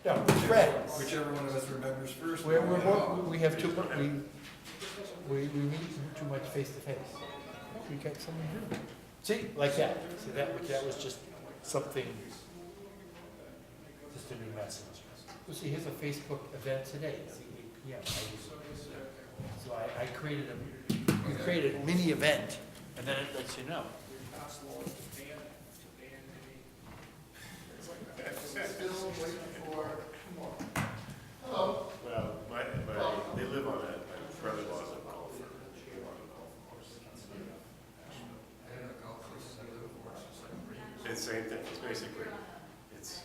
Yeah, threads. Whichever one of us remembers first. We have too, we meet too much face to face. We got someone here. See, like that. See, that was just something, just a new message. Well, see, here's a Facebook event today, it's 8 PM. So I created a mini event, and then it lets you know. Well, they live on that, my brother-in-law's a golfer. It's the same thing, it's basically, it's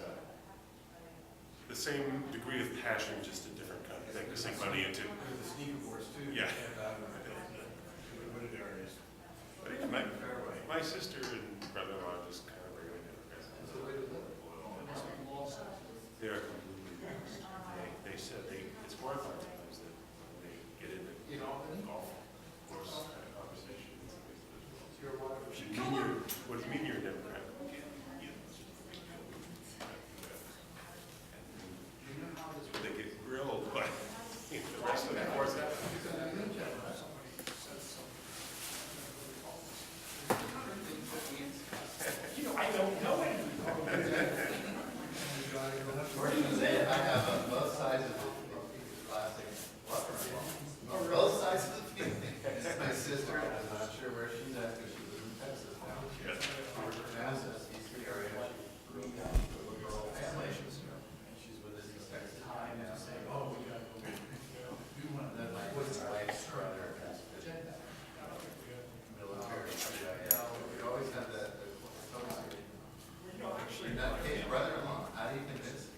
the same degree of passion, just a different kind of thing to sink money into. The sneaker boards too. Yeah. Wooded areas. But yeah, my sister and brother-in-law just kind of regularly they're completely lost. They said it's horrifying sometimes that they get into golf course conversations. What do you mean you're a Democrat? They get grilled by the rest of the course. I don't know it. I have on both sides of the classic waterfront. Both sides of the field. My sister, I'm not sure where she's at, because she lives in Texas now. Yes. Manassas, Eastern area. She grew up with a rural family. And she's with us in Texas. And now saying, oh, we gotta go. And then my wife's brother has been military. We always have that. In that case, brother-in-law, how do you convince?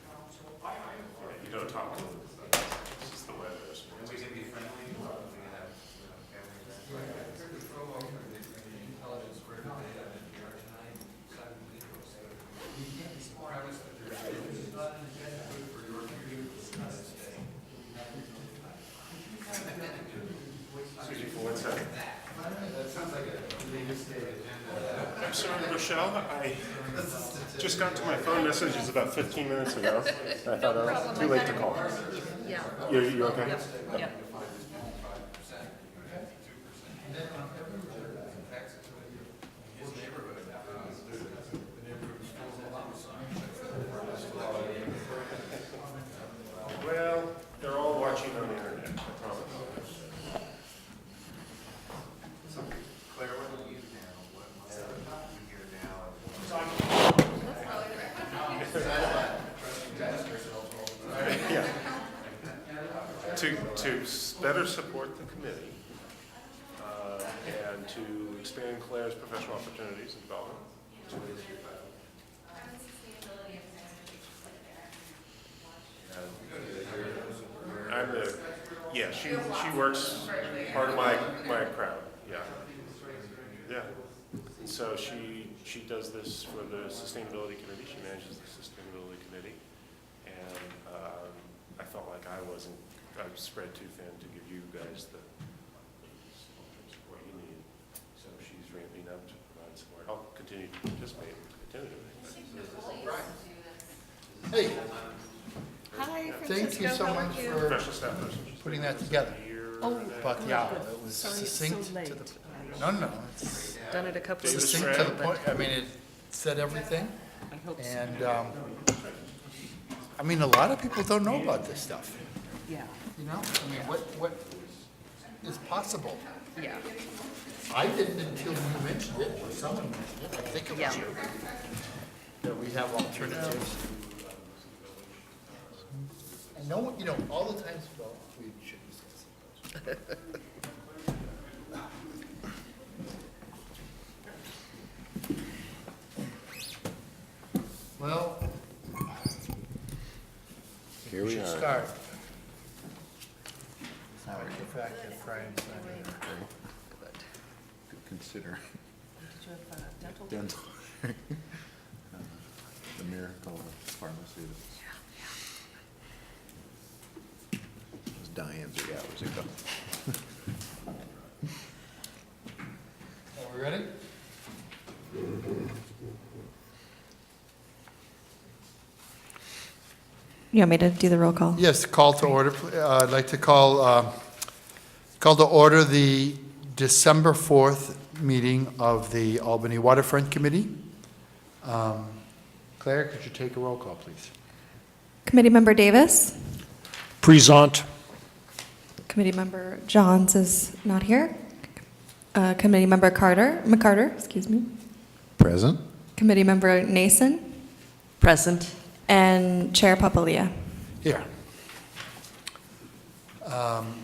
You don't talk to them. It's just the weather. And we can be friendly, we can have, family events. Intelligence squared debate on NPR tonight. Premise that there's good for your community. Excuse me for 1 second. That sounds like a Vegas state agenda. I'm sorry, Rochelle. I just got to my phone messages about 15 minutes ago. I thought it was too late to call. Yeah. You okay? Yeah. Well, they're all watching on the internet, I promise. So, Claire, what do you now? What you hear now? Yeah. To better support the committee and to expand Claire's professional opportunities and development. I'm the, yeah, she works part of my crowd, yeah. Yeah. And so she does this for the Sustainability Committee, she manages the Sustainability Committee. And I felt like I was spread too thin to give you guys the support you need. So she's ramping up to provide support. I'll continue to participate tentatively. Hey, Hi, thank you so much for Professional staff person. putting that together. Oh, But yeah, it was sorry it's so succinct late. to the, no, it's Done it a couple of Davis weeks succinct to ago, the but point. I mean, it said everything. I hope so. And, I mean, a lot of people don't know about this stuff, Yeah, you know? I mean, what is possible? yeah. I didn't until you mentioned it, or someone mentioned it, I think it Yeah. was you, that we have alternatives. And no one, you know, all the times, well, we should discuss it. Well, Here we should are. start. The fact that Brian's not here. Good. Consider Did you have dental? dental. The miracle of pharmacy. It was dying 3 hours ago. Are we ready? You want me to do the roll call? Yes, call to order. I'd like to call to order the December 4th meeting of the Albany Waterfront Committee. Claire, could you take a roll call, please? Committee Member Davis? Present. Committee Member Johns is not here. Committee Member McCarter, excuse me. Present? Committee Member Nason, Present. and Chair Papalia. Here.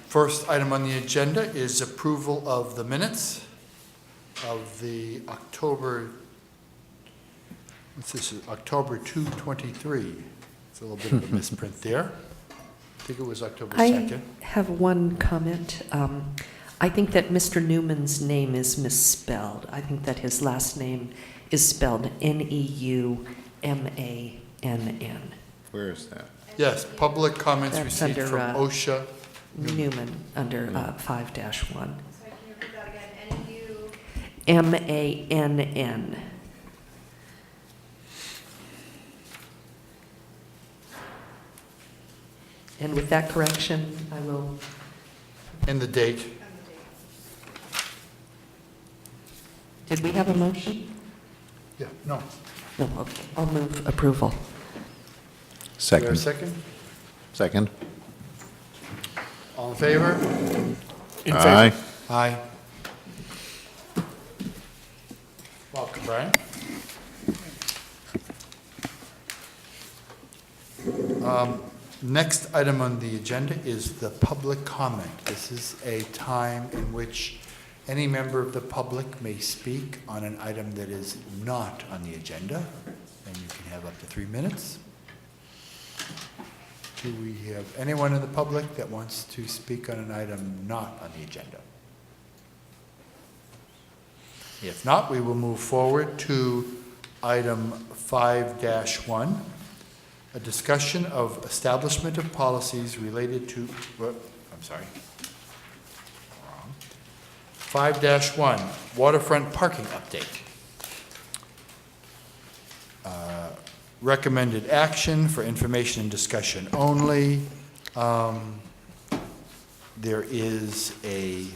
First item on the agenda is approval of the minutes of the October, what's this, October 2/23. It's a little bit of a misprint there. I think it was October 2nd. I have one comment. I think that Mr. Newman's name is misspelled. I think that his last name is spelled Neumann. Where is that? Yes, public comments That's received under, from OSHA. Newman under 5-1. Sorry, can you repeat that again? Mann. And with that correction, I will, And the date. did we have a motion? Yeah, no. No, okay. I'll move approval. Is there a Second. second? Second? All in favor? In favor. Aye. Aye. Welcome, Brian. Next item on the agenda is the public comment. This is a time in which any member of the public may speak on an item that is not on the agenda, and you can have up to 3 minutes. Do we have anyone in the public that wants to speak on an item not on the agenda? If not, we will move forward to item 5-1, a discussion of establishment of policies related to, I'm sorry. Wrong. 5-1, waterfront parking update. Recommended action for information and discussion only. There is a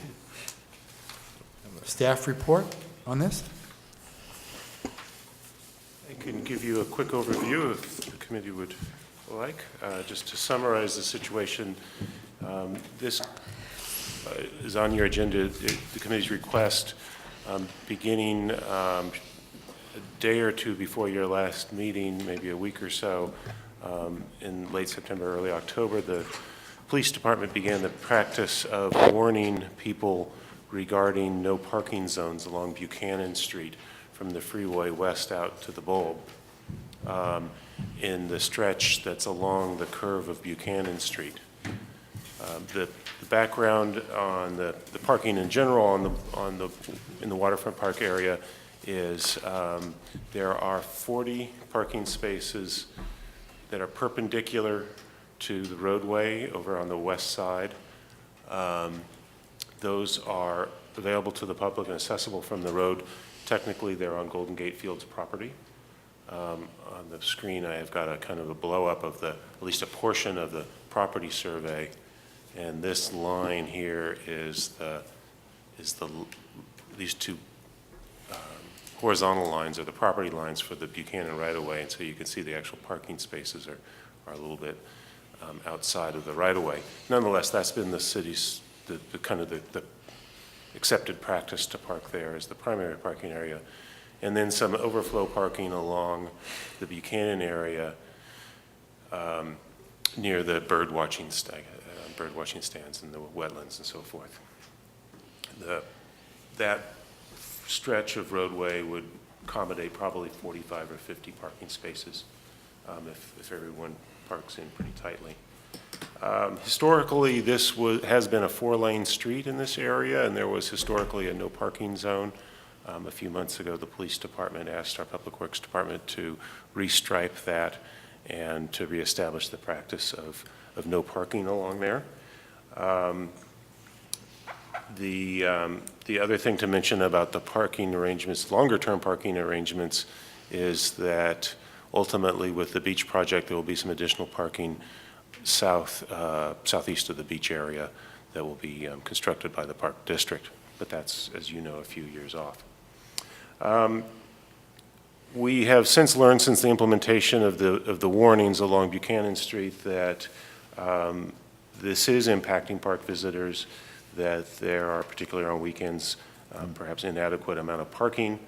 staff report on this. I can give you a quick overview if the committee would like. Just to summarize the situation, this is on your agenda, the committee's request, beginning a day or two before your last meeting, maybe a week or so, in late September, early October, the police department began the practice of warning people regarding no parking zones along Buchanan Street from the freeway west out to the bulb, in the stretch that's along the curve of Buchanan Street. The background on the parking in general in the Waterfront Park area is there are 40 parking spaces that are perpendicular to the roadway over on the west side. Those are available to the public and accessible from the road. Technically, they're on Golden Gate Fields property. On the screen, I have got a kind of a blow-up of at least a portion of the property survey. And this line here is these two horizontal lines are the property lines for the Buchanan right-of-way, and so you can see the actual parking spaces are a little bit outside of the right-of-way. Nonetheless, that's been the city's the accepted practice to park there as the primary parking area, and then some overflow parking along the Buchanan area near the bird watching stands and the wetlands and so forth. That stretch of roadway would accommodate probably 45 or 50 parking spaces if everyone parks in pretty tightly. Historically, this has been a 4-lane street in this area, and there was historically a no parking zone. A few months ago, the police department asked our public works department to restripe that and to reestablish the practice of no parking along there. The other thing to mention about the parking arrangements, longer-term parking arrangements, is that ultimately, with the beach project, there will be some additional parking southeast of the beach area that will be constructed by the Park District, but that's, as you know, a few years off. We have since learned, since the implementation of the warnings along Buchanan Street, that this is impacting park visitors, that there are, particularly on weekends, perhaps inadequate amount of parking.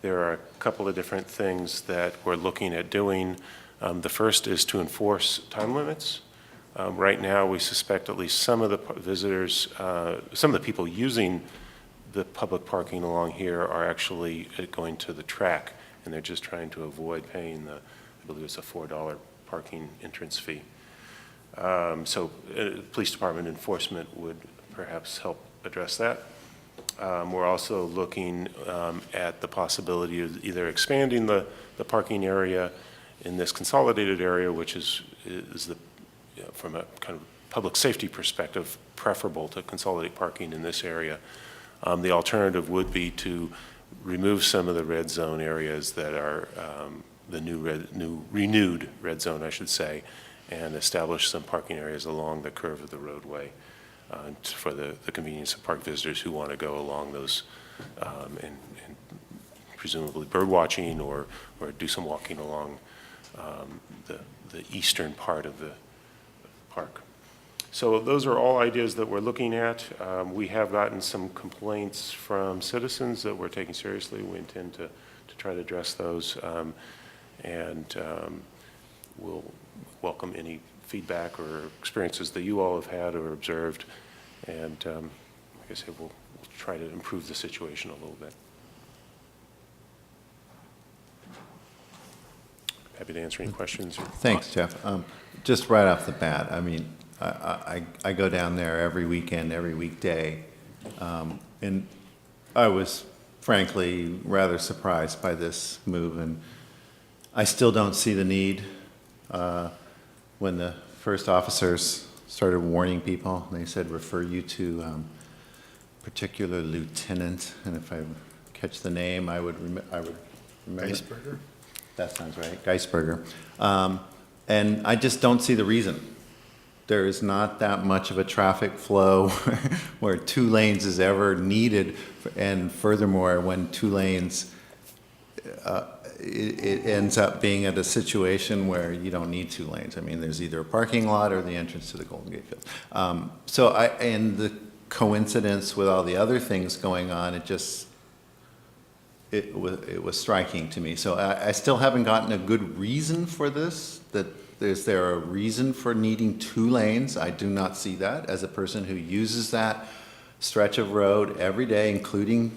There are a couple of different things that we're looking at doing. The first is to enforce time limits. Right now, we suspect at least some of the visitors, some of the people using the public parking along here are actually going to the track, and they're just trying to avoid paying the, I believe it's a $4 parking entrance fee. So police department enforcement would perhaps help address that. We're also looking at the possibility of either expanding the parking area in this consolidated area, which is the, from a kind of public safety perspective, preferable to consolidate parking in this area. The alternative would be to remove some of the red zone areas that are the renewed red zone, I should say, and establish some parking areas along the curve of the roadway for the convenience of park visitors who want to go along those and presumably bird watching or do some walking along the eastern part of the park. So those are all ideas that we're looking at. We have gotten some complaints from citizens that we're taking seriously. We intend to try to address those, and we'll welcome any feedback or experiences that you all have had or observed, and like I said, we'll try to improve the situation a little bit. Happy to answer any questions. Thanks, Jeff. Just right off the bat, I mean, I go down there every weekend, every weekday, and I was frankly rather surprised by this move, and I still don't see the need. When the first officers started warning people, they said refer you to particular lieutenant, and if I catch the name, I would remember. Geisberger? That sounds right, Geisberger. And I just don't see the reason. There is not that much of a traffic flow where 2 lanes is ever needed, and furthermore, when 2 lanes, it ends up being at a situation where you don't need 2 lanes. I mean, there's either a parking lot or the entrance to the Golden Gate Field. And the coincidence with all the other things going on, it was striking to me. So I still haven't gotten a good reason for this, is there a reason for needing 2 lanes? I do not see that as a person who uses that stretch of road every day, including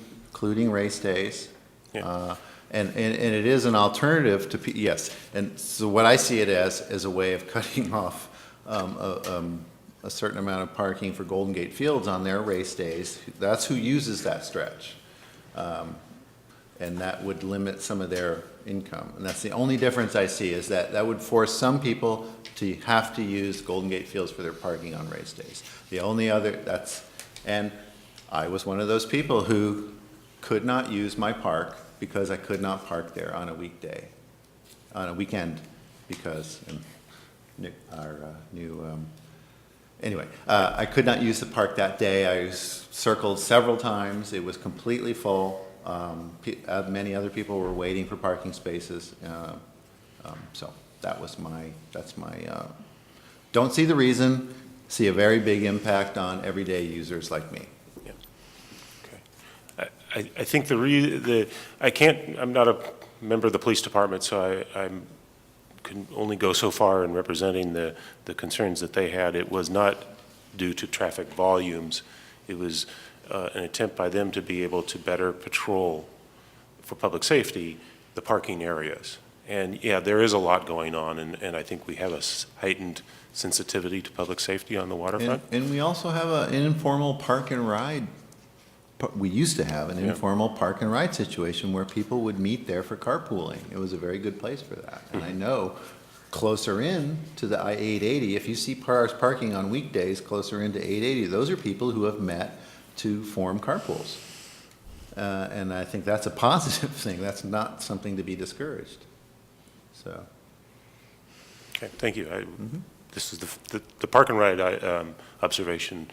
race days. Yeah. And it is an alternative to, yes. And so what I see it as a way of cutting off a certain amount of parking for Golden Gate Fields on their race days. That's who uses that stretch. And that would limit some of their income. And that's the only difference I see, is that would force some people to have to use Golden Gate Fields for their parking on race days. The only other, and I was one of those people who could not use my park because I could not park there on a weekday, on a weekend, because anyway, I could not use the park that day. I circled several times. It was completely full. Many other people were waiting for parking spaces. So that's my, don't see the reason, see a very big impact on everyday users like me. Yeah. Okay. I think I'm not a member of the police department, so I can only go so far in representing the concerns that they had. It was not due to traffic volumes. It was an attempt by them to be able to better patrol, for public safety, the parking areas. And yeah, there is a lot going on, and I think we have a heightened sensitivity to public safety on the waterfront. And we also have an informal park and ride. We used to have an informal park and ride situation where people would meet there for carpooling. It was a very good place for that. And I know closer in to the I-880, if you see cars parking on weekdays closer into 880, those are people who have met to form carpools. And I think that's a positive thing. That's not something to be discouraged. So, Okay, thank you. This is the park and ride observation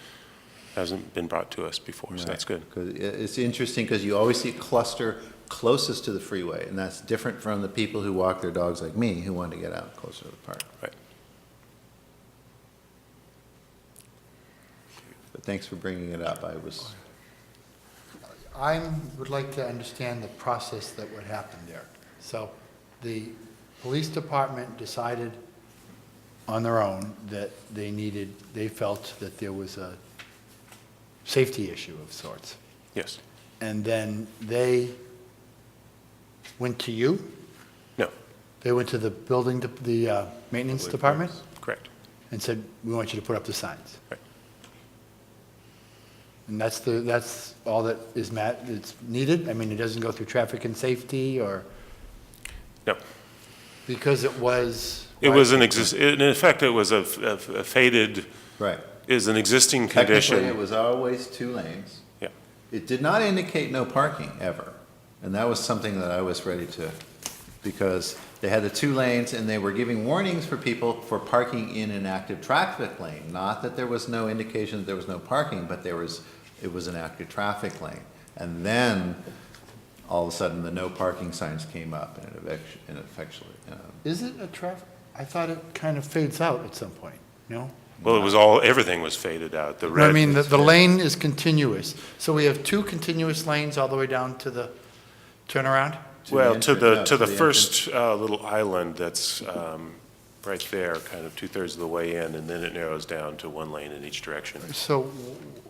hasn't been brought to us before, so that's good. 'Cause it's interesting because you always see a cluster closest to the freeway, and that's different from the people who walk their dogs like me who want to get out closer to the park. Right. But thanks for bringing it up. I would like to understand the process that would happen there. So the police department decided on their own that they felt that there was a safety issue of sorts. Yes. And then they went to you? No. They went to the maintenance department Correct. and said, we want you to put up the signs. Right. And that's all that it's needed? I mean, it doesn't go through traffic and safety or? No. Because it was? It was in effect, it was a faded, Right. is an existing Technically, it condition. was always 2 lanes. Yeah. It did not indicate no parking ever. And that was something that I was ready to, because they had the 2 lanes and they were giving warnings for people for parking in an active traffic lane. Not that there was no indication that there was no parking, but it was an active traffic lane. And then, all of a sudden, the no parking signs came up and it effectually, Is it a traffic? I thought it kind of fades out at some point, no? Well, everything was faded out. The I red. mean, the lane is continuous. So we have 2 continuous lanes all the way down to the turnaround? Well, to the entrance. first little island that's right there, kind of 2/3 of the way in, and then it narrows down to 1 lane in each direction. So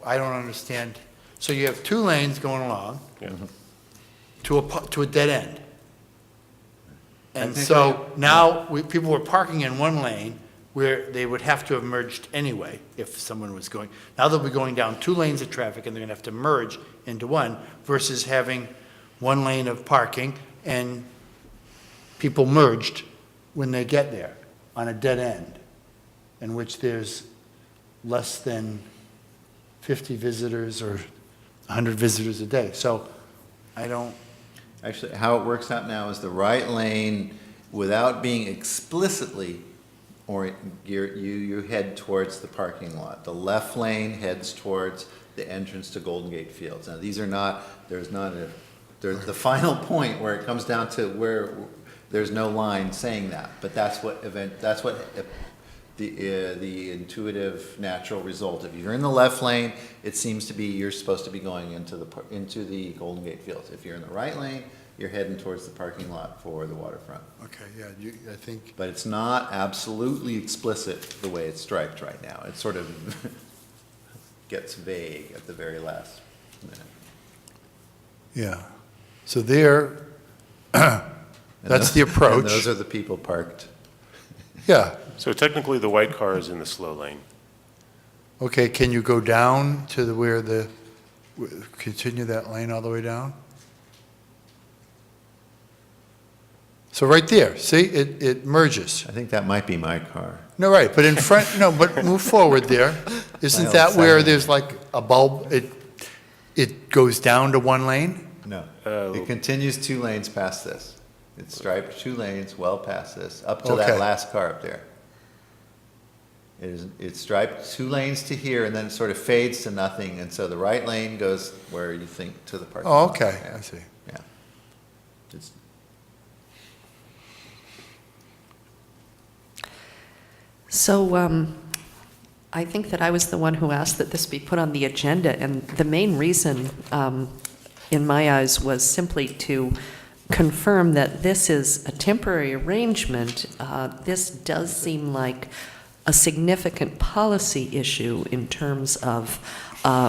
I don't understand. So you have 2 lanes going along Yeah. to a dead end. And think so now people were parking in 1 lane where they would have to have merged anyway if someone was going. Now they'll be going down 2 lanes of traffic and they're going to have to merge into 1 versus having 1 lane of parking and people merged when they get there on a dead end in which there's less than 50 visitors or 100 visitors a day. So I don't. Actually, how it works out now is the right lane, without being explicitly, or you head towards the parking lot. The left lane heads towards the entrance to Golden Gate Fields. Now, there's the final point where it comes down to where there's no line saying that, but that's what the intuitive, natural result. If you're in the left lane, it seems to be you're supposed to be going into the Golden Gate Fields. If you're in the right lane, you're heading towards the parking lot for the waterfront. Okay, yeah, I think. But it's not absolutely explicit the way it's striped right now. It sort of gets vague at the very last minute. Yeah. So there, that's the approach. And those are the people parked. Yeah. So technically, the white car is in the slow lane. Okay, can you go down to continue that lane all the way down? So right there, see, it merges. I think that might be my car. No, right, but in front, no, but move forward there. Isn't that where there's like a bulb, it goes down to 1 lane? No, Oh. it continues 2 lanes past this. It's striped 2 lanes well past this, up to Okay. that last car up there. It's striped 2 lanes to here, and then it sort of fades to nothing, and so the right lane goes where you think to the parking Oh, lot. okay, Yeah. I see. Yeah. It's, So I think that I was the one who asked that this be put on the agenda, and the main reason, in my eyes, was simply to confirm that this is a temporary arrangement. This does seem like a significant policy issue in terms of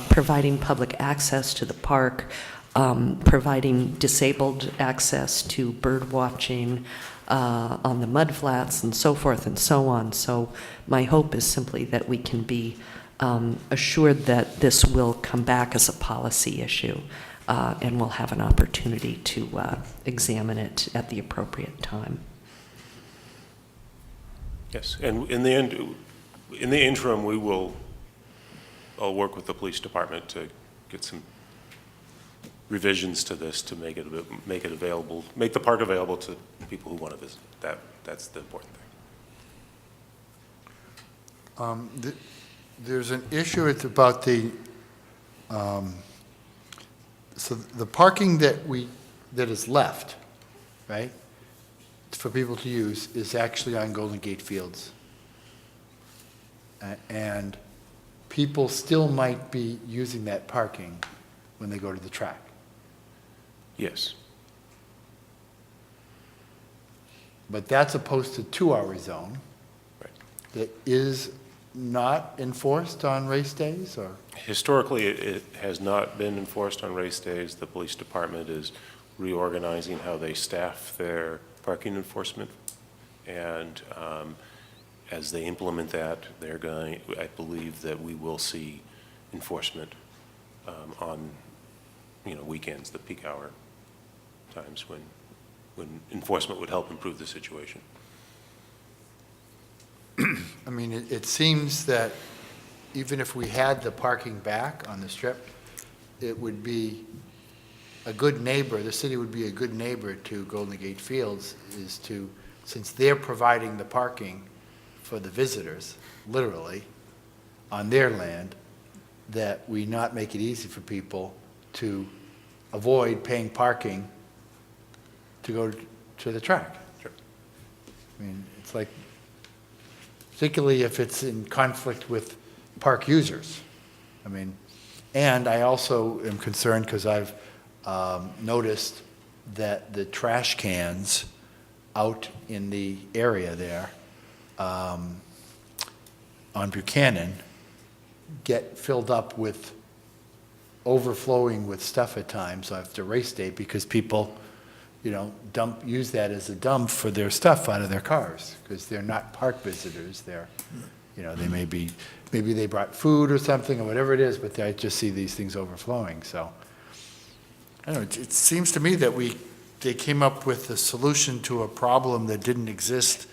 providing public access to the park, providing disabled access to bird watching on the mudflats and so forth and so on. So my hope is simply that we can be assured that this will come back as a policy issue and we'll have an opportunity to examine it at the appropriate time. Yes, and in the interim, I'll work with the police department to get some revisions to this to make it available, make the park available to people who want to visit. That's the important thing. There's an issue, it's about the, so the parking that is left, right, for people to use is actually on Golden Gate Fields. And people still might be using that parking when they go to the track. Yes. But that's a posted 2-hour zone Right. that is not enforced on race days, or? Historically, it has not been enforced on race days. The police department is reorganizing how they staff their parking enforcement. And as they implement that, I believe that we will see enforcement on, weekends, the peak hour times when enforcement would help improve the situation. I mean, it seems that even if we had the parking back on the strip, it would be a good neighbor, the city would be a good neighbor to Golden Gate Fields, since they're providing the parking for the visitors, literally, on their land, that we not make it easy for people to avoid paying parking to go to the track. Sure. I mean, it's like, particularly if it's in conflict with park users. I mean, and I also am concerned because I've noticed that the trash cans out in the area there on Buchanan get filled up with, overflowing with stuff at times after race day because people, use that as a dump for their stuff out of their cars because they're not park visitors. They're, they maybe they brought food or something or whatever it is, but I just see these things overflowing. So I don't know. It seems to me that they came up with a solution to a problem that didn't exist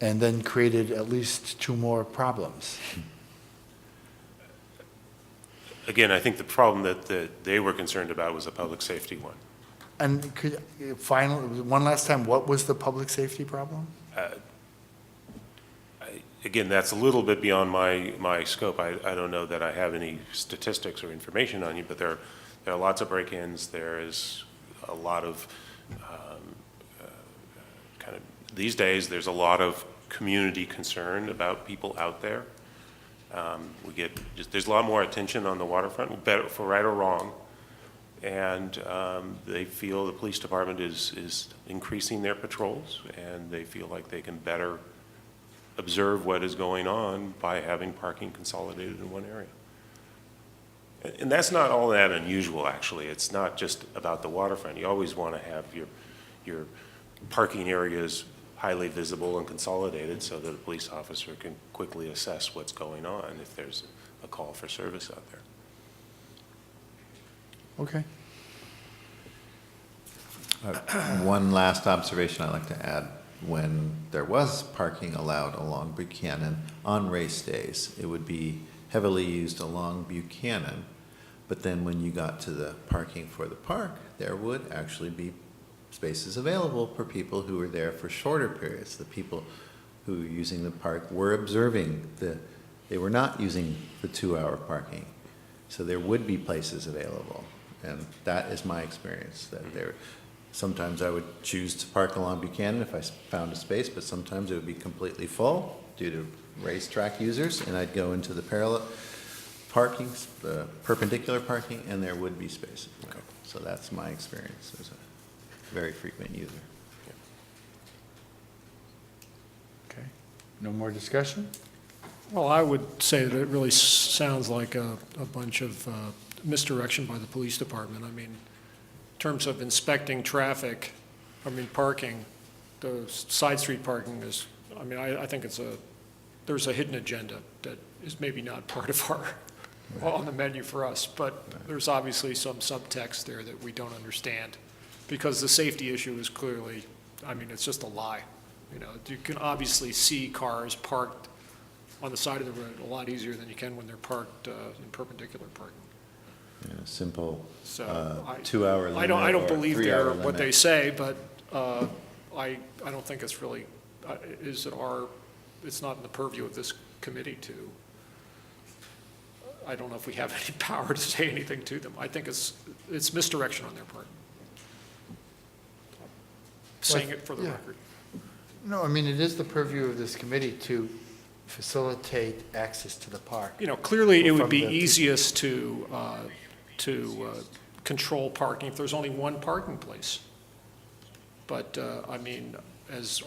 and then created at least 2 more problems. Again, I think the problem that they were concerned about was a public safety one. And could, finally, one last time, what was the public safety problem? Again, that's a little bit beyond my scope. I don't know that I have any statistics or information on you, but there are lots of break-ins. There is a lot of these days, there's a lot of community concern about people out there. There's a lot more attention on the waterfront, for right or wrong. And they feel the police department is increasing their patrols, and they feel like they can better observe what is going on by having parking consolidated in one area. And that's not all that unusual, actually. It's not just about the waterfront. You always want to have your parking areas highly visible and consolidated so that a police officer can quickly assess what's going on if there's a call for service out there. Okay. One last observation I'd like to add. When there was parking allowed along Buchanan on race days, it would be heavily used along Buchanan. But then when you got to the parking for the park, there would actually be spaces available for people who were there for shorter periods. The people who were using the park were observing they were not using the 2-hour parking. So there would be places available. And that is my experience, that sometimes I would choose to park along Buchanan if I found a space, but sometimes it would be completely full due to racetrack users, and I'd go into the parallel parking, the perpendicular parking, and there would be spaces. Okay. So that's my experience as a very frequent user. Okay. No more discussion? Well, I would say that it really sounds like a bunch of misdirection by the police department. I mean, in terms of inspecting traffic, parking, the side street parking is, I think there's a hidden agenda that is maybe not part of our, on the menu for us, but there's obviously some subtext there that we don't understand, because the safety issue is clearly, it's just a lie. You can obviously see cars parked on the side of the road a lot easier than you can when they're parked in perpendicular parking. Simple So 2-hour limit. I don't or believe 3-hour they're what they limit. say, but I don't think it's really, it's not in the purview of this committee to, I don't know if we have any power to say anything to them. I think it's misdirection on their part. Saying it for the Yeah. record. No, I mean, it is the purview of this committee to facilitate access to the park. You know, clearly it would From be the- easiest to control parking if there's only one parking place. But, I mean,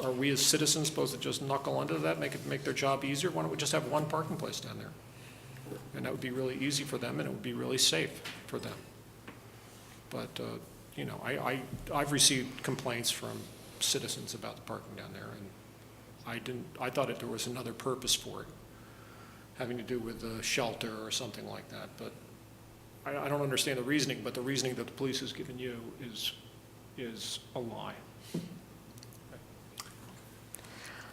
are we as citizens supposed to just knuckle under that, make their job easier? Why don't we just have one parking place down there? And that would be really easy for them, and it would be really safe for them. But, you know, I've received complaints from citizens about the parking down there, and I thought there was another purpose for it, having to do with the shelter or something like that. But I don't understand the reasoning, but the reasoning that the police has given you is a lie.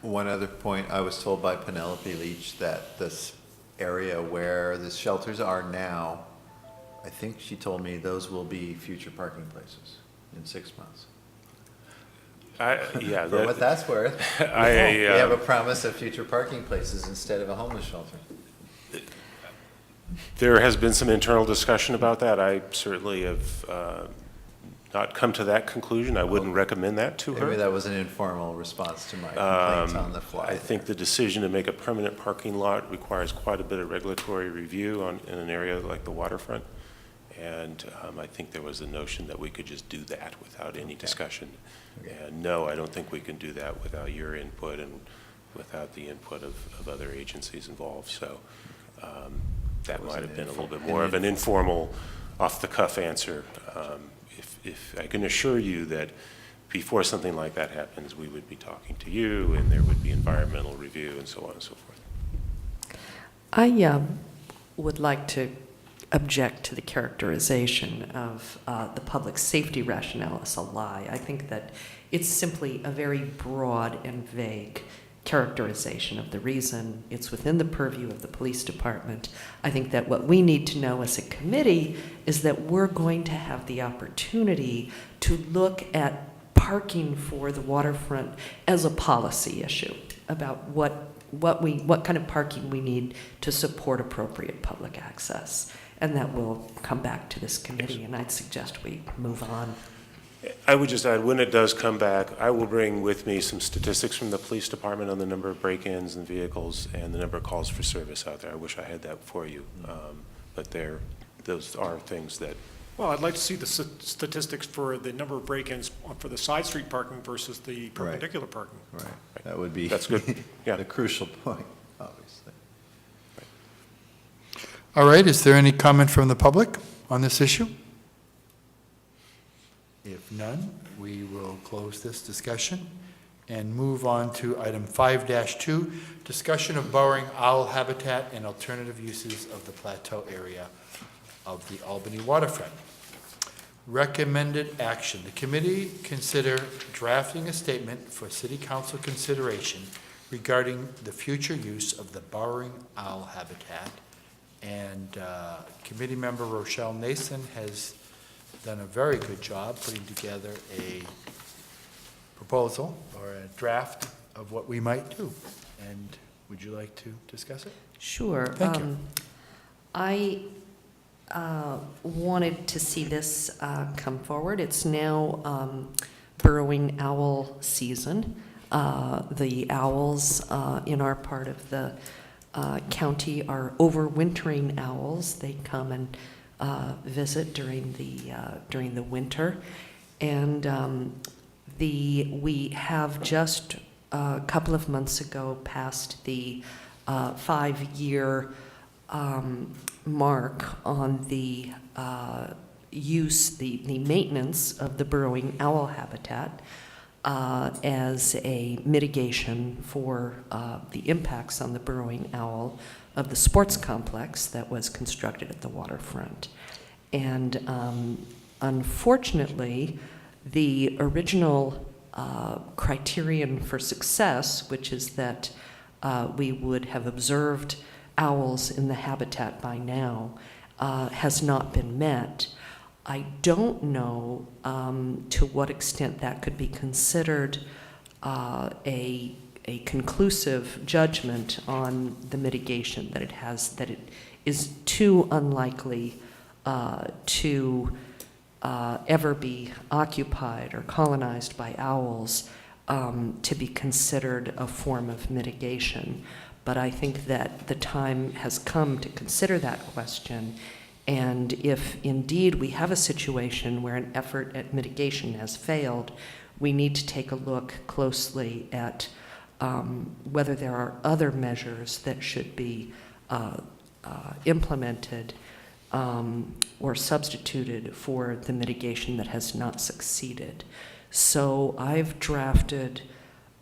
One other point, I was told by Penelope Leach that this area where the shelters are now, I think she told me those will be future parking places in 6 months. Yeah, For what that's worth, we have a promise of future parking places instead of a homeless shelter. there has been some internal discussion about that. I certainly have not come to that conclusion. I wouldn't recommend that to her. Maybe that was an informal response to my complaints on the fly. I think the decision to make a permanent parking lot requires quite a bit of regulatory review in an area like the waterfront. And I think there was a notion that we could just do that without any discussion. And no, I don't think we can do that without your input and without the input of other agencies involved. So that might have been a little bit more of an informal, off-the-cuff answer. If I can assure you that before something like that happens, we would be talking to you, and there would be environmental review and so on and so forth. I would like to object to the characterization of the public safety rationale as a lie. I think that it's simply a very broad and vague characterization of the reason. It's within the purview of the police department. I think that what we need to know as a committee is that we're going to have the opportunity to look at parking for the waterfront as a policy issue about what kind of parking we need to support appropriate public access. And that will come back to this committee, and I'd suggest we move on. I would just add, when it does come back, I will bring with me some statistics from the police department on the number of break-ins and vehicles and the number of calls for service out there. I wish I had that for you, but those are things that. Well, I'd like to see the statistics for the number of break-ins for the side street parking versus the perpendicular parking. Right, that would be That's good. Yeah. the crucial point, obviously. All right, is there any comment from the public on this issue? If none, we will close this discussion and move on to item 5-2, discussion of Burrowing Owl Habitat and alternative uses of the Plateau Area of the Albany waterfront. Recommended action. The committee consider drafting a statement for City Council consideration regarding the future use of the Burrowing Owl Habitat. And committee member Rochelle Nason has done a very good job putting together a proposal or a draft of what we might do. And would you like to discuss it? Sure. Thank you. I wanted to see this come forward. It's now burrowing owl season. The owls in our part of the county are overwintering owls. They come and visit during the winter, and we have just a couple of months ago passed the 5-year mark on the the maintenance of the burrowing owl habitat as a mitigation for the impacts on the burrowing owl of the sports complex that was constructed at the waterfront. And unfortunately, the original criterion for success, which is that we would have observed owls in the habitat by now, has not been met. I don't know to what extent that could be considered a conclusive judgment on the mitigation, that it is too unlikely to ever be occupied or colonized by owls to be considered a form of mitigation. But I think that the time has come to consider that question. And if indeed we have a situation where an effort at mitigation has failed, we need to take a look closely at whether there are other measures that should be implemented or substituted for the mitigation that has not succeeded. So I've drafted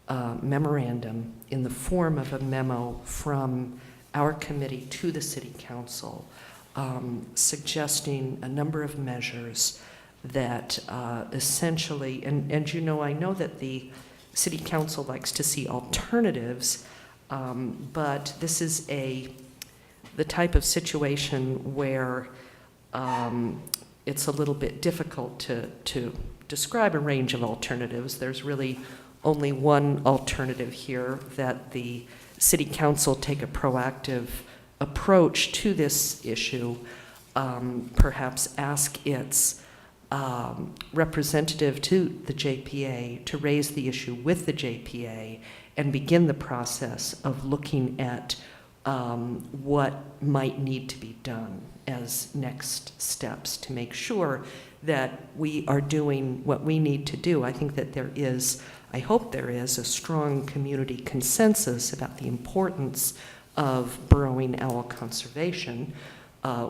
a memorandum in the form of a memo from our committee to the City Council, suggesting a number of measures that essentially, and you know, I know that the City Council likes to see alternatives, but this is the type of situation where it's a little bit difficult to describe a range of alternatives. There's really only one alternative here, that the City Council take a proactive approach to this issue, perhaps ask its representative to the JPA to raise the issue with the JPA and begin the process of looking at what might need to be done as next steps to make sure that we are doing what we need to do. I think that I hope there is a strong community consensus about the importance of burrowing owl conservation.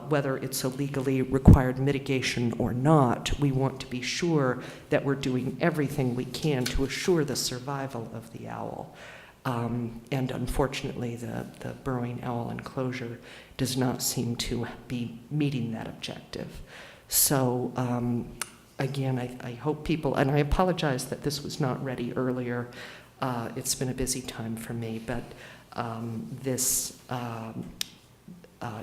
Whether it's a legally required mitigation or not, we want to be sure that we're doing everything we can to assure the survival of the owl. And unfortunately, the burrowing owl enclosure does not seem to be meeting that objective. So again, I hope people, and I apologize that this was not ready earlier. It's been a busy time for me, but this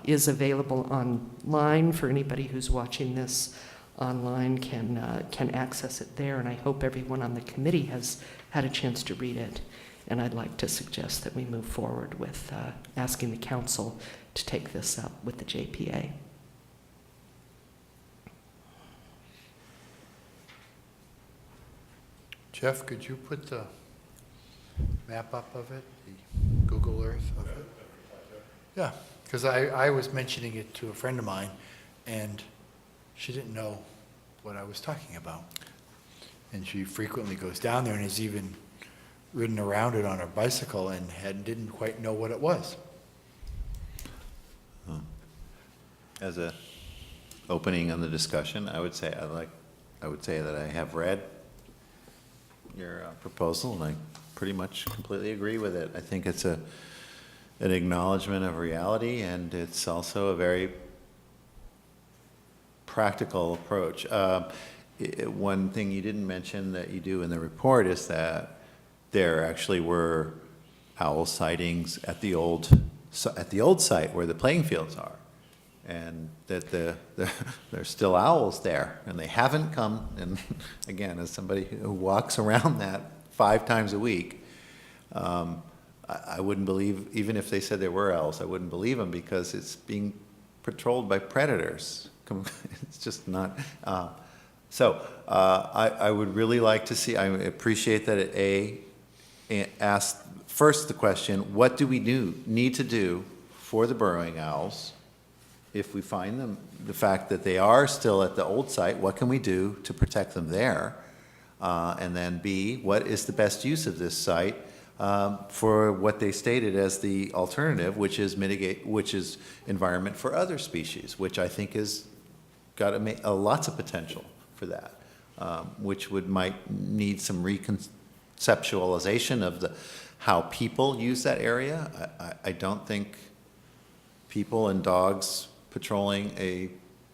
is available online for anybody who's watching this online, can access it there, and I hope everyone on the committee has had a chance to read it. And I'd like to suggest that we move forward with asking the council to take this up with the JPA. Jeff, could you put the map up of it, the Google Earth of it? Yeah, because I was mentioning it to a friend of mine, and she didn't know what I was talking about. And she frequently goes down there and has even ridden around it on her bicycle and didn't quite know what it was. As a opening on the discussion, I would say that I have read your proposal, and I pretty much completely agree with it. I think it's an acknowledgement of reality, and it's also a very practical approach. One thing you didn't mention that you do in the report is that there actually were owl sightings at the old site where the playing fields are, and that there's still owls there, and they haven't come. And again, as somebody who walks around that 5 times a week, I wouldn't believe, even if they said there were owls, I wouldn't believe them, because it's being patrolled by predators. It's just not. So I would really like to see. I appreciate that it asked first the question: what do we need to do for the burrowing owls? If we find them, the fact that they are still at the old site, what can we do to protect them there? And then B, what is the best use of this site for what they stated as the alternative, which is environment for other species, which I think has got lots of potential for that, which might need some reconceptualization of how people use that area. I don't think people and dogs patrolling a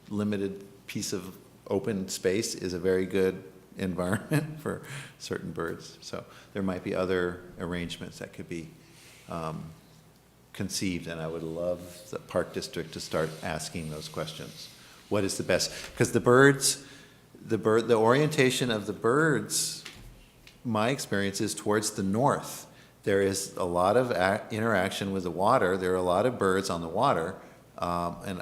limited piece of open space is a very good environment for certain birds. So there might be other arrangements that could be conceived, and I would love the Park District to start asking those questions. What is the best? Because the orientation of the birds, my experience is towards the north. There is a lot of interaction with the water. There are a lot of birds on the water. And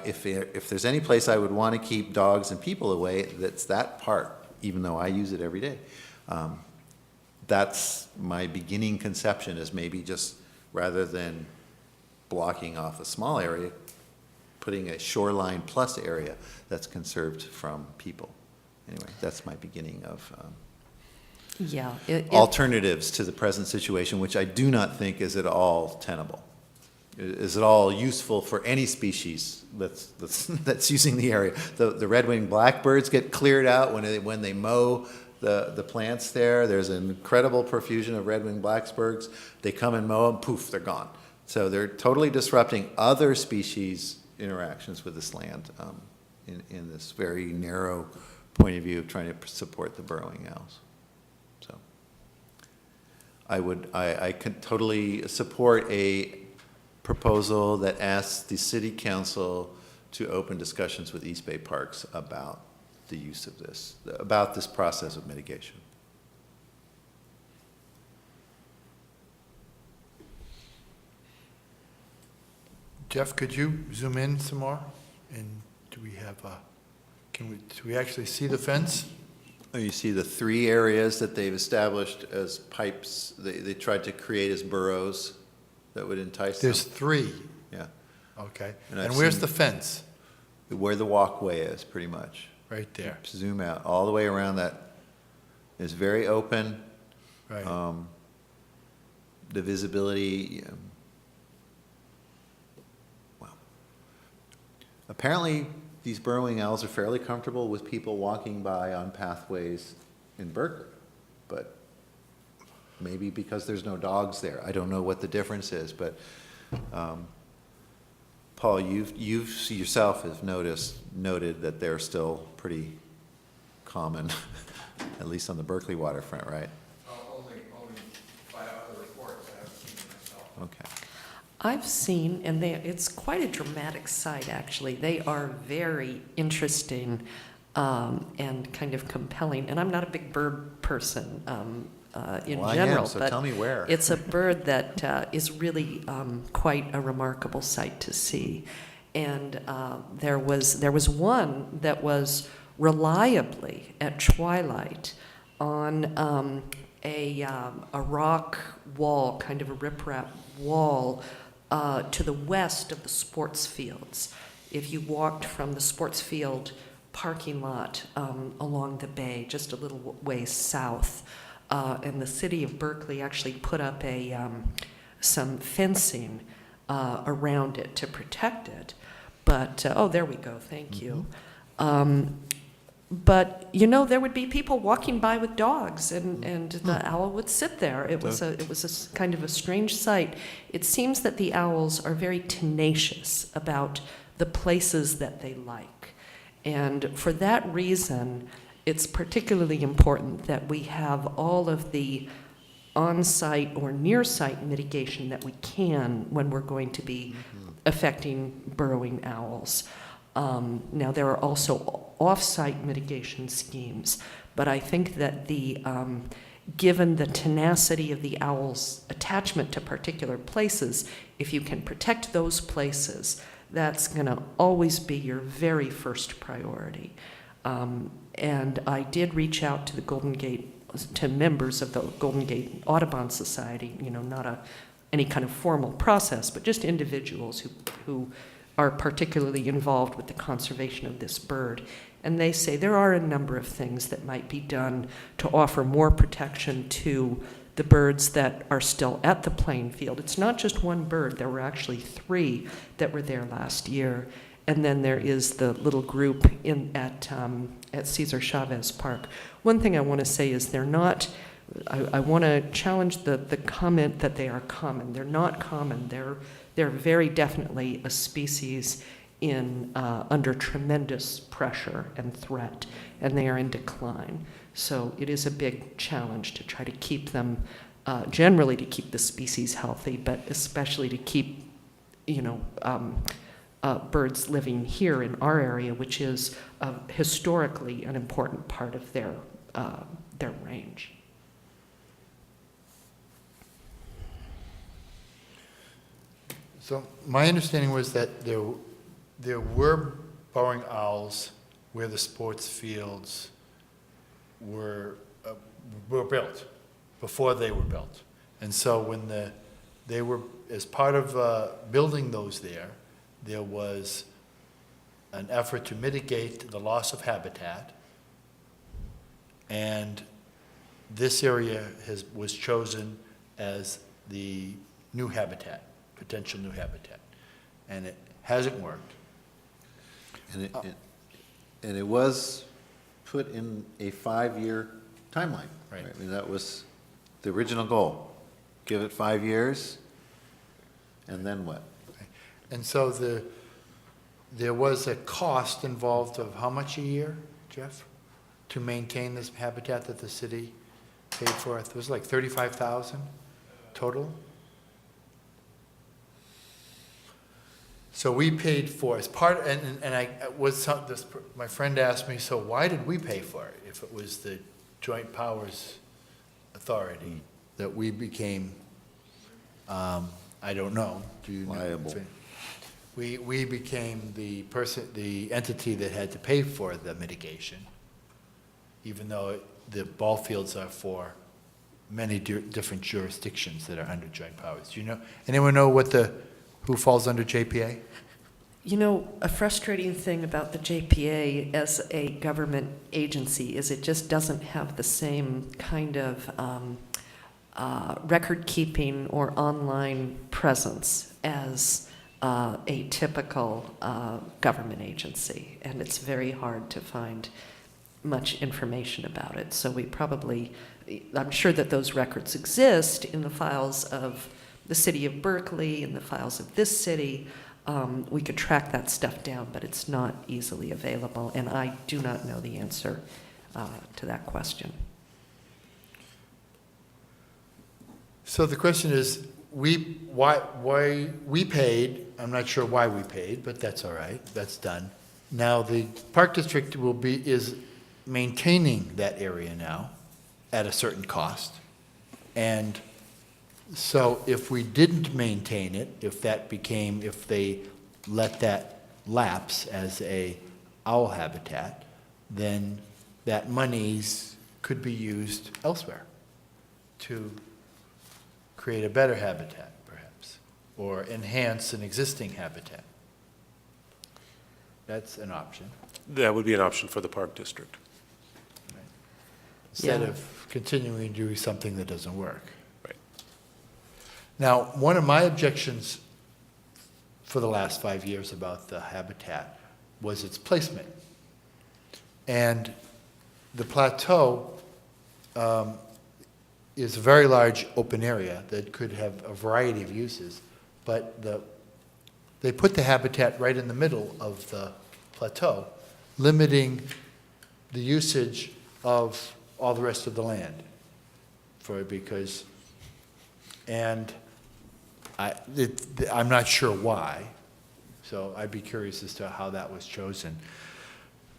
if there's any place I would want to keep dogs and people away, that's that part, even though I use it every day. That's my beginning conception, is maybe just, rather than blocking off a small area, putting a shoreline plus area that's conserved from people. Anyway, that's my beginning of Yeah. alternatives to the present situation, which I do not think is at all tenable. Is at all useful for any species that's using the area. The red-winged blackbirds get cleared out when they mow the plants there. There's an incredible profusion of red-winged blackbirds. They come and mow them, poof, they're gone. So they're totally disrupting other species interactions with this land in this very narrow point of view of trying to support the burrowing owls. So I could totally support a proposal that asks the city council to open discussions with East Bay Parks about the use of this, about this process of mitigation. Jeff, could you zoom in some more? And do we actually see the fence? Oh, you see the 3 areas that they've established as pipes, they tried to create as burrows that would entice them. There's 3. Yeah, Okay. And I've And where's seen- the fence? where the walkway is, pretty much. Right there. Zoom out, all the way around that is very open. Right. The visibility, well, apparently these burrowing owls are fairly comfortable with people walking by on pathways in Berkeley, but maybe because there's no dogs there. I don't know what the difference is, but Paul, you've yourself have noted that they're still pretty common, at least on the Berkeley waterfront, right? Only by other reports, I haven't seen it myself. Okay. I've seen, and it's quite a dramatic sight, actually. They are very interesting and kind of compelling. And I'm not a big bird person in Well, I general. am, so but tell me where. It's a bird that is really quite a remarkable sight to see. And there was one that was reliably at twilight on a rock wall, kind of a riprap wall, to the west of the sports fields. If you walked from the sports field parking lot along the bay, just a little ways south, and the city of Berkeley actually put up some fencing around it to protect it. But, oh, there we go, thank you. But, you know, there would be people walking by with dogs, and the owl would sit there. It was a kind of a strange sight. It seems that the owls are very tenacious about the places that they like. And for that reason, it's particularly important that we have all of the on-site or near-site mitigation that we can when we're going to be affecting burrowing owls. Now, there are also off-site mitigation schemes, but I think that given the tenacity of the owl's attachment to particular places, if you can protect those places, that's going to always be your very first priority. And I did reach out to the Golden Gate, to members of the Golden Gate Audubon Society, you know, not any kind of formal process, but just individuals who are particularly involved with the conservation of this bird. And they say there are a number of things that might be done to offer more protection to the birds that are still at the playing field. It's not just one bird. There were actually 3 that were there last year. And then there is the little group at Cesar Chavez Park. One thing I want to say is they're not, I want to challenge the comment that they are common. They're not common. They're very definitely a species under tremendous pressure and threat, and they are in decline. So it is a big challenge to try to keep them generally to keep the species healthy, but especially to keep, birds living here in our area, which is historically an important part of their range. So my understanding was that there were burrowing owls where the sports fields were built, before they were built. And so when they were, as part of building those there was an effort to mitigate the loss of habitat. And this area was chosen as the new habitat, potential new habitat. And it hasn't worked. And it was put in a 5-year timeline. Right. I mean, that was the original goal. Give it 5 years, and then what? And so there was a cost involved of how much a year, Jeff, to maintain this habitat that the city paid for? It was like $35,000 total? So we paid for, as part, and I was, my friend asked me, so why did we pay for it if it was the Joint Powers Authority that we became, I don't know. Do you know? Liable. We became the entity that had to pay for the mitigation, even though the ball fields are for many different jurisdictions that are under joint powers. Do you know, anyone know who falls under JPA? A frustrating thing about the JPA as a government agency is it just doesn't have the same kind of record keeping or online presence as a typical government agency, and it's very hard to find much information about it. So I'm sure that those records exist in the files of the city of Berkeley, in the files of this city. We could track that stuff down, but it's not easily available, and I do not know the answer to that question. So the question is, why we paid, I'm not sure why we paid, but that's all right, that's done. Now the Park District is maintaining that area now at a certain cost. And so if we didn't maintain it, if they let that lapse as a owl habitat, then that monies could be used elsewhere to create a better habitat, perhaps, or enhance an existing habitat. That's an option. That would be an option for the Park District. Instead Yeah. of continuing to do something that doesn't work. Right. Now, one of my objections for the last 5 years about the habitat was its placement. And the plateau is a very large open area that could have a variety of uses, but they put the habitat right in the middle of the plateau, limiting the usage of all the rest of the land I'm not sure why, so I'd be curious as to how that was chosen.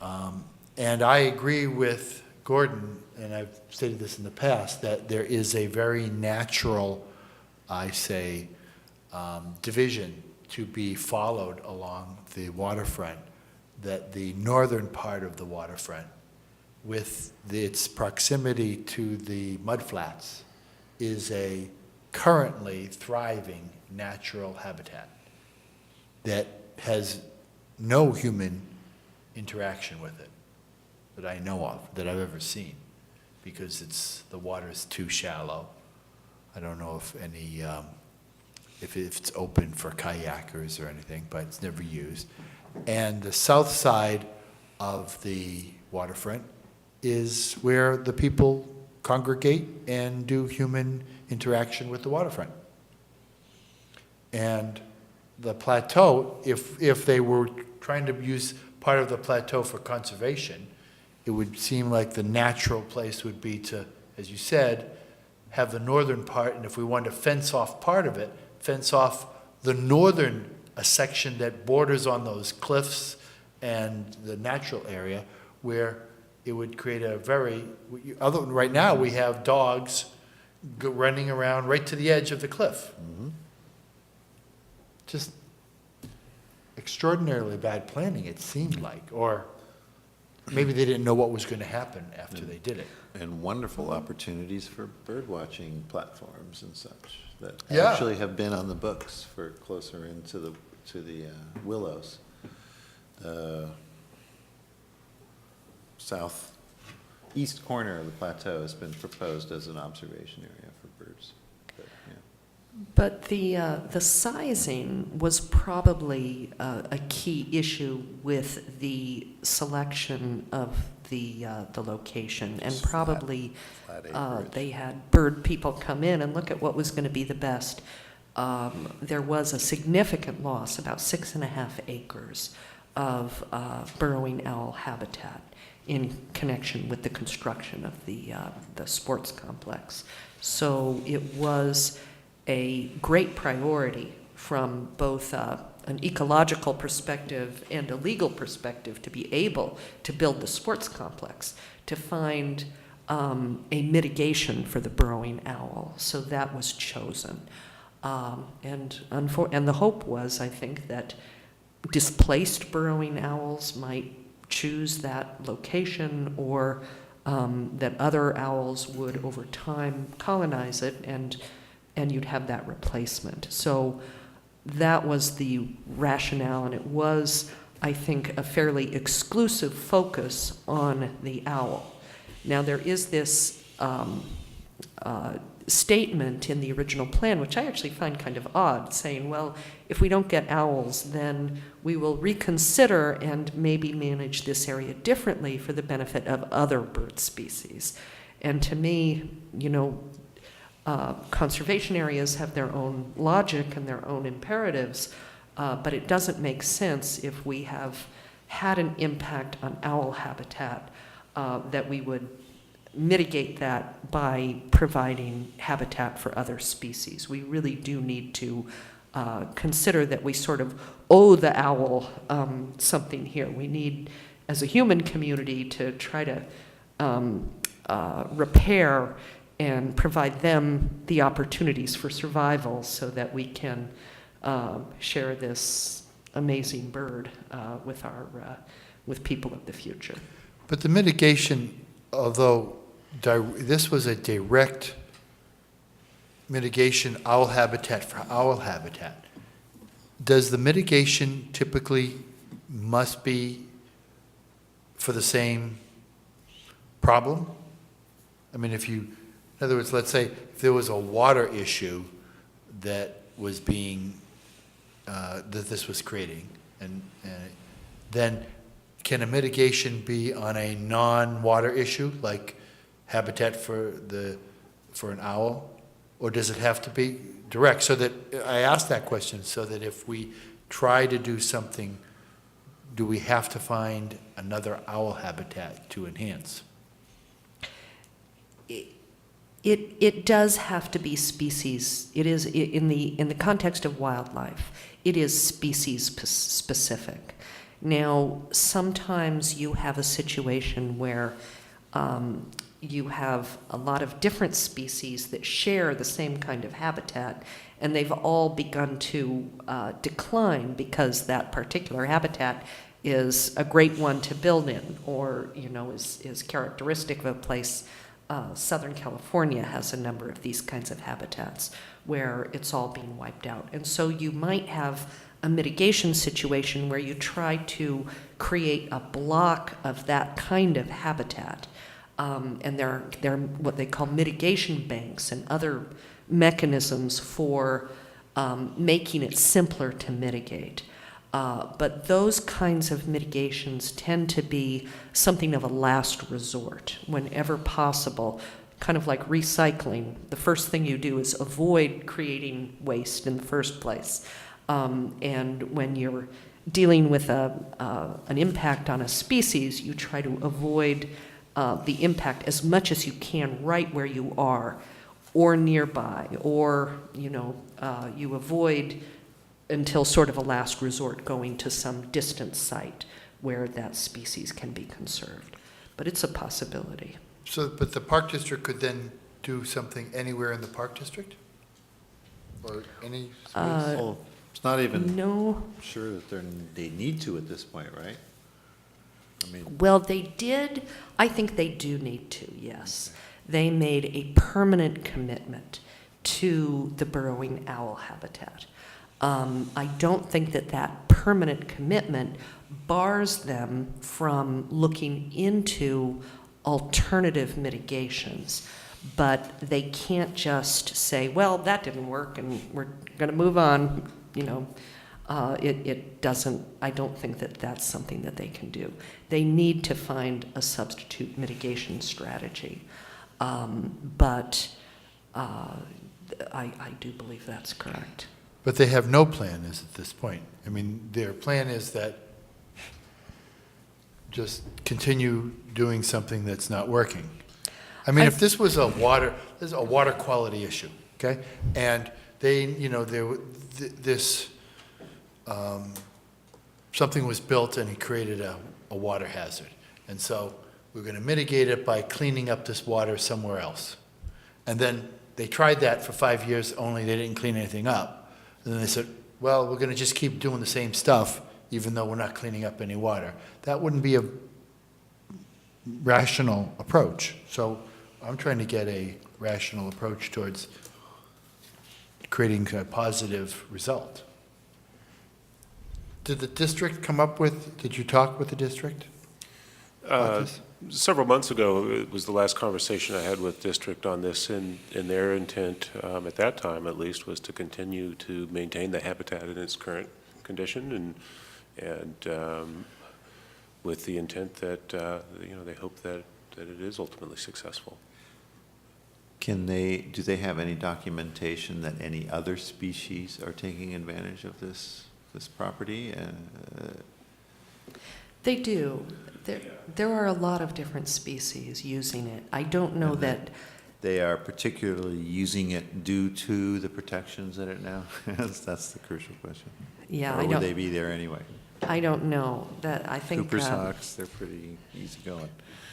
And I agree with Gordon, and I've stated this in the past, that there is a very natural, division to be followed along the waterfront, that the northern part of the waterfront, with its proximity to the mudflats, is a currently thriving natural habitat that has no human interaction with it that I know of, that I've ever seen, because the water is too shallow. I don't know if it's open for kayakers or anything, but it's never used. And the south side of the waterfront is where the people congregate and do human interaction with the waterfront. And the plateau, if they were trying to use part of the plateau for conservation, it would seem like the natural place would be to, as you said, have the northern part, and if we wanted to fence off part of it, fence off the northern, a section that borders on those cliffs and the natural area, where it would create a very, right now, we have dogs running around right to the edge of the cliff. Just extraordinarily bad planning, it seemed like, or maybe they didn't know what was going to happen after they did it. And wonderful opportunities for bird watching platforms and such that Yeah. actually have been on the books for closer into the willows. Southeast corner of the plateau has been proposed as an observation area for birds. But, yeah. But the sizing was probably a key issue with the selection of the location, and probably Flat acreage. they had bird people come in and look at what was going to be the best. There was a significant loss, about 6.5 acres of burrowing owl habitat in connection with the construction of the sports complex. So it was a great priority from both an ecological perspective and a legal perspective to be able to build the sports complex, to find a mitigation for the burrowing owl. So that was chosen. And the hope was, I think, that displaced burrowing owls might choose that location, or that other owls would over time colonize it, and you'd have that replacement. So that was the rationale, and it was, I think, a fairly exclusive focus on the owl. Now, there is this statement in the original plan, which I actually find kind of odd, saying, well, if we don't get owls, then we will reconsider and maybe manage this area differently for the benefit of other bird species. And to me, conservation areas have their own logic and their own imperatives, but it doesn't make sense if we have had an impact on owl habitat that we would mitigate that by providing habitat for other species. We really do need to consider that we sort of owe the owl something here. We need, as a human community, to try to repair and provide them the opportunities for survival so that we can share this amazing bird with people of the future. But the mitigation, although this was a direct mitigation owl habitat for owl habitat, does the mitigation typically must be for the same problem? I mean, in other words, let's say if there was a water issue that was being, that this was creating, and then can a mitigation be on a non-water issue, like habitat for an owl? Or does it have to be direct? So that, I asked that question, so that if we try to do something, do we have to find another owl habitat to enhance? It does have to be species. It is in the context of wildlife. It is species specific. Now, sometimes you have a situation where you have a lot of different species that share the same kind of habitat, and they've all begun to decline because that particular habitat is a great one to build in, or is characteristic of a place. Southern California has a number of these kinds of habitats where it's all being wiped out. And so you might have a mitigation situation where you try to create a block of that kind of habitat. And there are what they call mitigation banks and other mechanisms for making it simpler to mitigate. But those kinds of mitigations tend to be something of a last resort whenever possible, kind of like recycling. The first thing you do is avoid creating waste in the first place. And when you're dealing with an impact on a species, you try to avoid the impact as much as you can right where you are, or nearby, or, you avoid until sort of a last resort going to some distant site where that species can be conserved. But it's a possibility. So, but the Park District could then do something anywhere in the Park District? Or any space? Well, it's not even No, sure that they need to at this point, right? I mean, well, they did, I think they do need to, yes. They made a permanent commitment to the burrowing owl habitat. I don't think that that permanent commitment bars them from looking into alternative mitigations, but they can't just say, well, that didn't work and we're going to move on. It doesn't, I don't think that that's something that they can do. They need to find a substitute mitigation strategy. But I do believe that's correct. But they have no plan is at this point. I mean, their plan is that just continue doing something that's not working. I mean, if this was a water quality issue, okay? And they, something was built and it created a water hazard. And so we're going to mitigate it by cleaning up this water somewhere else. And then they tried that for 5 years, only they didn't clean anything up. And then they said, well, we're going to just keep doing the same stuff, even though we're not cleaning up any water. That wouldn't be a rational approach. So I'm trying to get a rational approach towards creating a positive result. Did the district come up with, did you talk with the district about this? Several months ago, it was the last conversation I had with district on this, and their intent, at that time at least, was to continue to maintain the habitat in its current condition, and with the intent that they hope that it is ultimately successful. do they have any documentation that any other species are taking advantage of this property? They do. There are a lot of different species using it. I don't know that. They are particularly using it due to the protections that it now has? That's the crucial question. Yeah, Or would they be there anyway? I don't know. That I think. Cooper's hawks, they're pretty easygoing.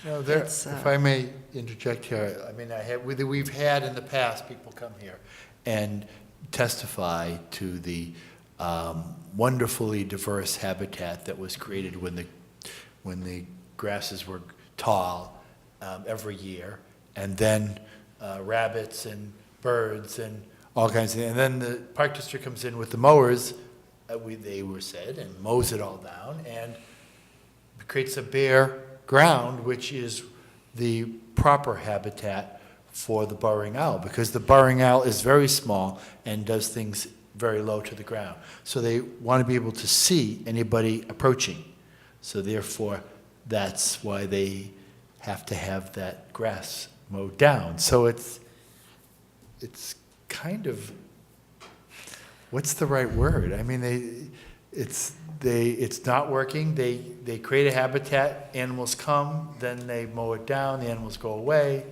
No, It's, if I may interject here, I mean, we've had in the past people come here and testify to the wonderfully diverse habitat that was created when the grasses were tall every year, and then rabbits and birds and all kinds of things. And then the Park District comes in with the mowers, they were said, and mows it all down, and creates a bare ground, which is the proper habitat for the burrowing owl, because the burrowing owl is very small and does things very low to the ground. So they want to be able to see anybody approaching. So therefore, that's why they have to have that grass mowed down. So it's kind of, what's the right word? I mean, it's not working. They create a habitat, animals come, then they mow it down, the animals go away,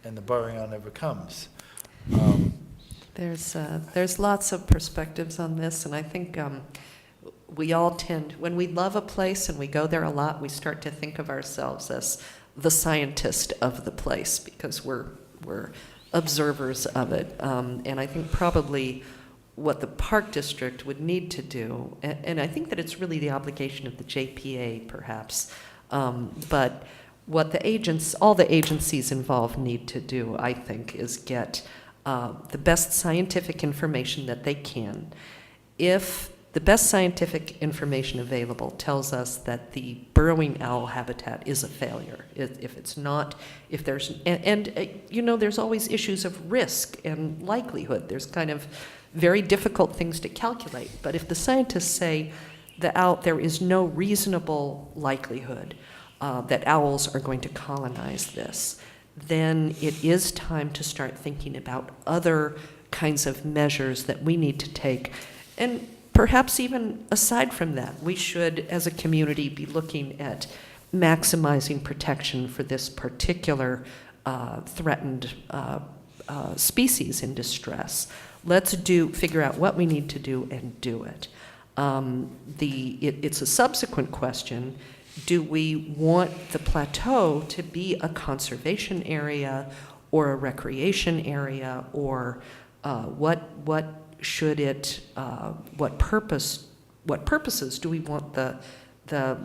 and the burrowing owl never comes. There's lots of perspectives on this, and I think we all tend, when we love a place and we go there a lot, we start to think of ourselves as the scientist of the place because we're observers of it. And I think probably what the Park District would need to do, and I think that it's really the obligation of the JPA perhaps, but what all the agencies involved need to do, I think, is get the best scientific information that they can. If the best scientific information available tells us that the burrowing owl habitat is a failure, if it's not, if there's, there's always issues of risk and likelihood. There's kind of very difficult things to calculate. But if the scientists say there is no reasonable likelihood that owls are going to colonize this, then it is time to start thinking about other kinds of measures that we need to take. And perhaps even aside from that, we should, as a community, be looking at maximizing protection for this particular threatened species in distress. Let's figure out what we need to do and do it. It's a subsequent question. Do we want the plateau to be a conservation area or a recreation area, or what purposes do we want the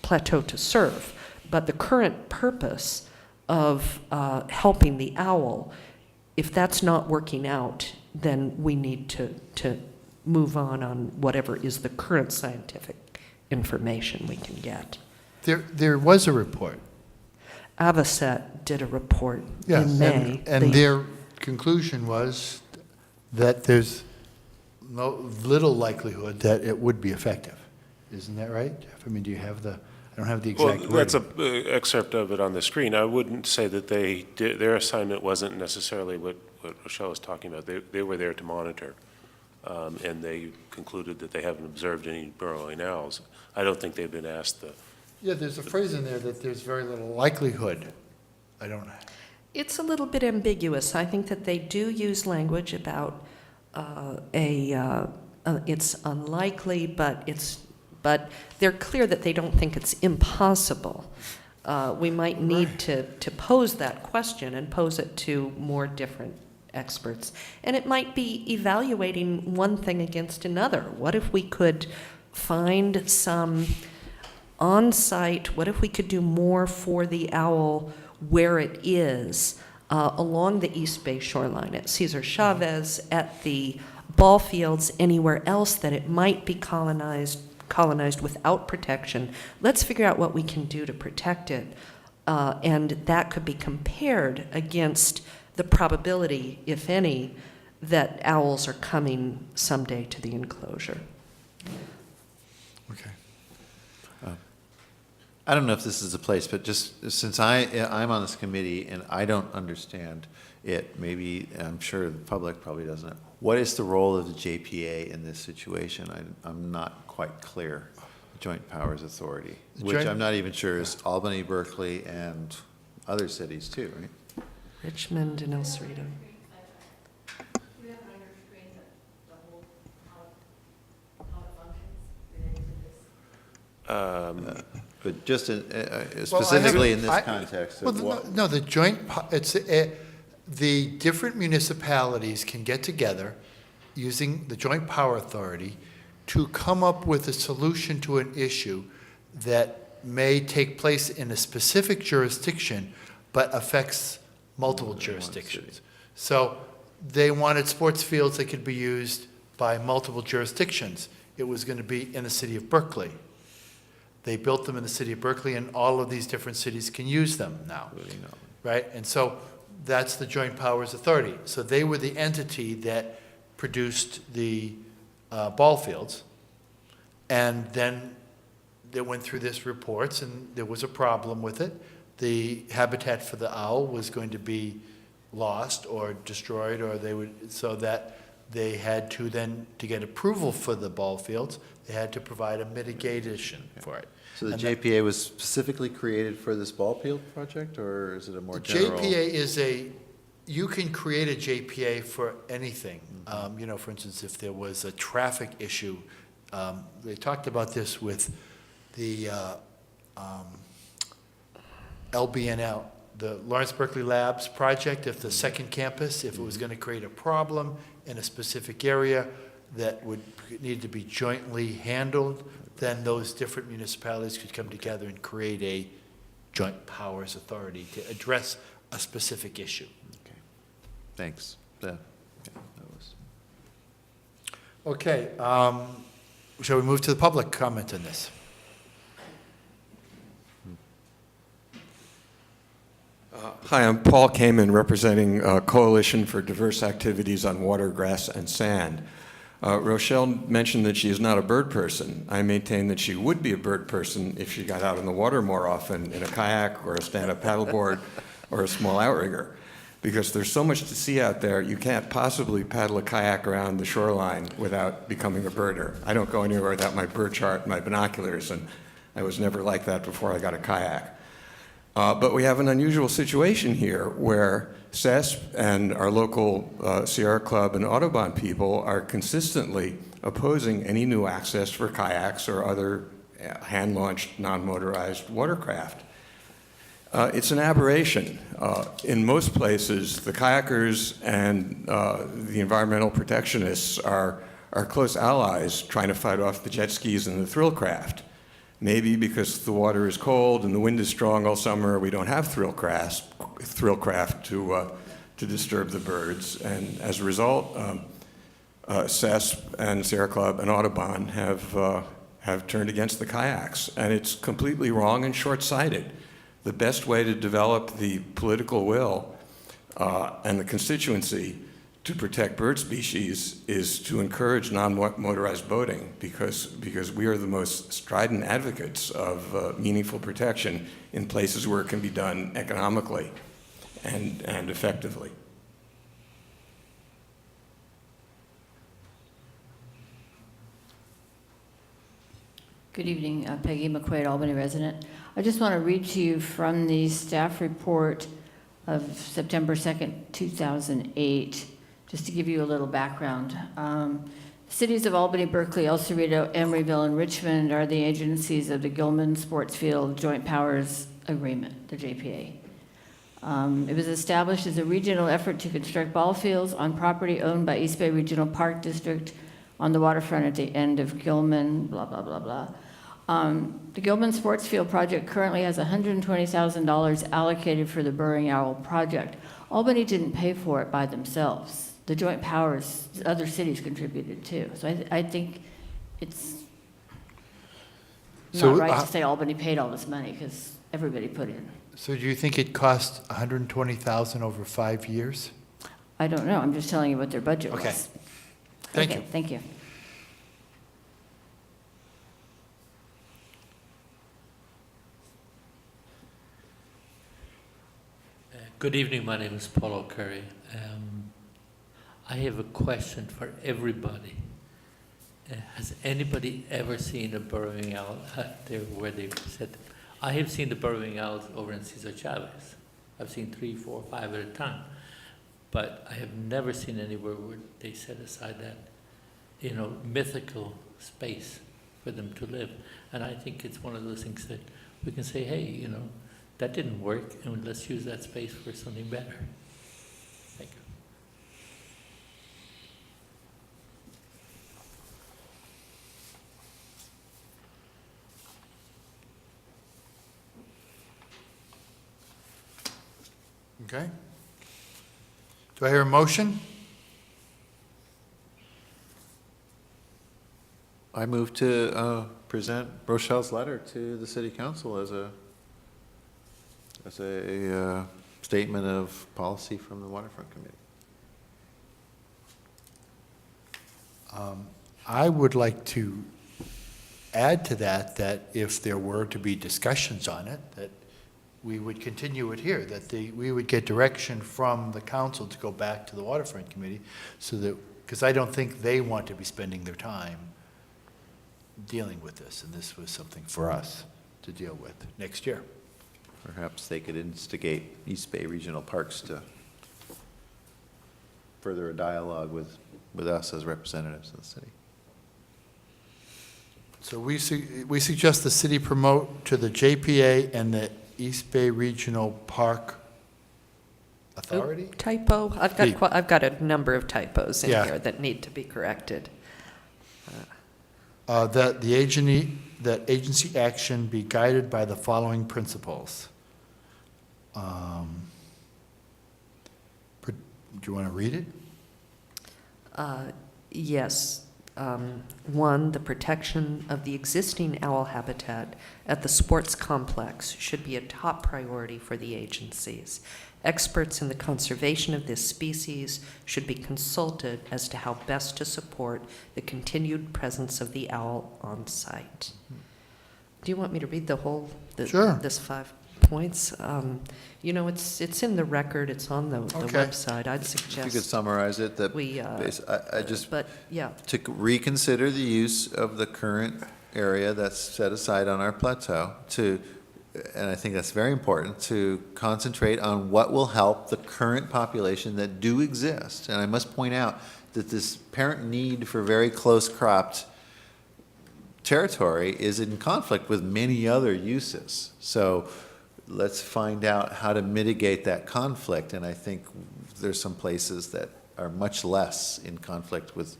plateau to serve? But the current purpose of helping the owl, if that's not working out, then we need to move on whatever is the current scientific information we can get. There was a report. Avocet did a report Yes, in May. and their conclusion was that there's little likelihood that it would be effective. Isn't that right, Jeff? I mean, do you have I don't have the exact Well, wording. that's an excerpt of it on the screen. I wouldn't say that their assignment wasn't necessarily what Rochelle was talking about. They were there to monitor, and they concluded that they haven't observed any burrowing owls. I don't think they've been asked Yeah, there's a phrase in there that there's very little likelihood. I don't know. It's a little bit ambiguous. I think that they do use language about it's unlikely, but they're clear that they don't think it's impossible. We might need to pose that question and pose it to more different experts. And it might be evaluating one thing against another. What if we could find some on-site, what if we could do more for the owl where it is along the East Bay shoreline, at Cesar Chavez, at the ball fields, anywhere else that it might be colonized without protection. Let's figure out what we can do to protect it. And that could be compared against the probability, if any, that owls are coming someday to the enclosure. Okay. I don't know if this is a place, but just since I'm on this committee and I don't understand it, maybe, I'm sure the public probably doesn't. What is the role of the JPA in this situation? I'm not quite clear. Joint Powers Authority, which I'm not even sure is Albany, Berkeley, and other cities too, right? Richmond and El Cerrito. We have on your screen the whole, how it functions related to this. But just specifically in this I- context Well, of what? no, the the different municipalities can get together using the Joint Power Authority to come up with a solution to an issue that may take place in a specific jurisdiction, but affects multiple jurisdictions. So they wanted sports fields that could be used by multiple jurisdictions. It was going to be in the city of Berkeley. They built them in the city of Berkeley, and all of these different cities can use them now, right? And so that's the Joint Powers Authority. So they were the entity that produced the ball fields, and then they went through this reports, and there was a problem with it. The habitat for the owl was going to be lost or destroyed, or so that they had to then, to get approval for the ball fields, they had to provide a mitigation for it. So the And JPA was specifically created for this ball field project, or is it a more general? JPA is you can create a JPA for anything. For instance, if there was a traffic issue, they talked about this with the LBNL, the Lawrence Berkeley Labs project. If the second campus, if it was going to create a problem in a specific area that would need to be jointly handled, then those different municipalities could come together and create a joint powers authority to address a specific issue. Okay, thanks. That was. Okay, shall we move to the public comment on this? Hi, I'm Paul Kamen, representing Coalition for Diverse Activities on Water, Grass, and Sand. Rochelle mentioned that she is not a bird person. I maintain that she would be a bird person if she got out in the water more often in a kayak or a stand-up paddleboard or a small outrigger. Because there's so much to see out there, you can't possibly paddle a kayak around the shoreline without becoming a birder. I don't go anywhere without my bird chart and my binoculars, and I was never like that before I got a kayak. But we have an unusual situation here where CESP and our local Sierra Club and Audubon people are consistently opposing any new access for kayaks or other hand-launched, non-motorized watercraft. It's an aberration. In most places, the kayakers and the environmental protectionists are close allies trying to fight off the jet skis and the thrill craft. Maybe because the water is cold and the wind is strong all summer, we don't have thrill craft to disturb the birds. And as a result, CESP and Sierra Club and Audubon have turned against the kayaks. And it's completely wrong and short-sighted. The best way to develop the political will and the constituency to protect bird species is to encourage non-motorized boating because we are the most strident advocates of meaningful protection in places where it can be done economically and effectively. Good evening, Peggy McQuaid, Albany resident. I just want to read to you from the staff report of September 2nd, 2008, just to give you a little background. Cities of Albany, Berkeley, El Cerrito, Emeryville, and Richmond are the agencies of the Gilman Sportsfield Joint Powers Agreement, the JPA. It was established as a regional effort to construct ball fields on property owned by East Bay Regional Park District on the waterfront at the end of Gilman, blah, blah, blah, blah. The Gilman Sports Field project currently has $120,000 allocated for the Burrowing Owl project. Albany didn't pay for it by themselves. The joint powers, other cities contributed too. So I think it's not right to say Albany paid all this money because everybody put in. So do you think it cost $120,000 over 5 years? I don't know. I'm just telling you what their budget was. Okay. Thank you. Thank you. Good evening, my name is Paulo Curry. I have a question for everybody. Has anybody ever seen a burrowing owl out there where they said, I have seen the burrowing owls over in Cesar Chavez. I've seen 3, 4, 5 at a time. But I have never seen anywhere where they set aside that, mythical space for them to live. And I think it's one of those things that we can say, hey, that didn't work, and let's use that space for something better. Thank you. Okay. Do I hear a motion? I move to present Rochelle's letter to the city council as a statement of policy from the Waterfront Committee. I would like to add to that if there were to be discussions on it, that we would continue it here, that we would get direction from the council to go back to the Waterfront Committee so that, because I don't think they want to be spending their time dealing with this, and this was something for us to deal with next year. Perhaps they could instigate East Bay Regional Parks to further a dialogue with us as representatives of the city. So we suggest the city promote to the JPA and the East Bay Regional Park Authority? Typo. I've got a number of typos in here that need to be corrected. That agency action be guided by the following principles. Do you want to read it? Yes. 1, the protection of the existing owl habitat at the sports complex should be a top priority for the agencies. Experts in the conservation of this species should be consulted as to how best to support the continued presence of the owl on site. Do you want me to read the whole, Sure. this 5 points? It's in the record, it's on the website. I'd suggest. If you could summarize it, that But, yeah. to reconsider the use of the current area that's set aside on our plateau, to and I think that's very important, to concentrate on what will help the current population that do exist. And I must point out that this apparent need for very close cropped territory is in conflict with many other uses. So let's find out how to mitigate that conflict. And I think there's some places that are much less in conflict with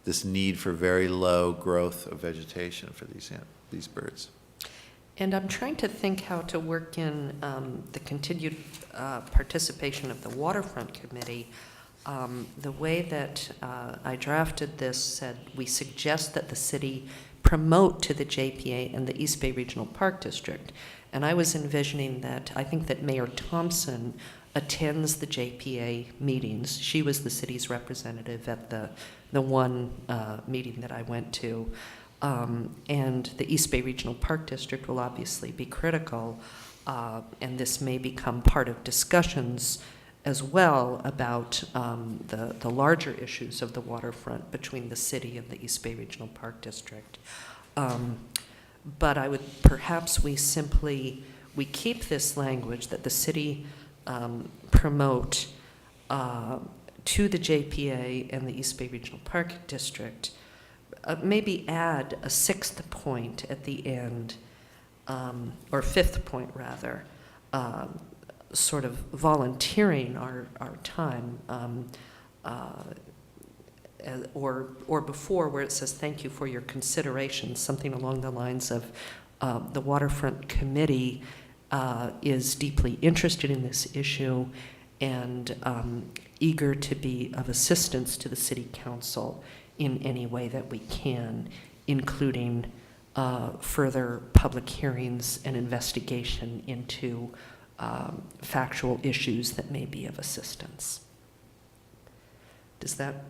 this need for very low growth of vegetation for these birds. And I'm trying to think how to work in the continued participation of the Waterfront Committee. The way that I drafted this said, we suggest that the city promote to the JPA and the East Bay Regional Park District. And I was envisioning that, I think that Mayor Thompson attends the JPA meetings. She was the city's representative at the one meeting that I went to. And the East Bay Regional Park District will obviously be critical, and this may become part of discussions as well about the larger issues of the waterfront between the city and the East Bay Regional Park District. But I would, perhaps we keep this language that the city promote to the JPA and the East Bay Regional Park District, maybe add a sixth point at the end, or fifth point rather, sort of volunteering our time, or before, where it says thank you for your consideration, something along the lines of the Waterfront Committee is deeply interested in this issue and eager to be of assistance to the City Council in any way that we can, including further public hearings and investigation into factual issues that may be of assistance. Does that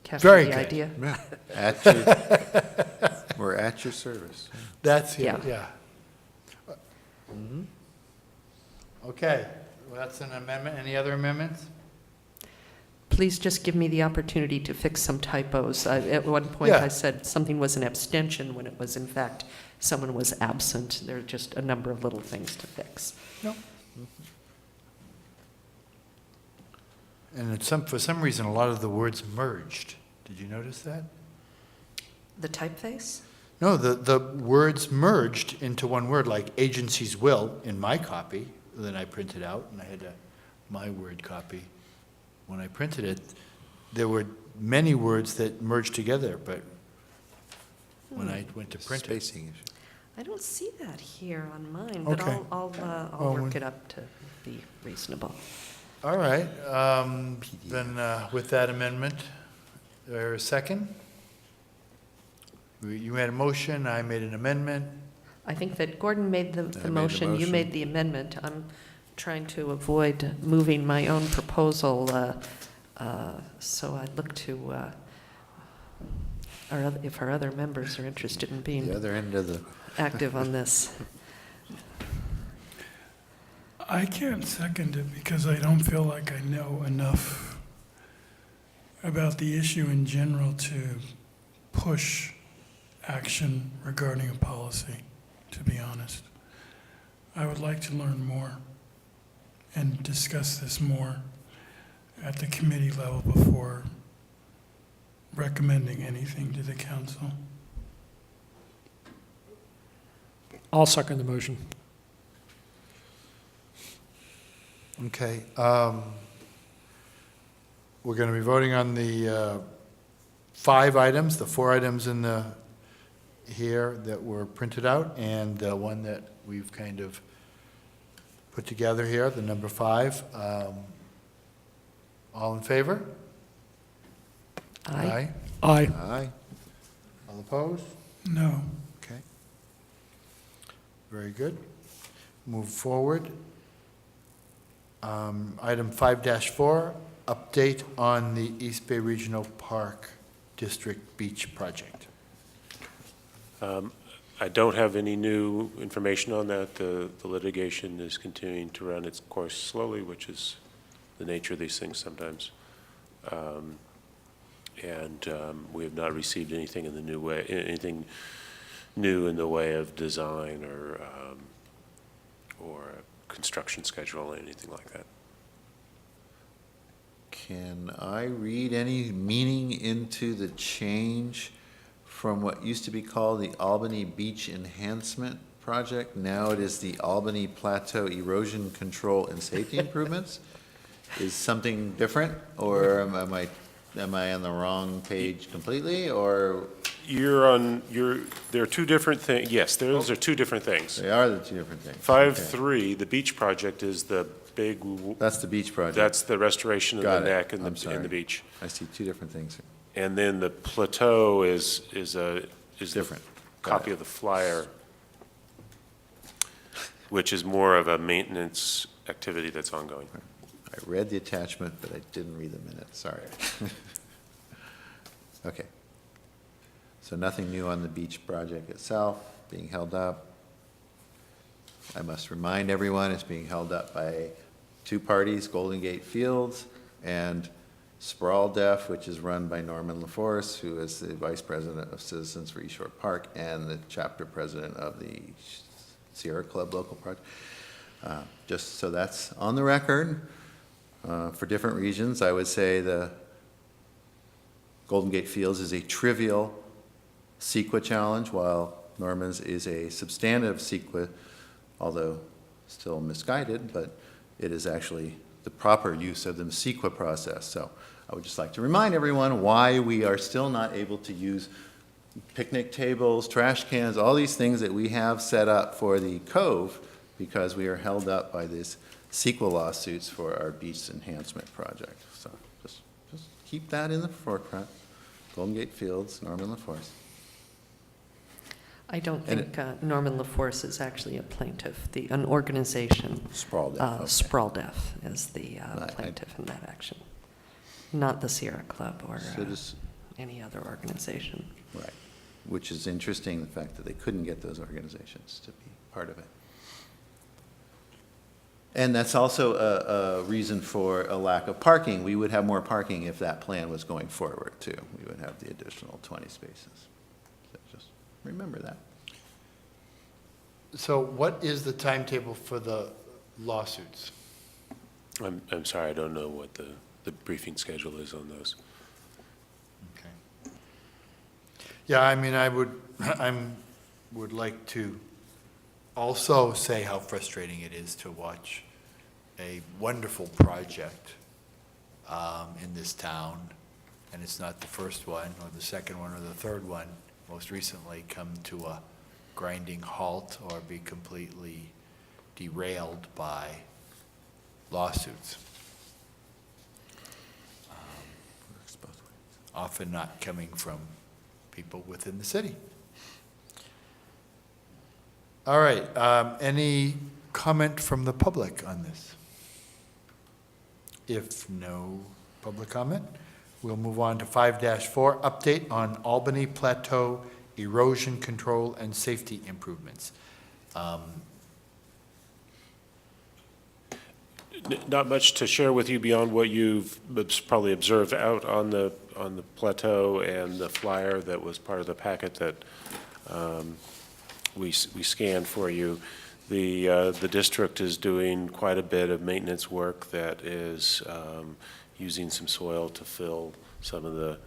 capture Very the good. idea? We're at your service. That's, Yeah. yeah. Okay, well, that's an amendment. Any other amendments? Please just give me the opportunity to fix some typos. At one point, Yeah. I said something was an abstention when it was, in fact, someone was absent. There are just a number of little things to fix. No. And for some reason, a lot of the words merged. Did you notice that? The typeface? No, the words merged into one word, like agencies will in my copy, that I printed out, and I had my word copy. When I printed it, there were many words that merged together, but when I went to print it. Spacing issue. I don't see that here on mine, but Okay. I'll Well, work it up to be reasonable. All right, then with that amendment, there a second? You made a motion, I made an amendment. I think that Gordon made the made the motion, you motion. made the amendment. I'm trying to avoid moving my own proposal, so I'd look to, if our other members are interested in The being other end of the, active on this. I can't second it because I don't feel like I know enough about the issue in general to push action regarding a policy, to be honest. I would like to learn more and discuss this more at the committee level before recommending anything to the council. I'll second the motion. Okay. We're going to be voting on the 5 items, the 4 items in the here that were printed out, and the one that we've kind of put together here, the number 5. All in favor? Aye. Aye. aye. All opposed? No. Okay. Very good. Move forward. Item 5-4, update on the East Bay Regional Park District Beach Project. I don't have any new information on that. The litigation is continuing to run its course slowly, which is the nature of these things sometimes. We have not received anything anything new in the way of design or or a construction schedule or anything like that. Can I read any meaning into the change from what used to be called the Albany Beach Enhancement Project? Now it is the Albany Plateau Erosion Control and Safety Improvements? Is something different, or am I on the wrong page completely, or? There are two different things, yes, those are two different things. They are the two different things. 5.3, the beach project is the big, That's the beach project. that's the restoration of Got the it. neck and I'm the, sorry. and the beach. I see two different things. And then the plateau is Different. the Got copy it. of the flyer, which is more of a maintenance activity that's ongoing. I read the attachment, but I didn't read the minutes, sorry. Okay. So nothing new on the beach project itself, being held up. I must remind everyone, it's being held up by two parties, Golden Gate Fields and Sprawl Def, which is run by Norman LaForce, who is the Vice President of Citizens for East Shore Park and the chapter president of the Sierra Club local project. Just so that's on the record. For different reasons, I would say the Golden Gate Fields is a trivial CEQA challenge, while Norman's is a substantive CEQA, although still misguided, but it is actually the proper use of the CEQA process. So I would just like to remind everyone why we are still not able to use picnic tables, trash cans, all these things that we have set up for the Cove, because we are held up by these CEQA lawsuits for our beach enhancement project. So just keep that in the forefront. Golden Gate Fields, Norman LaForce. I don't And think Norman LaForce is actually a plaintiff. An organization, Sprawl Def, okay. Sprawl Def, is the I- plaintiff in that action, not the Sierra Club or So just- any other organization. Right, which is interesting, the fact that they couldn't get those organizations to be part of it. And that's also a reason for a lack of parking. We would have more parking if that plan was going forward, too. We would have the additional 20 spaces. So just remember that. So what is the timetable for the lawsuits? I'm sorry, I don't know what the briefing schedule is on those. Okay. Yeah, I mean, I would like to also say how frustrating it is to watch a wonderful project in this town, and it's not the first one, or the second one, or the third one, most recently come to a grinding halt or be completely derailed by lawsuits. Often not coming from people within the city. All right, any comment from the public on this? If no public comment, we'll move on to 5-4, update on Albany Plateau erosion control and safety improvements. Not much to share with you beyond what you've probably observed out on the plateau and the flyer that was part of the packet that we scanned for you. The district is doing quite a bit of maintenance work that is using some soil to fill some of the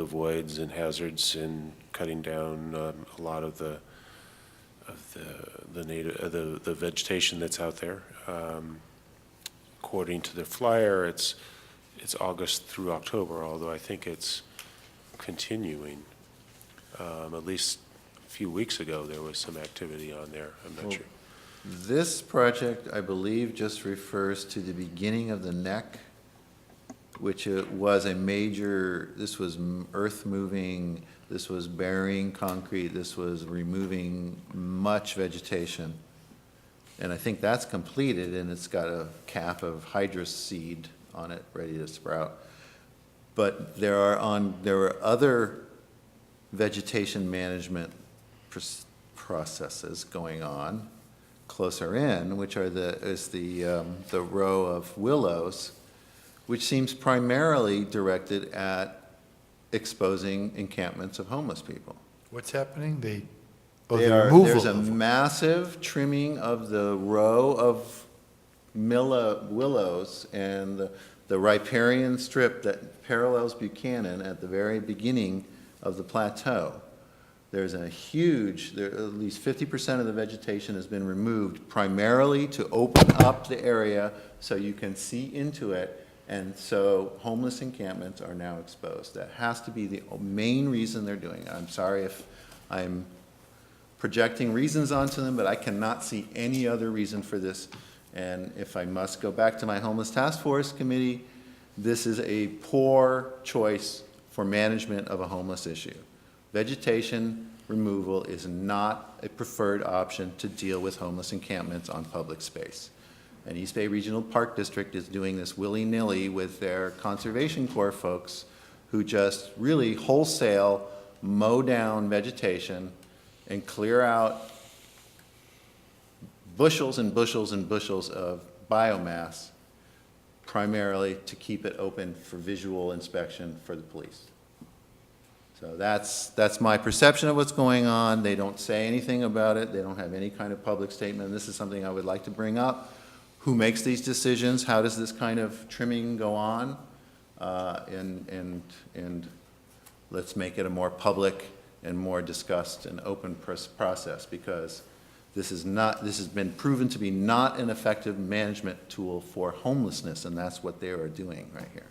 voids and hazards, and cutting down a lot of the vegetation that's out there. According to the flyer, it's August through October, although I think it's continuing. At least a few weeks ago, there was some activity on there. I'm not sure. This project, I believe, just refers to the beginning of the neck, which was a major, this was earth moving, this was burying concrete, this was removing much vegetation. And I think that's completed, and it's got a cap of hydrous seed on it, ready to sprout. But there were other vegetation management processes going on closer in, which are the row of willows, which seems primarily directed at exposing encampments of homeless people. What's happening? Oh, They the are, removal there's a of- massive trimming of the row of willows and the riparian strip that parallels Buchanan at the very beginning of the plateau. There's a huge, at least 50% of the vegetation has been removed primarily to open up the area so you can see into it, and so homeless encampments are now exposed. That has to be the main reason they're doing it. I'm sorry if I'm projecting reasons onto them, but I cannot see any other reason for this. And if I must go back to my Homeless Task Force Committee, this is a poor choice for management of a homeless issue. Vegetation removal is not a preferred option to deal with homeless encampments on public space. And East Bay Regional Park District is doing this willy-nilly with their Conservation Corps folks who just really wholesale mow down vegetation and clear out bushels and bushels and bushels of biomass, primarily to keep it open for visual inspection for the police. So that's my perception of what's going on. They don't say anything about it. They don't have any kind of public statement. This is something I would like to bring up. Who makes these decisions? How does this kind of trimming go on? And let's make it a more public and more discussed and open process, because this has been proven to be not an effective management tool for homelessness, and that's what they are doing right here.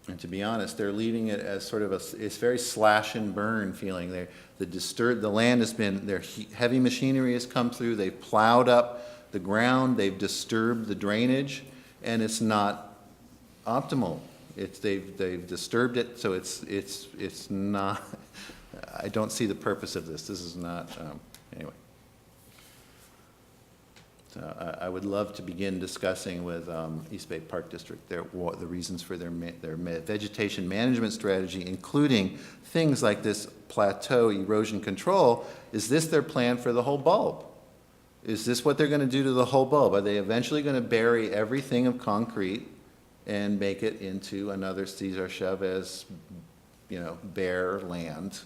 And to be honest, they're leaving it as sort of it's very slash and burn feeling. The land has been, heavy machinery has come through, they've plowed up the ground, they've disturbed the drainage, and it's not optimal. They've disturbed it, so it's not, I don't see the purpose of this. This is not, anyway. So I would love to begin discussing with East Bay Park District the reasons for their vegetation management strategy, including things like this plateau erosion control. Is this their plan for the whole bulb? Is this what they're going to do to the whole bulb? Are they eventually going to bury everything of concrete and make it into another Cesar Chavez, bare land?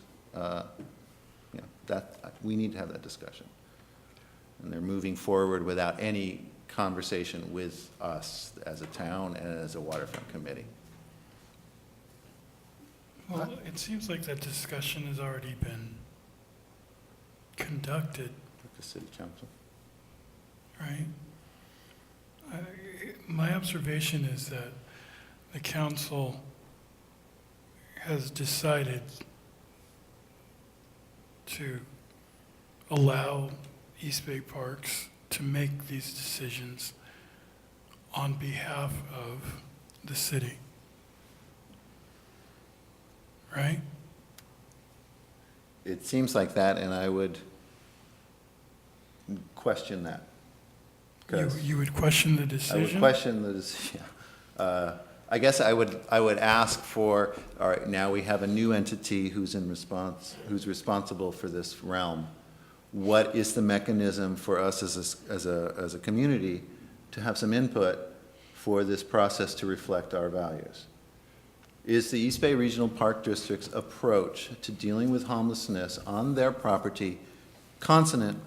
We need to have that discussion. And they're moving forward without any conversation with us as a town and as a waterfront committee. Well, it seems like that discussion has already been conducted, With the city council. right? My observation is that the council has decided to allow East Bay Parks to make these decisions on behalf of the city. Right? It seems like that, and I would question that. 'Cause You would question the I decision? would question the decision. I guess I would ask for, all right, now we have a new entity who's responsible for this realm. What is the mechanism for us as a community to have some input for this process to reflect our values? Is the East Bay Regional Park District's approach to dealing with homelessness on their property consonant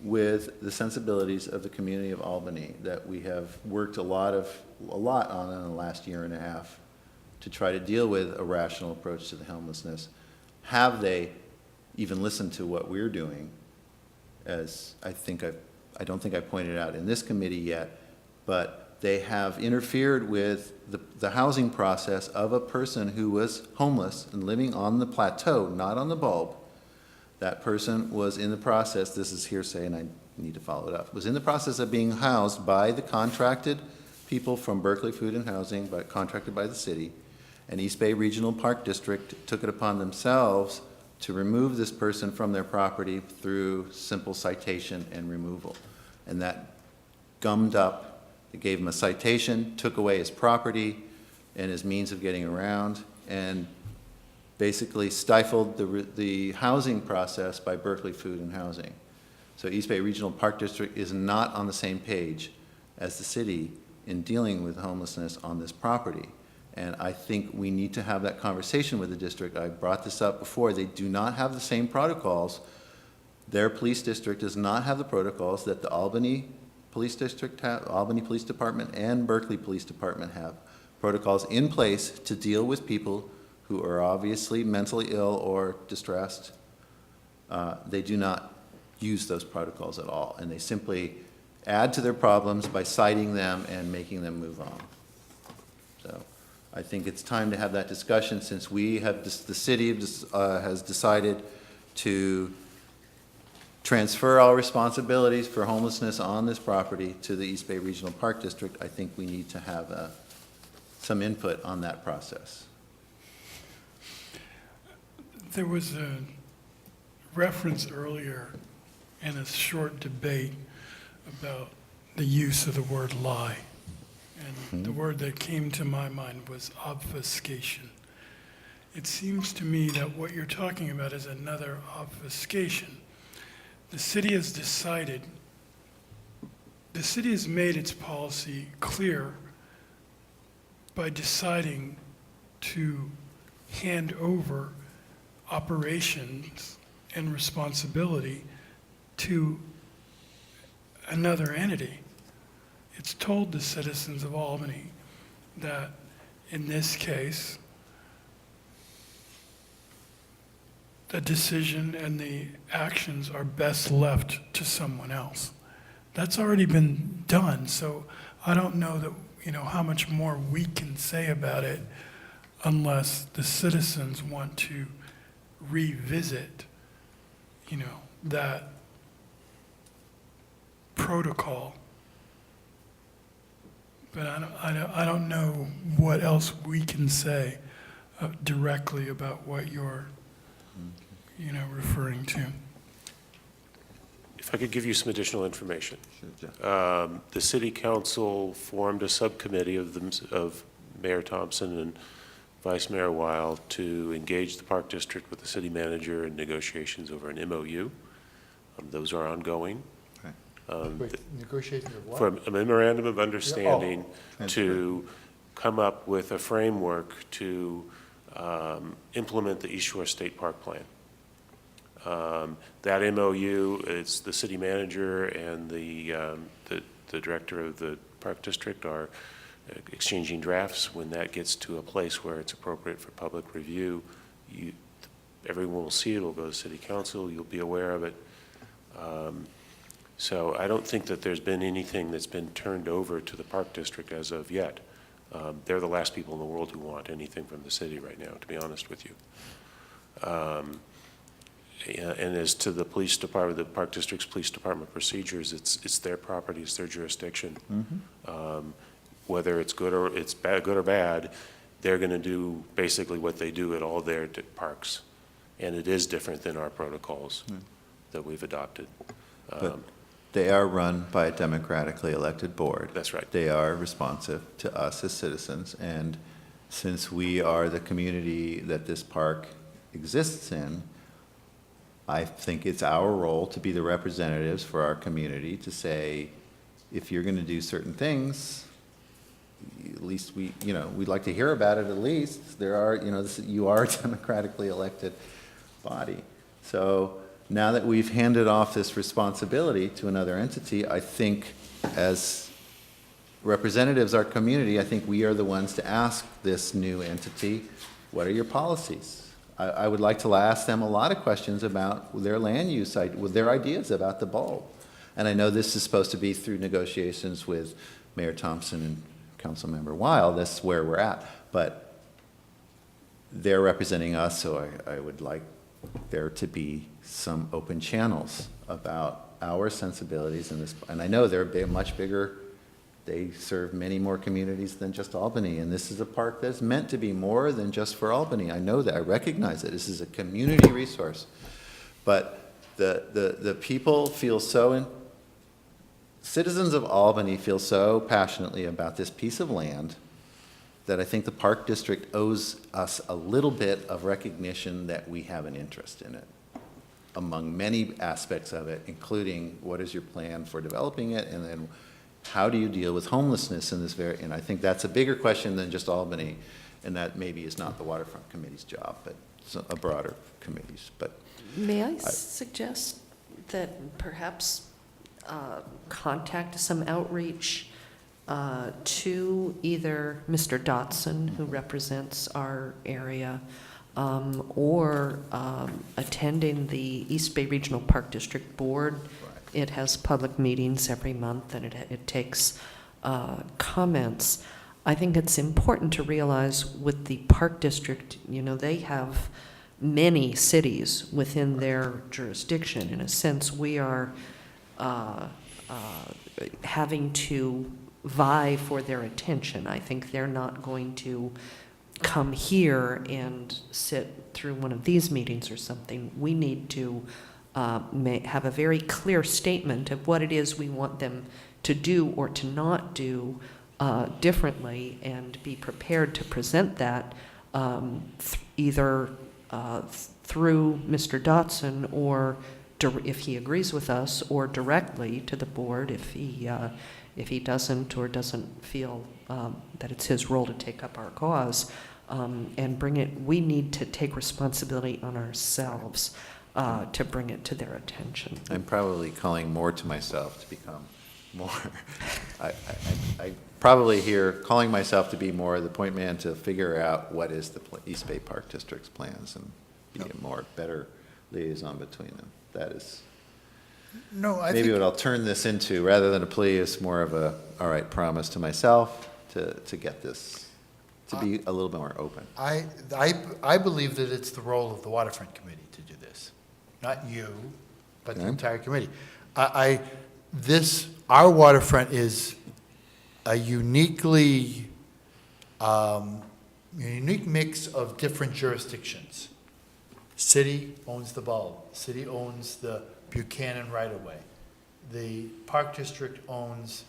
with the sensibilities of the community of Albany that we have worked a lot on in the last year and a half to try to deal with a rational approach to the homelessness? Have they even listened to what we're doing? As I don't think I pointed out in this committee yet, but they have interfered with the housing process of a person who was homeless and living on the plateau, not on the bulb. That person was in the process, this is hearsay and I need to follow it up, was in the process of being housed by the contracted people from Berkeley Food and Housing, but contracted by the city, and East Bay Regional Park District took it upon themselves to remove this person from their property through simple citation and removal. And that gummed up, it gave him a citation, took away his property and his means of getting around, and basically stifled the housing process by Berkeley Food and Housing. So East Bay Regional Park District is not on the same page as the city in dealing with homelessness on this property. And I think we need to have that conversation with the district. I brought this up before. They do not have the same protocols. Their police district does not have the protocols that the Albany Police District have, Albany Police Department and Berkeley Police Department have. Protocols in place to deal with people who are obviously mentally ill or distressed. They do not use those protocols at all, and they simply add to their problems by citing them and making them move on. So I think it's time to have that discussion, since we have, the city has decided to transfer all responsibilities for homelessness on this property to the East Bay Regional Park District. I think we need to have some input on that process. There was a reference earlier in a short debate about the use of the word lie. And the word that came to my mind was obfuscation. It seems to me that what you're talking about is another obfuscation. The city has decided, the city has made its policy clear by deciding to hand over operations and responsibility to another entity. It's told the citizens of Albany that in this case, the decision and the actions are best left to someone else. That's already been done, so I don't know that, how much more we can say about it unless the citizens want to revisit, that protocol. But I don't know what else we can say directly about what you're, referring to. If I could give you some additional information. Sure, Jeff. The city council formed a subcommittee of Mayor Thompson and Vice Mayor Weil to engage the Park District with the city manager in negotiations over an MOU. Those are ongoing. Wait, negotiations of what? For a memorandum of understanding Oh. to come up with a framework to implement the East Shore State Park Plan. That MOU, it's the city manager and the director of the Park District are exchanging drafts. When that gets to a place where it's appropriate for public review, everyone will see it, it'll go to city council, you'll be aware of it. So I don't think that there's been anything that's been turned over to the Park District as of yet. They're the last people in the world who want anything from the city right now, to be honest with you. And as to the police department, the Park District's police department procedures, it's their property, it's their jurisdiction. Whether it's good or bad, they're going to do basically what they do at all their parks, and it is different than our protocols that we've adopted. But they are run by a democratically elected board. That's right. They are responsive to us as citizens, and since we are the community that this park exists in, I think it's our role to be the representatives for our community to say, if you're going to do certain things, at least we'd like to hear about it at least. There are, you are a democratically elected body. So now that we've handed off this responsibility to another entity, I think as representatives of our community, I think we are the ones to ask this new entity, what are your policies? I would like to ask them a lot of questions about their land use, with their ideas about the bulb. And I know this is supposed to be through negotiations with Mayor Thompson and Councilmember Weil. That's where we're at. But they're representing us, so I would like there to be some open channels about our sensibilities in this. And I know they're much bigger. They serve many more communities than just Albany, and this is a park that's meant to be more than just for Albany. I know that, I recognize it. This is a community resource. But the people feel citizens of Albany feel so passionately about this piece of land that I think the Park District owes us a little bit of recognition that we have an interest in it, among many aspects of it, including what is your plan for developing it, and then how do you deal with homelessness in this and I think that's a bigger question than just Albany. And that maybe is not the Waterfront Committee's job, but a broader committee's, but. May I suggest that perhaps contact some outreach to either Mr. Dotson, who represents our area, or attending the East Bay Regional Park District Board. It has public meetings every month, and it takes comments. I think it's important to realize with the Park District, they have many cities within their jurisdiction. In a sense, we are having to vie for their attention. I think they're not going to come here and sit through one of these meetings or something. We need to have a very clear statement of what it is we want them to do or to not do differently, and be prepared to present that either through Mr. Dotson, or if he agrees with us, or directly to the board if he doesn't, or doesn't feel that it's his role to take up our cause, and bring it. We need to take responsibility on ourselves to bring it to their attention. I'm probably calling more to myself to become more. I probably here calling myself to be more the point man to figure out what is the East Bay Park District's plans and be a better liaison between them. That is maybe what I'll turn this into, rather than a plea, is more of a, all right, promise to myself to get this, to be a little bit more open. I believe that it's the role of the Waterfront Committee to do this, not you, but the entire committee. Our waterfront is a unique mix of different jurisdictions. City owns the bulb. City owns the Buchanan right-of-way. The Park District owns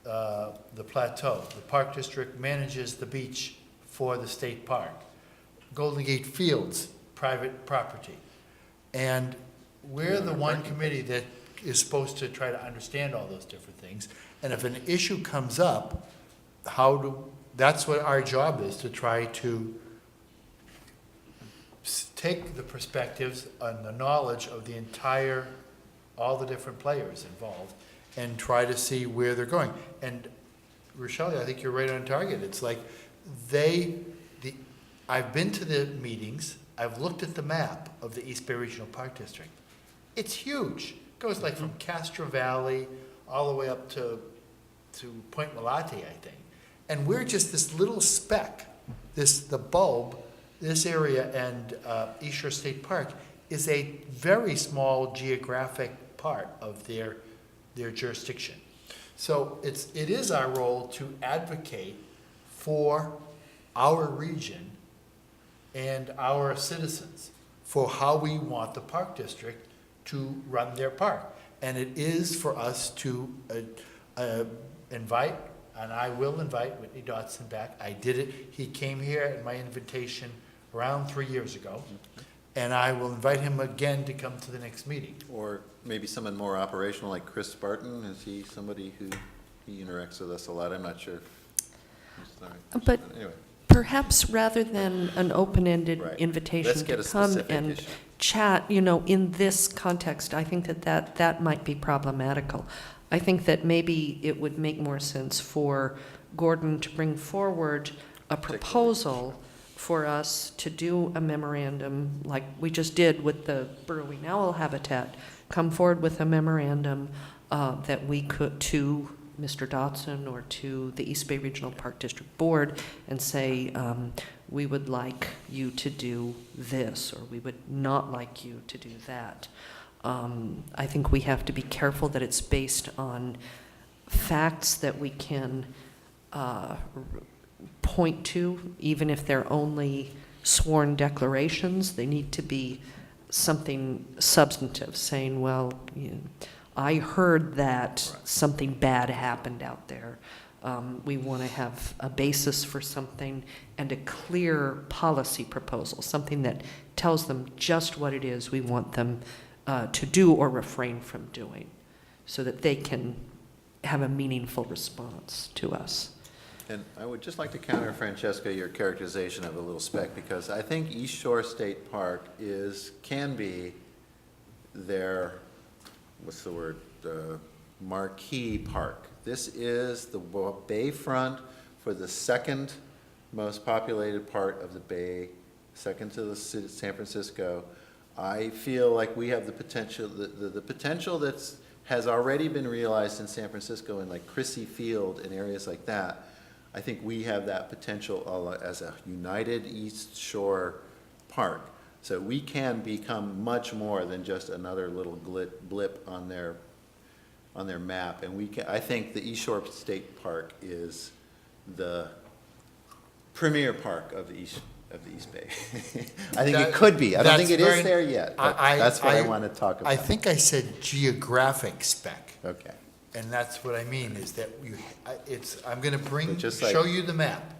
the Plateau. The Park District manages the beach for the state park. Golden Gate Fields, private property. And we're the one committee that is supposed to try to understand all those different things. And if an issue comes up, that's what our job is, to try to take the perspectives and the knowledge of all the different players involved, and try to see where they're going. And Rochelle, I think you're right on target. It's like I've been to the meetings, I've looked at the map of the East Bay Regional Park District. It's huge. It goes like from Castro Valley all the way up to Point Malate, I think. And we're just this little speck, the bulb, this area, and East Shore State Park is a very small geographic part of their jurisdiction. So it is our role to advocate for our region and our citizens for how we want the Park District to run their park. And it is for us to invite, and I will invite Whitney Dotson back. I did it. He came here at my invitation around 3 years ago. And I will invite him again to come to the next meeting. Or maybe someone more operational like Chris Barton. Is he somebody he interacts with us a lot? I'm not sure. But anyway. Perhaps rather than an open-ended invitation Let's get to a come specific and issue. chat, in this context, I think that might be problematical. I think that maybe it would make more sense for Gordon to bring forward a proposal for us to do a memorandum like we just did with the Burrowing Owl Habitat, come forward with a memorandum that we could to Mr. Dotson or to the East Bay Regional Park District Board and say, we would like you to do this, or we would not like you to do that. I think we have to be careful that it's based on facts that we can point to, even if they're only sworn declarations. They need to be something substantive, saying, well, I heard that something bad happened out there. We want to have a basis for something and a clear policy proposal, something that tells them just what it is we want them to do or refrain from doing, so that they can have a meaningful response to us. And I would just like to counter, Francesca, your characterization of a little speck, because I think East Shore State Park can be their, what's the word, marquee park. This is the bayfront for the second most populated part of the bay, second to the city, San Francisco. I feel like we have the potential, the potential has already been realized in San Francisco in like Crissy Field and areas like that. I think we have that potential as a united East Shore park. So we can become much more than just another little blip on their map. And I think the East Shore State Park is the premier park of the East Bay. I think it could be. I don't think it is there yet, but that's what I want to talk about. I think I said geographic spec. Okay. And that's what I mean, is that I'm gonna Just show you the map.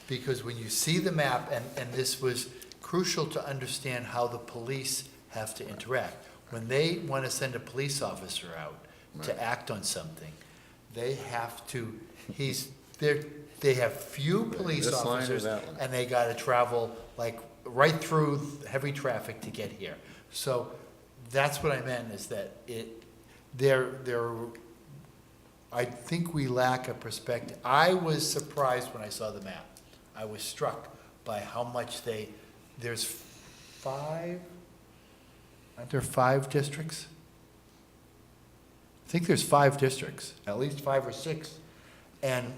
Because when you see the map, and this was crucial to understand how the police have to interact. When they want to send a police officer out to act on something, they have to, they have few police This line or officers, that line? and they gotta travel like right through heavy traffic to get here. So that's what I meant, is that I think we lack a perspective. I was surprised when I saw the map. I was struck by how much there's 5, aren't there 5 districts? I think there's 5 districts, at least 5 or 6. And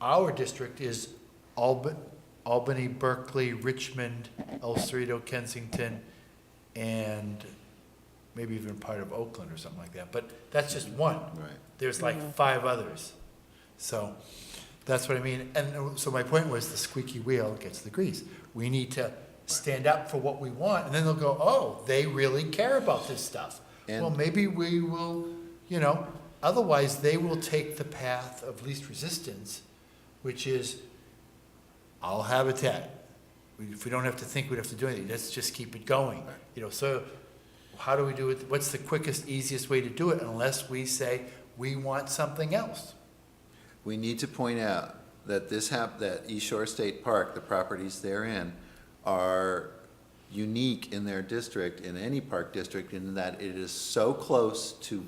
our district is Albany, Berkeley, Richmond, El Cerrito, Kensington, and maybe even part of Oakland or something like that. But that's just one. Right. There's like 5 others. So that's what I mean. And so my point was, the squeaky wheel gets the grease. We need to stand up for what we want, and then they'll go, oh, they really care about this stuff. Well, maybe we will, otherwise they will take the path of least resistance, which is owl habitat. If we don't have to think, we'd have to do anything. Let's just keep it going. So how do we do it? What's the quickest, easiest way to do it, unless we say we want something else? We need to point out that that East Shore State Park, the properties therein, are unique in their district, in any park district, in that it is so close to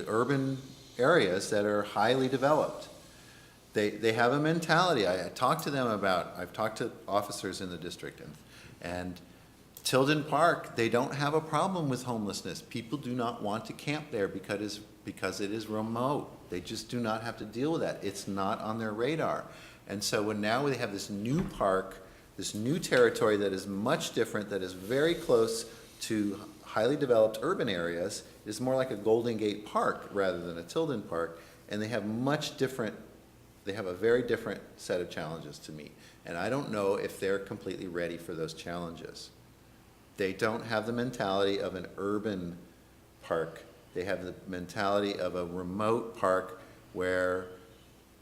urban areas that are highly developed. They have a mentality. I've talked to officers in the district, and Tilden Park, they don't have a problem with homelessness. People do not want to camp there because it is remote. They just do not have to deal with that. It's not on their radar. And so when now they have this new park, this new territory that is much different, that is very close to highly developed urban areas, is more like a Golden Gate Park rather than a Tilden Park, and they have a very different set of challenges to meet. And I don't know if they're completely ready for those challenges. They don't have the mentality of an urban park. They have the mentality of a remote park where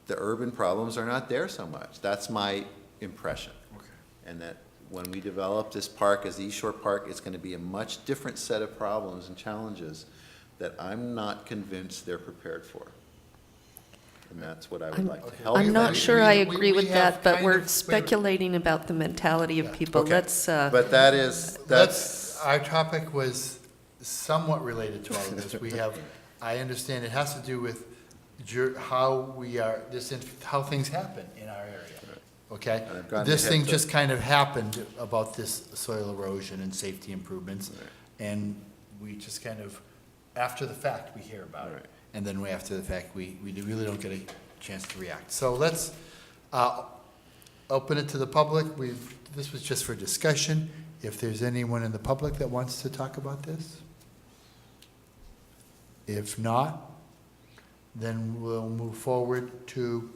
the urban problems are not there so much. That's my impression. Okay. And that when we develop this park as the East Shore Park, it's going to be a much different set of problems and challenges that I'm not convinced they're prepared for. And that's what I would like to help. I'm not sure I agree with that, but we're wait. speculating about the mentality of people. Okay. Let's, But that's Our topic was somewhat related to all of this. I understand it has to do with how how things happen in our area. Okay? And I've gotten This ahead thing to- just kind of happened about this soil erosion and safety improvements. And we just kind of, after the fact, we hear about it. And then after the fact, we really don't get a chance to react. So let's open it to the public. This was just for discussion. If there's anyone in the public that wants to talk about this? If not, then we'll move forward to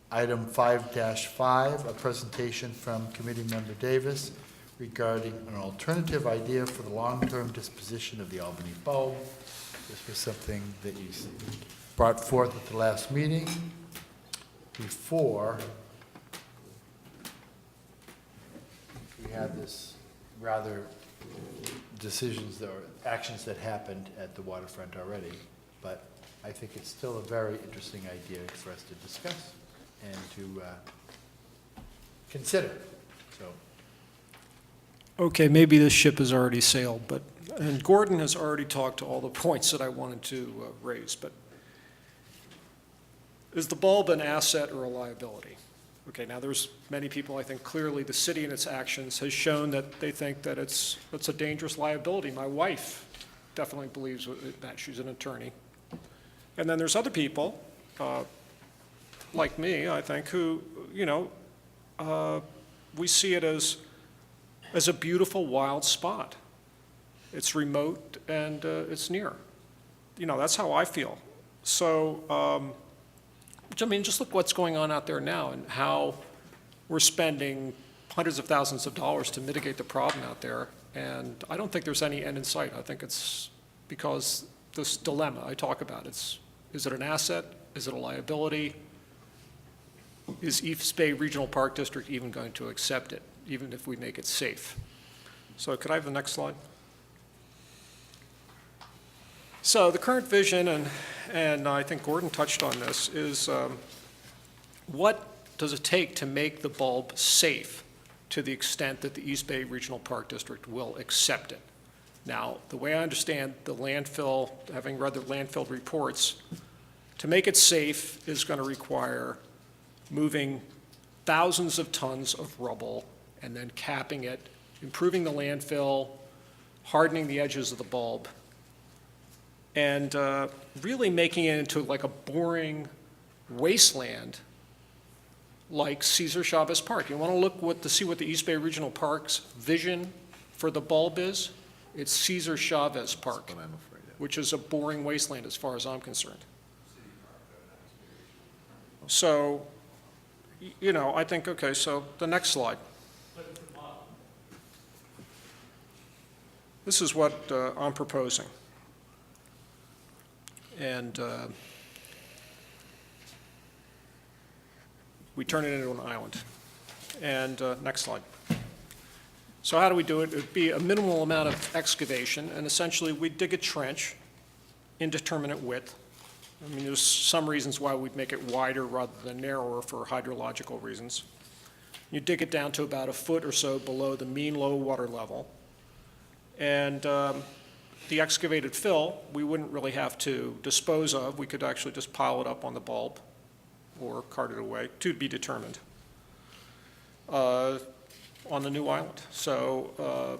item 5-5, a presentation from Committee Member Davis regarding an alternative idea for the long-term disposition of the Albany bulb. This was something that you brought forth at the last meeting before we had this rather actions that happened at the waterfront already. but I think it's still a very interesting idea for us to discuss and to consider. So, Okay, maybe this ship has already sailed, and Gordon has already talked to all the points that I wanted to raise, but is the bulb an asset or a liability? Okay, now there's many people, I think clearly the city in its actions has shown that they think that it's a dangerous liability. My wife definitely believes that. She's an attorney. And then there's other people, like me, I think, who, we see it as a beautiful wild spot. It's remote and it's near. That's how I feel. So, just look what's going on out there now and how we're spending hundreds of thousands of dollars to mitigate the problem out there. And I don't think there's any end in sight. I think it's because this dilemma I talk about, is it an asset? Is it a liability? Is East Bay Regional Park District even going to accept it, even if we make it safe? So could I have the next slide? So the current vision, and I think Gordon touched on this, is what does it take to make the bulb safe to the extent that the East Bay Regional Park District will accept it? Now, the way I understand the landfill, having read the landfill reports, to make it safe is going to require moving thousands of tons of rubble and then capping it, improving the landfill, hardening the edges of the bulb, and really making it into like a boring wasteland like Cesar Chavez Park. You want to look to see what the East Bay Regional Park's vision for the bulb is? It's Cesar Chavez Park, which is a boring wasteland as far as I'm concerned. So, I think, okay, so the next slide. This is what I'm proposing. And we turn it into an island. And next slide. So how do we do it? It would be a minimal amount of excavation, and essentially we'd dig a trench, indeterminate width. I mean, there's some reasons why we'd make it wider rather than narrower for hydrological reasons. You dig it down to about a foot or so below the mean low water level. And the excavated fill, we wouldn't really have to dispose of. We could actually just pile it up on the bulb or cart it away, to be determined, on the new island. So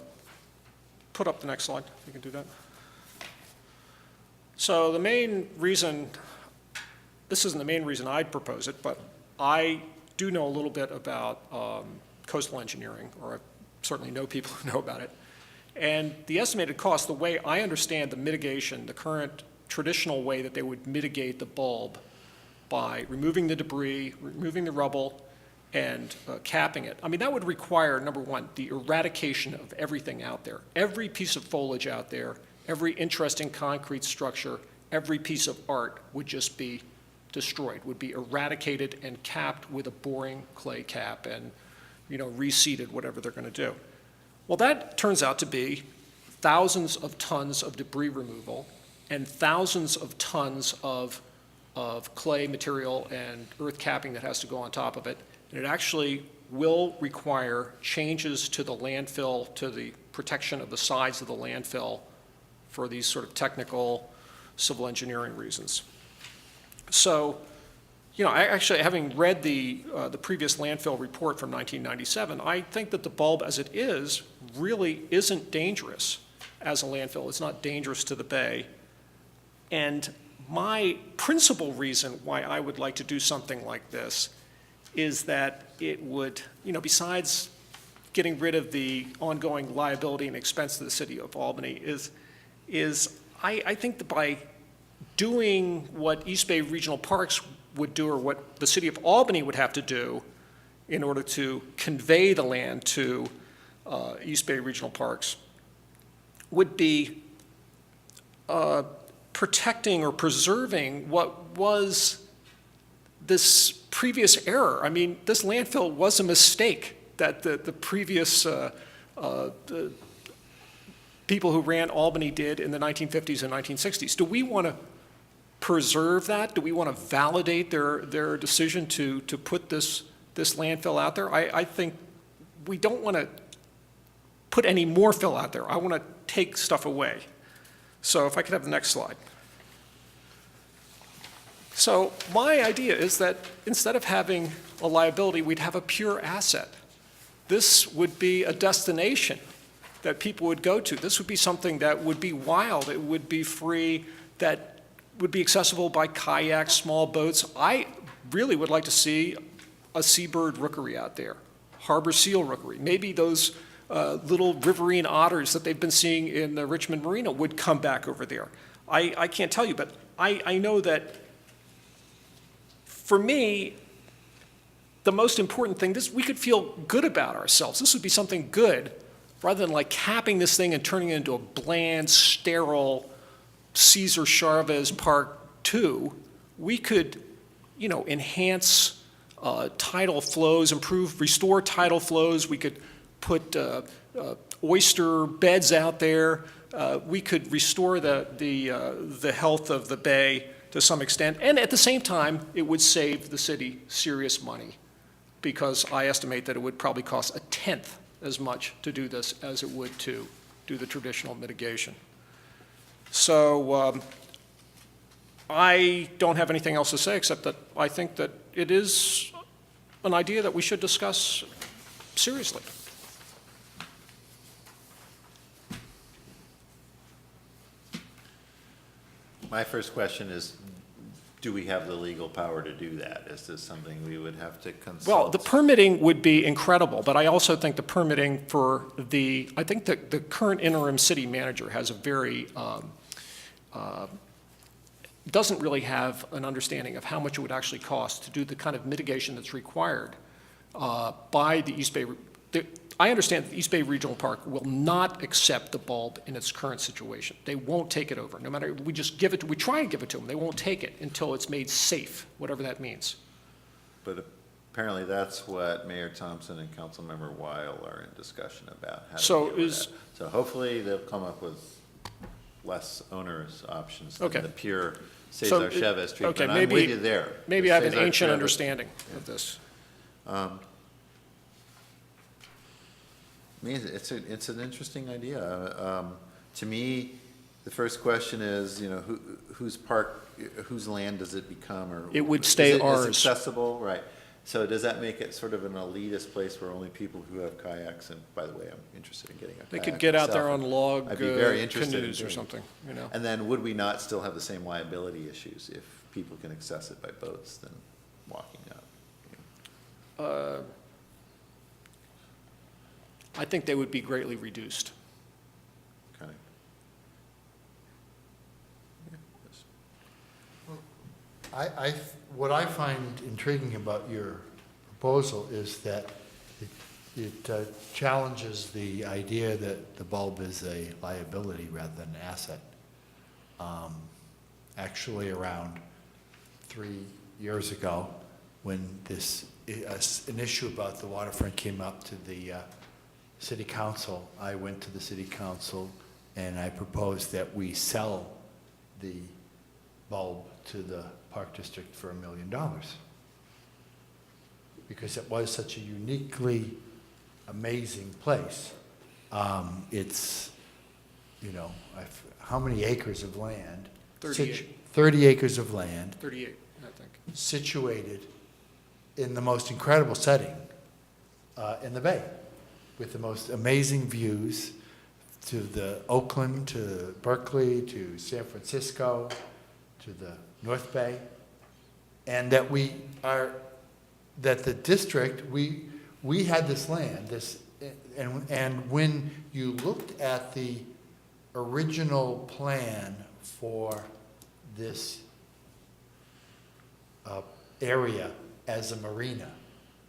put up the next slide, if you can do that. So the main reason, this isn't the main reason I'd propose it, but I do know a little bit about coastal engineering, or I certainly know people who know about it. And the estimated cost, the way I understand the mitigation, the current traditional way that they would mitigate the bulb by removing the debris, removing the rubble, and capping it. I mean, that would require, number one, the eradication of everything out there. Every piece of foliage out there, every interesting concrete structure, every piece of art would just be destroyed, would be eradicated and capped with a boring clay cap and, reseeded, whatever they're going to do. Well, that turns out to be thousands of tons of debris removal and thousands of tons of clay material and earth capping that has to go on top of it. And it actually will require changes to the landfill, to the protection of the sides of the landfill for these sort of technical civil engineering reasons. So, I actually, having read the previous landfill report from 1997, I think that the bulb as it is really isn't dangerous as a landfill. It's not dangerous to the bay. And my principal reason why I would like to do something like this is that it would, besides getting rid of the ongoing liability and expense to the city of Albany, is I think that by doing what East Bay Regional Parks would do, or what the city of Albany would have to do in order to convey the land to East Bay Regional Parks, would be protecting or preserving what was this previous error. I mean, this landfill was a mistake that the previous the people who ran Albany did in the 1950s and 1960s. Do we want to preserve that? Do we want to validate their decision to put this landfill out there? I think we don't want to put any more fill out there. I want to take stuff away. So if I could have the next slide. So my idea is that instead of having a liability, we'd have a pure asset. This would be a destination that people would go to. This would be something that would be wild. It would be free, that would be accessible by kayaks, small boats. I really would like to see a seabird rookery out there, harbor seal rookery. Maybe those little riverine otters that they've been seeing in the Richmond Marina would come back over there. I can't tell you, but I know that for me, the most important thing, we could feel good about ourselves. This would be something good, rather than like capping this thing and turning it into a bland, sterile Cesar Chavez Park 2. We could, enhance tidal flows, restore tidal flows. We could put oyster beds out there. We could restore the health of the bay to some extent, and at the same time, it would save the city serious money, because I estimate that it would probably cost 1/10 as much to do this as it would to do the traditional mitigation. So I don't have anything else to say except that I think that it is an idea that we should discuss seriously. My first question is, do we have the legal power to do that? Is this something we would have to consult? Well, the permitting would be incredible, but I also think the permitting for I think that the current interim city manager has a very, doesn't really have an understanding of how much it would actually cost to do the kind of mitigation that's required by the East Bay. I understand that the East Bay Regional Park will not accept the bulb in its current situation. They won't take it over. No matter, we try and give it to them. They won't take it until it's made safe, whatever that means. But apparently that's what Mayor Thompson and Councilmember Weil are in discussion about. How to So deal with is- that. So hopefully they'll come up with less onerous options Okay. than the pure So Cesar it- Chavez treatment. okay, I'm maybe- with you there. Maybe The I have an Cesar ancient Chavez- understanding of this. I mean, it's an interesting idea. To me, the first question is, whose land does it become, or It would stay is ours. accessible, right? So does that make it sort of an elitist place where only people who have kayaks? And by the way, I'm interested in getting a kayak. They could get out there myself, on log I'd be very interested in canoes or doing it. something, And then would we not still have the same liability issues if people can access it by boats than walking up? I think they would be greatly reduced. Okay. What I find intriguing about your proposal is that it challenges the idea that the bulb is a liability rather than an asset. Actually, around 3 years ago, when an issue about the waterfront came up to the city council, I went to the city council and I proposed that we sell the bulb to the Park District for $1 million. Because it was such a uniquely amazing place. It's, how many acres of land? 38. 30 acres of land. 38, I think. Situated in the most incredible setting in the bay, with the most amazing views to the Oakland, to Berkeley, to San Francisco, to the North Bay, and that the district, we had this land, and when you looked at the original plan for this area as a marina,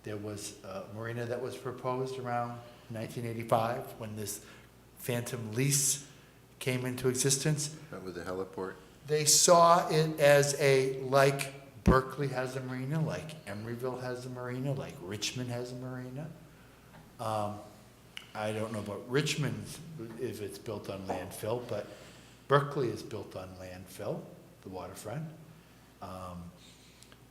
there was a marina that was proposed around 1985 when this phantom lease came into existence. That with the heliport? They saw it as like Berkeley has a marina, like Emeryville has a marina, like Richmond has a marina. I don't know about Richmond if it's built on landfill, but Berkeley is built on landfill. the waterfront.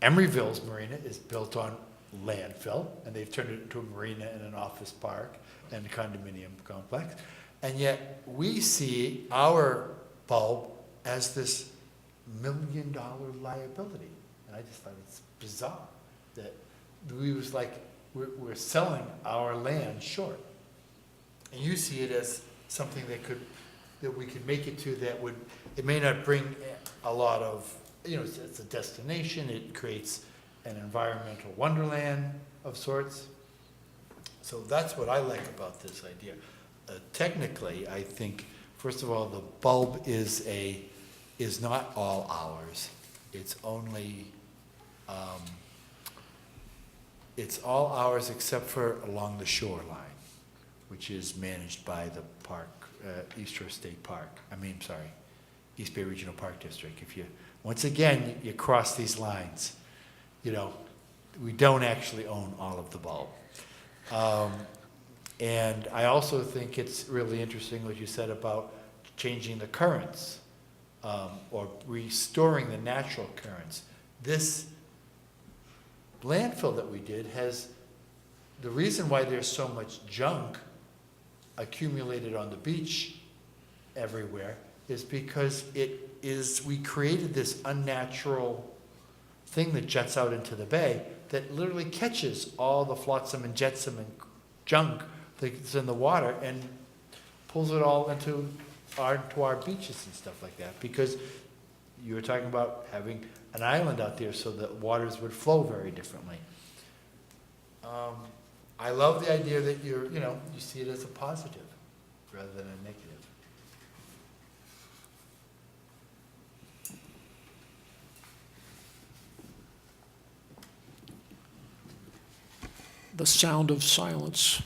Emeryville's marina is built on landfill, and they've turned it into a marina and an office park and a condominium complex. And yet we see our bulb as this $1 million liability. And I just thought it's bizarre that we was like, we're selling our land short. And you see it as something that we could make it to that would, it may not bring a lot of, it's a destination, it creates an environmental wonderland of sorts. So that's what I like about this idea. Technically, I think, first of all, the bulb is not all ours. It's only, it's all ours except for along the shoreline, which is managed by the park, East Shore State Park. East Bay Regional Park District. If you, once again, you cross these lines, we don't actually own all of the bulb. And I also think it's really interesting what you said about changing the currents, or restoring the natural currents. This landfill that we did has, the reason why there's so much junk accumulated on the beach everywhere is because we created this unnatural thing that jets out into the bay that literally catches all the flotsam and jetsam and junk that's in the water and pulls it all into our beaches and stuff like that, because you were talking about having an island out there so that waters would flow very differently. I love the idea that you see it as a positive rather than a negative. The sound of silence.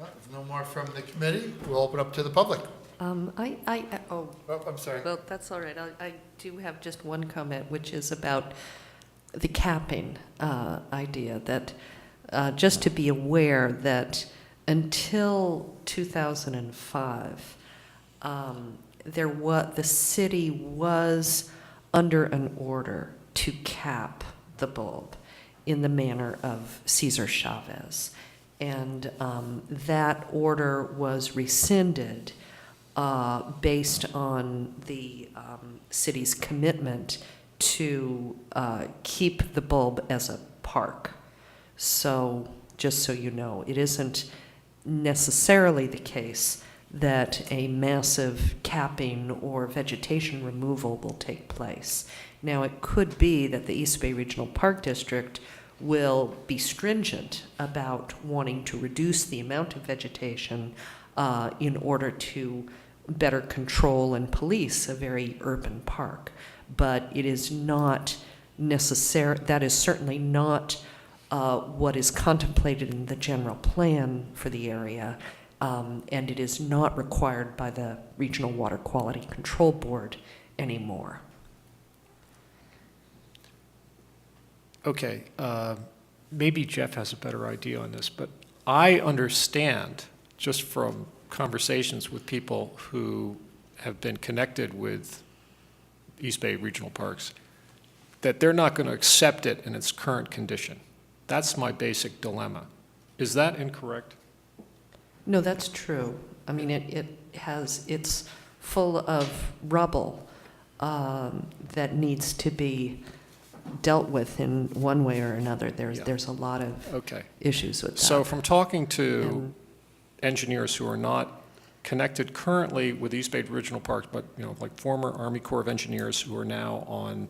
Well, if no more from the committee, we'll open up to the public. Oh, I'm sorry. well, that's all right. I do have just one comment, which is about the capping idea, that just to be aware that until 2005, the city was under an order to cap the bulb in the manner of Cesar Chavez. And that order was rescinded based on the city's commitment to keep the bulb as a park. So just so you know, it isn't necessarily the case that a massive capping or vegetation removal will take place. Now, it could be that the East Bay Regional Park District will be stringent about wanting to reduce the amount of vegetation in order to better control and police a very urban park. But it is not necessary, that is certainly not what is contemplated in the general plan for the area, and it is not required by the Regional Water Quality Control Board anymore. Okay, maybe Jeff has a better idea on this, but I understand, just from conversations with people who have been connected with East Bay Regional Parks, that they're not going to accept it in its current condition. That's my basic dilemma. Is that incorrect? No, that's true. I mean, it's full of rubble that needs to be dealt with in one way or another. There's a lot of issues with that. So from talking to engineers who are not connected currently with East Bay Regional Parks, but like former Army Corps of Engineers who are now on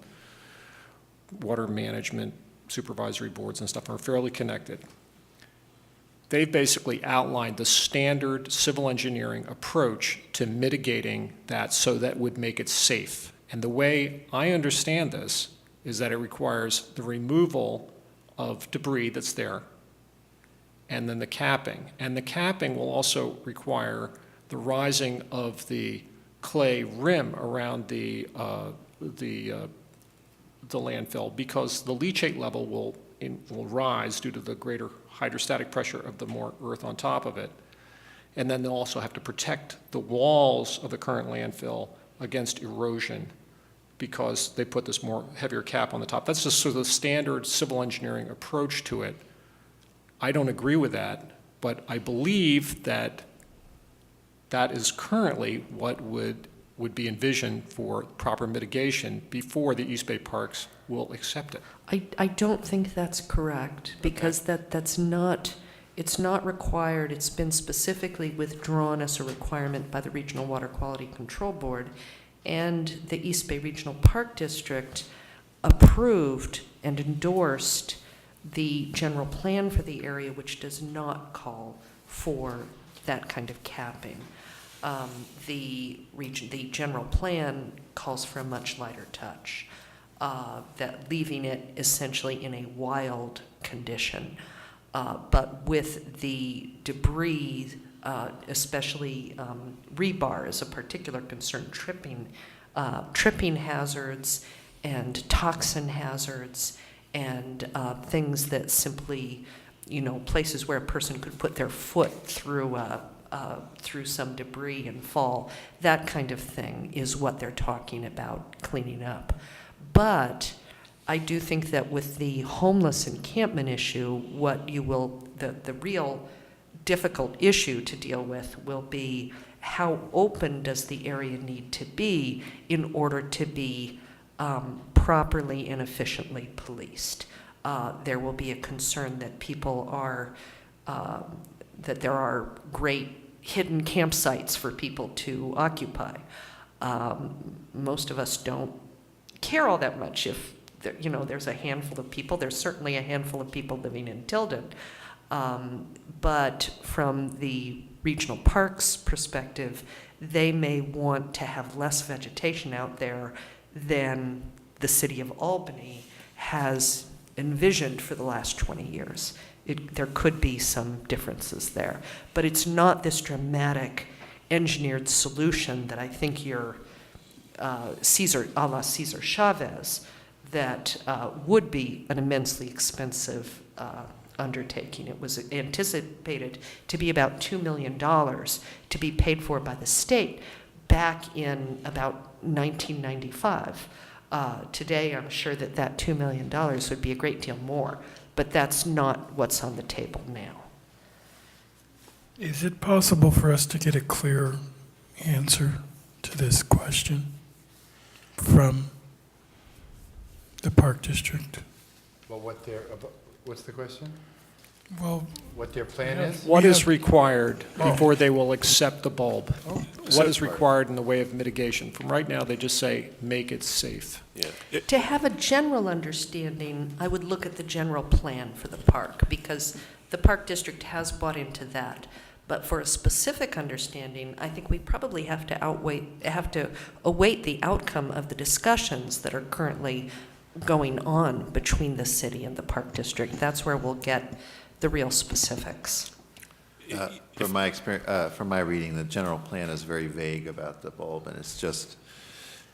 water management supervisory boards and stuff, are fairly connected. They've basically outlined the standard civil engineering approach to mitigating that so that would make it safe. And the way I understand this is that it requires the removal of debris that's there, and then the capping. And the capping will also require the rising of the clay rim around the landfill, because the leachate level will rise due to the greater hydrostatic pressure of the more earth on top of it. And then they'll also have to protect the walls of the current landfill against erosion because they put this more heavier cap on the top. That's just sort of the standard civil engineering approach to it. I don't agree with that, but I believe that that is currently what would be envisioned for proper mitigation before the East Bay Parks will accept it. I don't think that's correct, because that's not, it's not required. It's been specifically withdrawn as a requirement by the Regional Water Quality Control Board, and the East Bay Regional Park District approved and endorsed the general plan for the area, which does not call for that kind of capping. The general plan calls for a much lighter touch, that leaving it essentially in a wild condition. But with the debris, especially rebar is a particular concern, tripping hazards and toxin hazards, and things that simply, places where a person could put their foot through some debris and fall, that kind of thing is what they're talking about cleaning up. But I do think that with the homeless encampment issue, the real difficult issue to deal with will be how open does the area need to be in order to be properly and efficiently policed. There will be a concern that people are, that there are great hidden campsites for people to occupy. Most of us don't care all that much if there's a handful of people. There's certainly a handful of people living in Tilden. But from the regional parks perspective, they may want to have less vegetation out there than the city of Albany has envisioned for the last 20 years. There could be some differences there. But it's not this dramatic engineered solution that I think you're a la Cesar Chavez, that would be an immensely expensive undertaking. It was anticipated to be about $2 million to be paid for by the state back in about 1995. Today, I'm sure that $2 million would be a great deal more, but that's not what's on the table now. Is it possible for us to get a clear answer to this question from the Park District? Well, what's the question? Well, What their plan is? What is required before they will accept the bulb? So- What is required in the way of mitigation? From right now, they just say, make it safe. To have a general understanding, I would look at the general plan for the park, because the Park District has bought into that. But for a specific understanding, I think we probably have to await the outcome of the discussions that are currently going on between the city and the Park District. That's where we'll get the real specifics. From my experience, from my reading, the general plan is very vague about the bulb, and it's just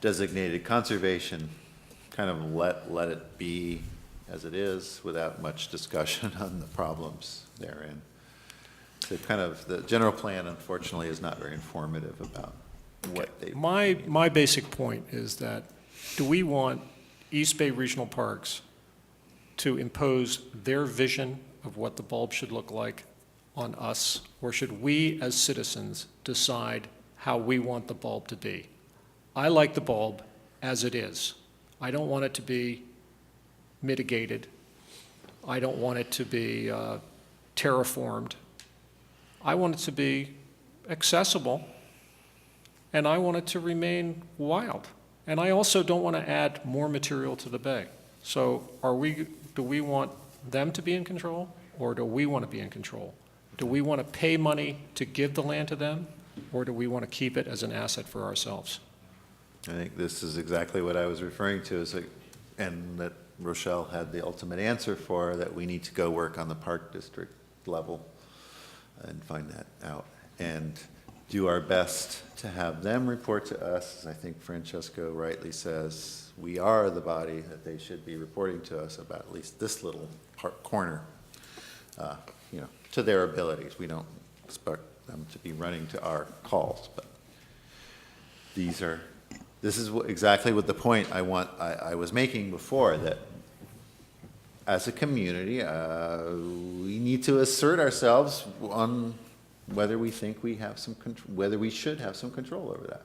designated conservation, kind of let it be as it is without much discussion on the problems therein. So the general plan, unfortunately, is not very informative about what they. My basic point is that, do we want East Bay Regional Parks to impose their vision of what the bulb should look like on us, or should we as citizens decide how we want the bulb to be? I like the bulb as it is. I don't want it to be mitigated. I don't want it to be terraformed. I want it to be accessible, and I want it to remain wild. And I also don't want to add more material to the bay. So do we want them to be in control, or do we want to be in control? Do we want to pay money to give the land to them, or do we want to keep it as an asset for ourselves? I think this is exactly what I was referring to, and that Rochelle had the ultimate answer for, that we need to go work on the Park District level and find that out, and do our best to have them report to us. As I think Francesco rightly says, we are the body that they should be reporting to us about at least this little corner, to their abilities. We don't expect them to be running to our calls, but these are this is exactly what the point I was making before, that as a community, we need to assert ourselves on whether we think we have some whether we should have some control over that.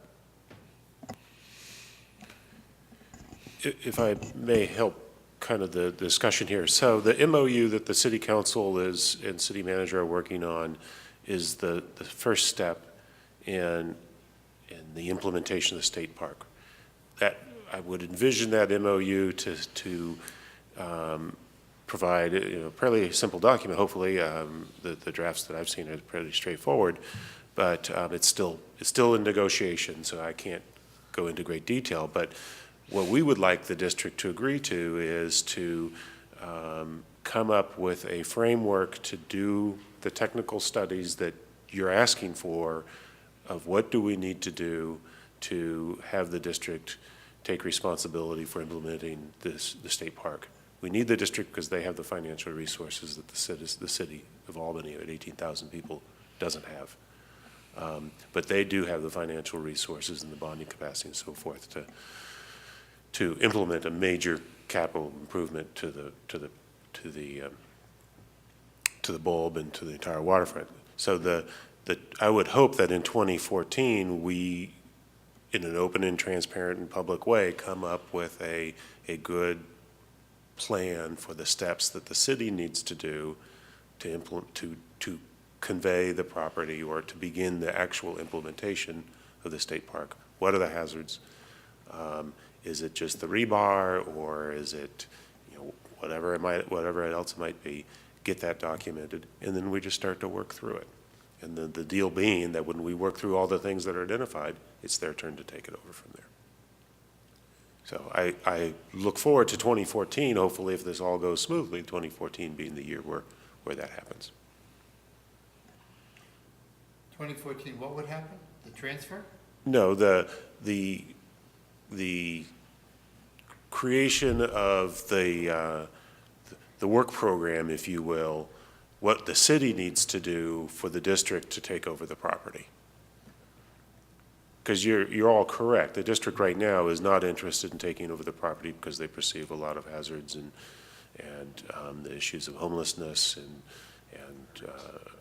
If I may help kind of the discussion here. So the MOU that the city council and city manager are working on is the first step in the implementation of the state park. That I would envision that MOU to provide a fairly simple document. Hopefully, the drafts that I've seen are pretty straightforward, but it's still in negotiation, so I can't go into great detail. But what we would like the district to agree to is to come up with a framework to do the technical studies that you're asking for, of what do we need to do to have the district take responsibility for implementing the state park. We need the district because they have the financial resources that the city of Albany at 18,000 people doesn't have. But they do have the financial resources and the bonding capacity and so forth to implement a major capital improvement to the bulb and to the entire waterfront. So I would hope that in 2014 we, in an open and transparent and public way, come up with a good plan for the steps that the city needs to do to implement, to convey the property or to begin the actual implementation of the state park. What are the hazards? Is it just the rebar, or is it, whatever else it might be? Get that documented, and then we just start to work through it. And the deal being that when we work through all the things that are identified, it's their turn to take it over from there. So I look forward to 2014, hopefully, if this all goes smoothly, 2014 being the year where that happens. 2014, what would happen? The transfer? No, the creation of the work program, if you will, what the city needs to do for the district to take over the property. Because you're all correct. The district right now is not interested in taking over the property because they perceive a lot of hazards and the issues of homelessness and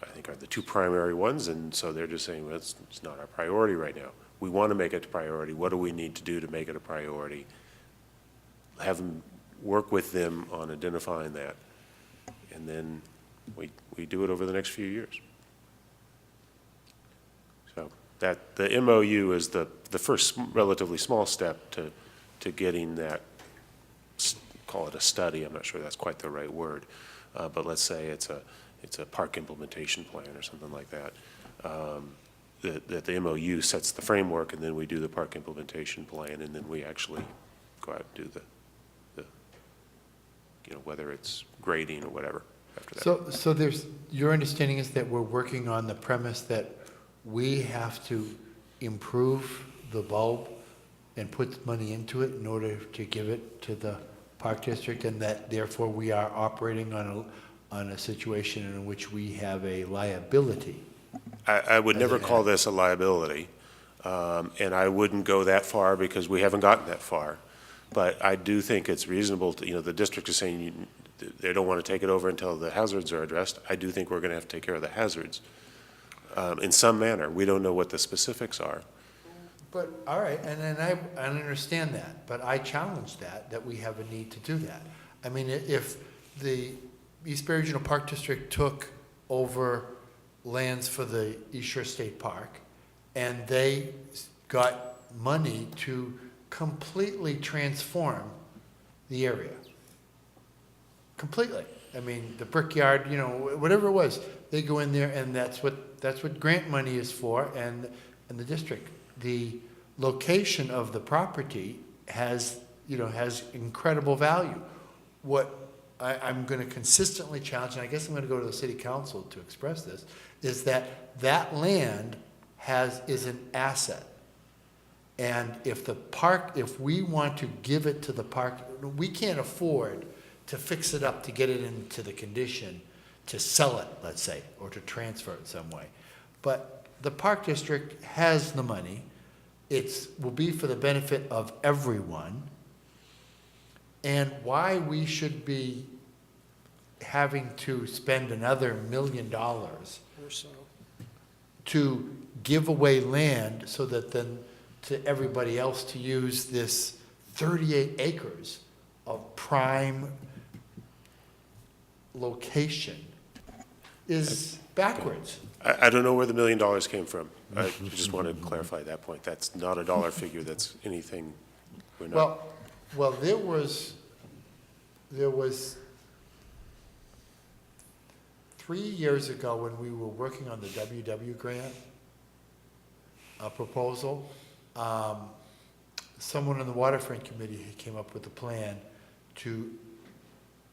I think are the two primary ones. And so they're just saying, well, it's not our priority right now. We want to make it a priority. What do we need to do to make it a priority? Have them work with them on identifying that, and then we do it over the next few years. So that the MOU is the first relatively small step to getting that, call it a study. I'm not sure that's quite the right word, but let's say it's a park implementation plan or something like that. That the MOU sets the framework, and then we do the park implementation plan, and then we actually go out and do the whether it's grading or whatever after that. So your understanding is that we're working on the premise that we have to improve the bulb and put money into it in order to give it to the park district, and that therefore we are operating on a situation in which we have a liability. I would never call this a liability, and I wouldn't go that far because we haven't gotten that far. But I do think it's reasonable to, the district is saying they don't want to take it over until the hazards are addressed. I do think we're going to have to take care of the hazards in some manner. We don't know what the specifics are. But, all right, and then I understand that, but I challenge that we have a need to do that. I mean, if the East Bay Regional Park District took over lands for the East Shore State Park, and they got money to completely transform the area. Completely. I mean, the brickyard, whatever it was, they go in there, and that's what grant money is for, and the district. The location of the property has incredible value. What I'm going to consistently challenge, and I guess I'm going to go to the city council to express this, is that land is an asset. And if we want to give it to the park, we can't afford to fix it up to get it into the condition to sell it, let's say, or to transfer it some way. But the park district has the money. will be for the benefit of everyone, and why we should be having to spend another $1 million Or so. to give away land so that then to everybody else to use this 38 acres of prime location is backwards. I don't know where the $1 million came from. I just want to clarify that point. That's not a dollar figure, that's anything we're not. Well, there was 3 years ago when we were working on the WW grant proposal, someone in the Waterfront Committee came up with a plan to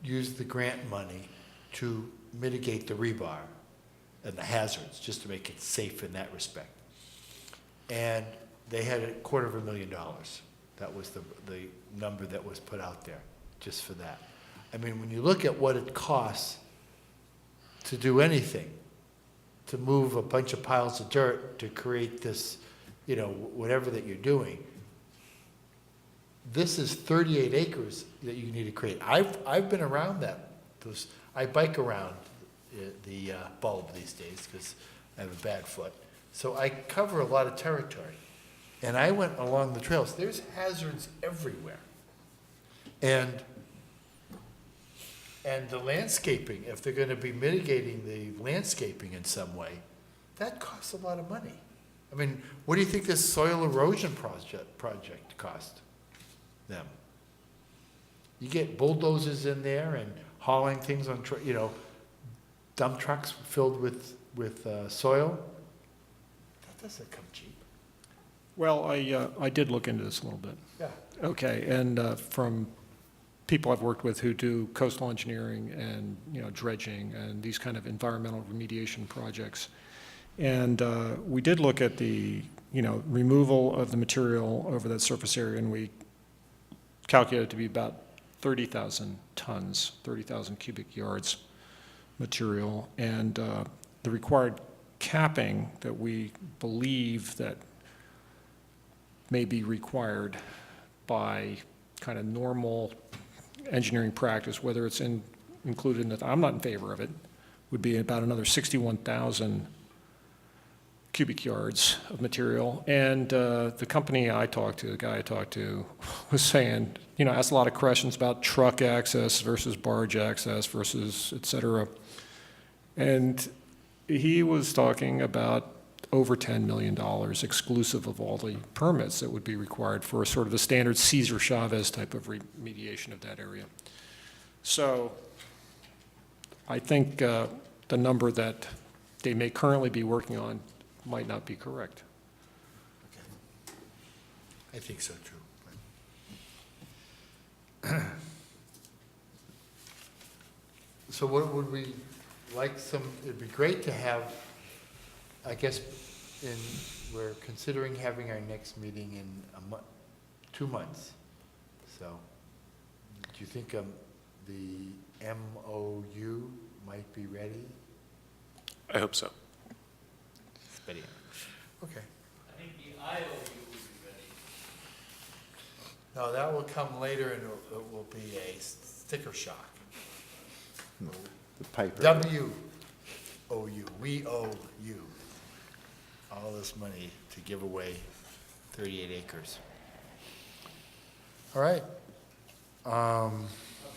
use the grant money to mitigate the rebar and the hazards, just to make it safe in that respect. And they had $250,000. That was the number that was put out there, just for that. I mean, when you look at what it costs to do anything, to move a bunch of piles of dirt to create this, you know, whatever that you're doing, this is 38 acres that you need to create. I've been around that. I bike around the bulb these days because I have a bad foot. So I cover a lot of territory. And I went along the trails. There's hazards everywhere. And the landscaping, if they're going to be mitigating the landscaping in some way, that costs a lot of money. I mean, what do you think this soil erosion project cost them? You get bulldozers in there and hauling things on, dump trucks filled with soil. That doesn't come cheap. Well, I did look into this a little bit. Yeah. Okay, and from people I've worked with who do coastal engineering and, dredging and these kind of environmental remediation projects. And we did look at the, removal of the material over that surface area, and we calculated it to be about 30,000 tons, 30,000 cubic yards material. And the required capping that we believe that may be required by kind of normal engineering practice, whether it's included in it, I'm not in favor of it, would be about another 61,000 cubic yards of material. And the company I talked to, the guy I talked to, was saying, asked a lot of questions about truck access versus barge access versus et cetera. And he was talking about over $10 million exclusive of all the permits that would be required for a sort of a standard Cesar Chavez type of remediation of that area. So I think the number that they may currently be working on might not be correct. Okay. I think so too. So what would we like it'd be great to have, I guess, we're considering having our next meeting in 2 months. So do you think the MOU might be ready? I hope so. Okay. I think the IOU will be ready. No, that will come later and it will be a sticker shock. The pipe. WOU, we owe you all this money to give away 38 acres. All right.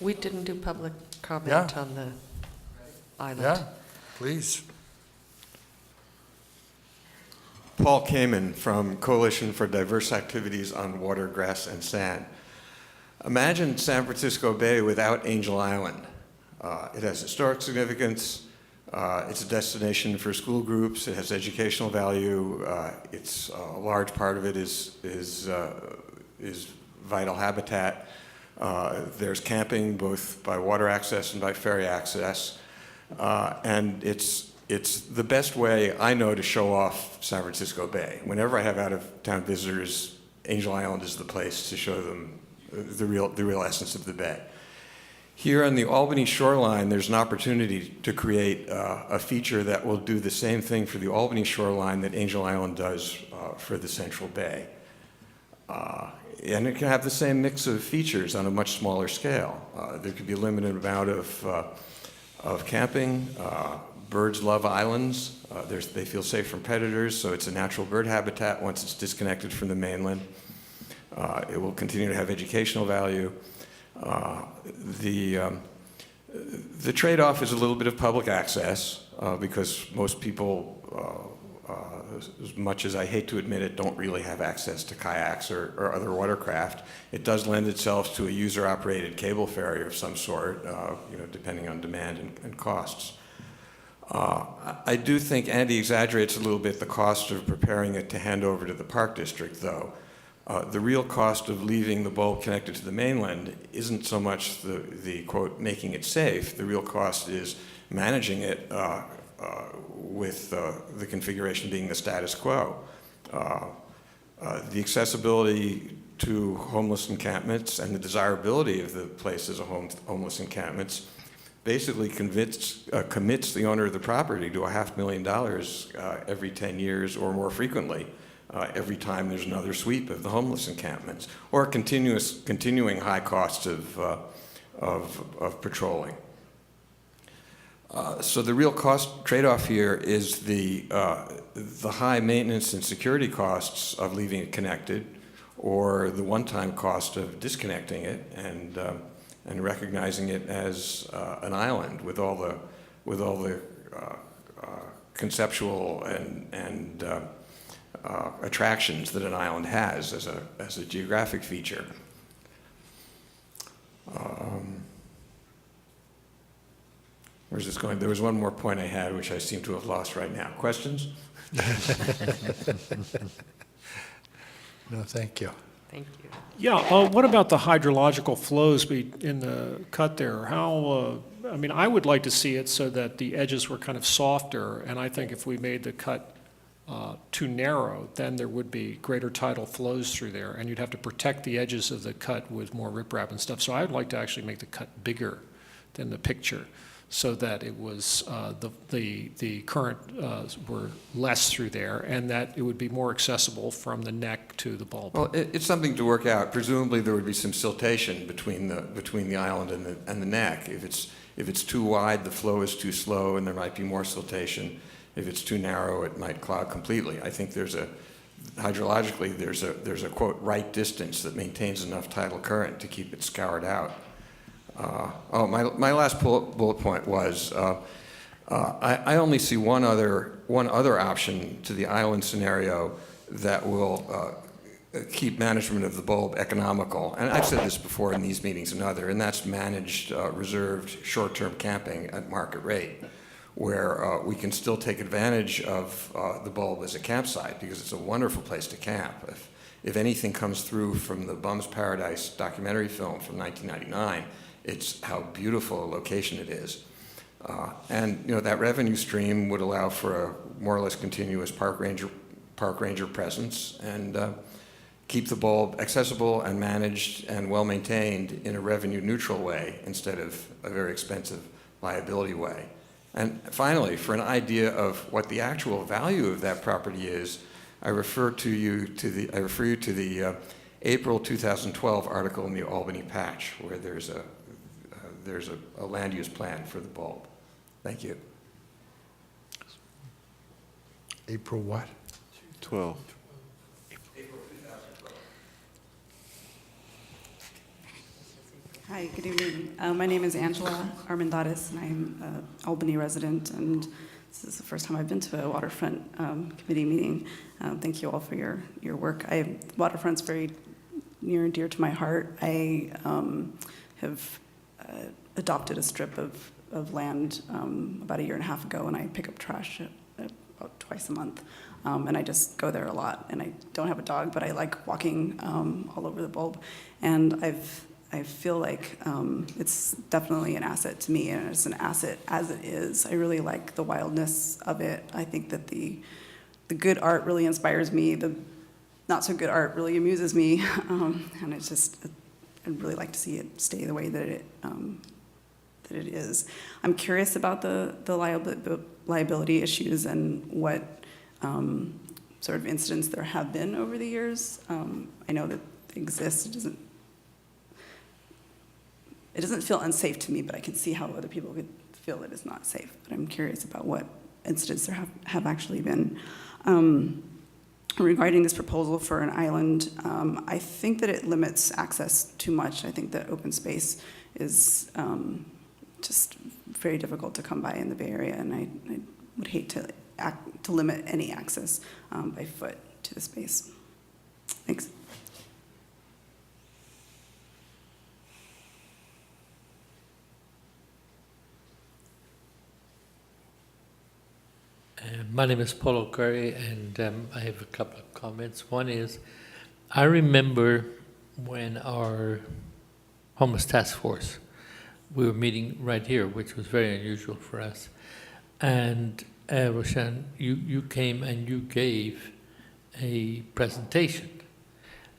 We didn't do public comment Yeah. on the island. Yeah, please. Paul Kamen from Coalition for Diverse Activities on Water, Grass, and Sand. Imagine San Francisco Bay without Angel Island. It has historic significance. It's a destination for school groups. It has educational value. It's a large part of it is vital habitat. There's camping both by water access and by ferry access. And it's the best way I know to show off San Francisco Bay. Whenever I have out-of-town visitors, Angel Island is the place to show them the real essence of the bay. Here on the Albany shoreline, there's an opportunity to create a feature that will do the same thing for the Albany shoreline that Angel Island does for the Central Bay. And it can have the same mix of features on a much smaller scale. There could be a limited amount of camping. Birds love islands. They feel safe from predators, so it's a natural bird habitat once it's disconnected from the mainland. It will continue to have educational value. The trade-off is a little bit of public access because most people, as much as I hate to admit it, don't really have access to kayaks or other watercraft. It does lend itself to a user-operated cable ferry of some sort, depending on demand and costs. I do think Andy exaggerates a little bit the cost of preparing it to hand over to the Park District, though. The real cost of leaving the bulb connected to the mainland isn't so much the quote, making it safe. The real cost is managing it with the configuration being the status quo. The accessibility to homeless encampments and the desirability of the place as a homeless encampments basically commits the owner of the property to $500,000 every 10 years or more frequently. Every time there's another sweep of the homeless encampments, or continuing high costs of patrolling. So the real cost trade-off here is the high maintenance and security costs of leaving it connected, or the one-time cost of disconnecting it and recognizing it as an island with all the conceptual and attractions that an island has as a geographic feature. Where's this going? There was one more point I had, which I seem to have lost right now. Questions? No, thank you. Thank you. Yeah, what about the hydrological flows in the cut there? I would like to see it so that the edges were kind of softer, and I think if we made the cut too narrow, then there would be greater tidal flows through there, and you'd have to protect the edges of the cut with more riprap and stuff. So I would like to actually make the cut bigger than the picture, so that it was the current were less through there, and that it would be more accessible from the neck to the bulb. Well, it's something to work out. Presumably, there would be some siltation between the island and the neck. If it's too wide, the flow is too slow, and there might be more siltation. If it's too narrow, it might clog completely. I think hydrologically, there's a quote right distance that maintains enough tidal current to keep it scoured out. My last bullet point was I only see one other option to the island scenario that will keep management of the bulb economical. And I've said this before in these meetings and that's managed, reserved short-term camping at market rate, where we can still take advantage of the bulb as a campsite because it's a wonderful place to camp. If anything comes through from the Bum's Paradise documentary film from 1999, it's how beautiful a location it is. And that revenue stream would allow for a more or less continuous park ranger presence and keep the bulb accessible and managed and well maintained in a revenue neutral way instead of a very expensive liability way. And finally, for an idea of what the actual value of that property is, I refer you to the April 2012 article in the Albany Patch, where there's a land use plan for the bulb. Thank you. April what? 12. Hi, good evening. My name is Angela Armendariz, and I'm an Albany resident, and this is the first time I've been to a Waterfront Committee meeting. Thank you all for your work. Waterfront's very near and dear to my heart. I have adopted a strip of land about a year and a half ago, and I pick up trash about twice a month. And I just go there a lot, and I don't have a dog, but I like walking all over the bulb. And I feel like it's definitely an asset to me, and it's an asset as it is. I really like the wildness of it. I think that the good art really inspires me. The not so good art really amuses me, and it's just I'd really like to see it stay the way that it is. I'm curious about the liability issues and what sort of incidents there have been over the years. I know that they exist. It doesn't feel unsafe to me, but I can see how other people could feel that it's not safe. But I'm curious about what incidents there have actually been. Regarding this proposal for an island, I think that it limits access too much. I think that open space is just very difficult to come by in the Bay Area, and I would hate to limit any access by foot to the space. Thanks. My name is Paulo Curry, and I have a couple of comments. One is, I remember when our homeless task force, we were meeting right here, which was very unusual for us. And Roshan, you came and you gave a presentation.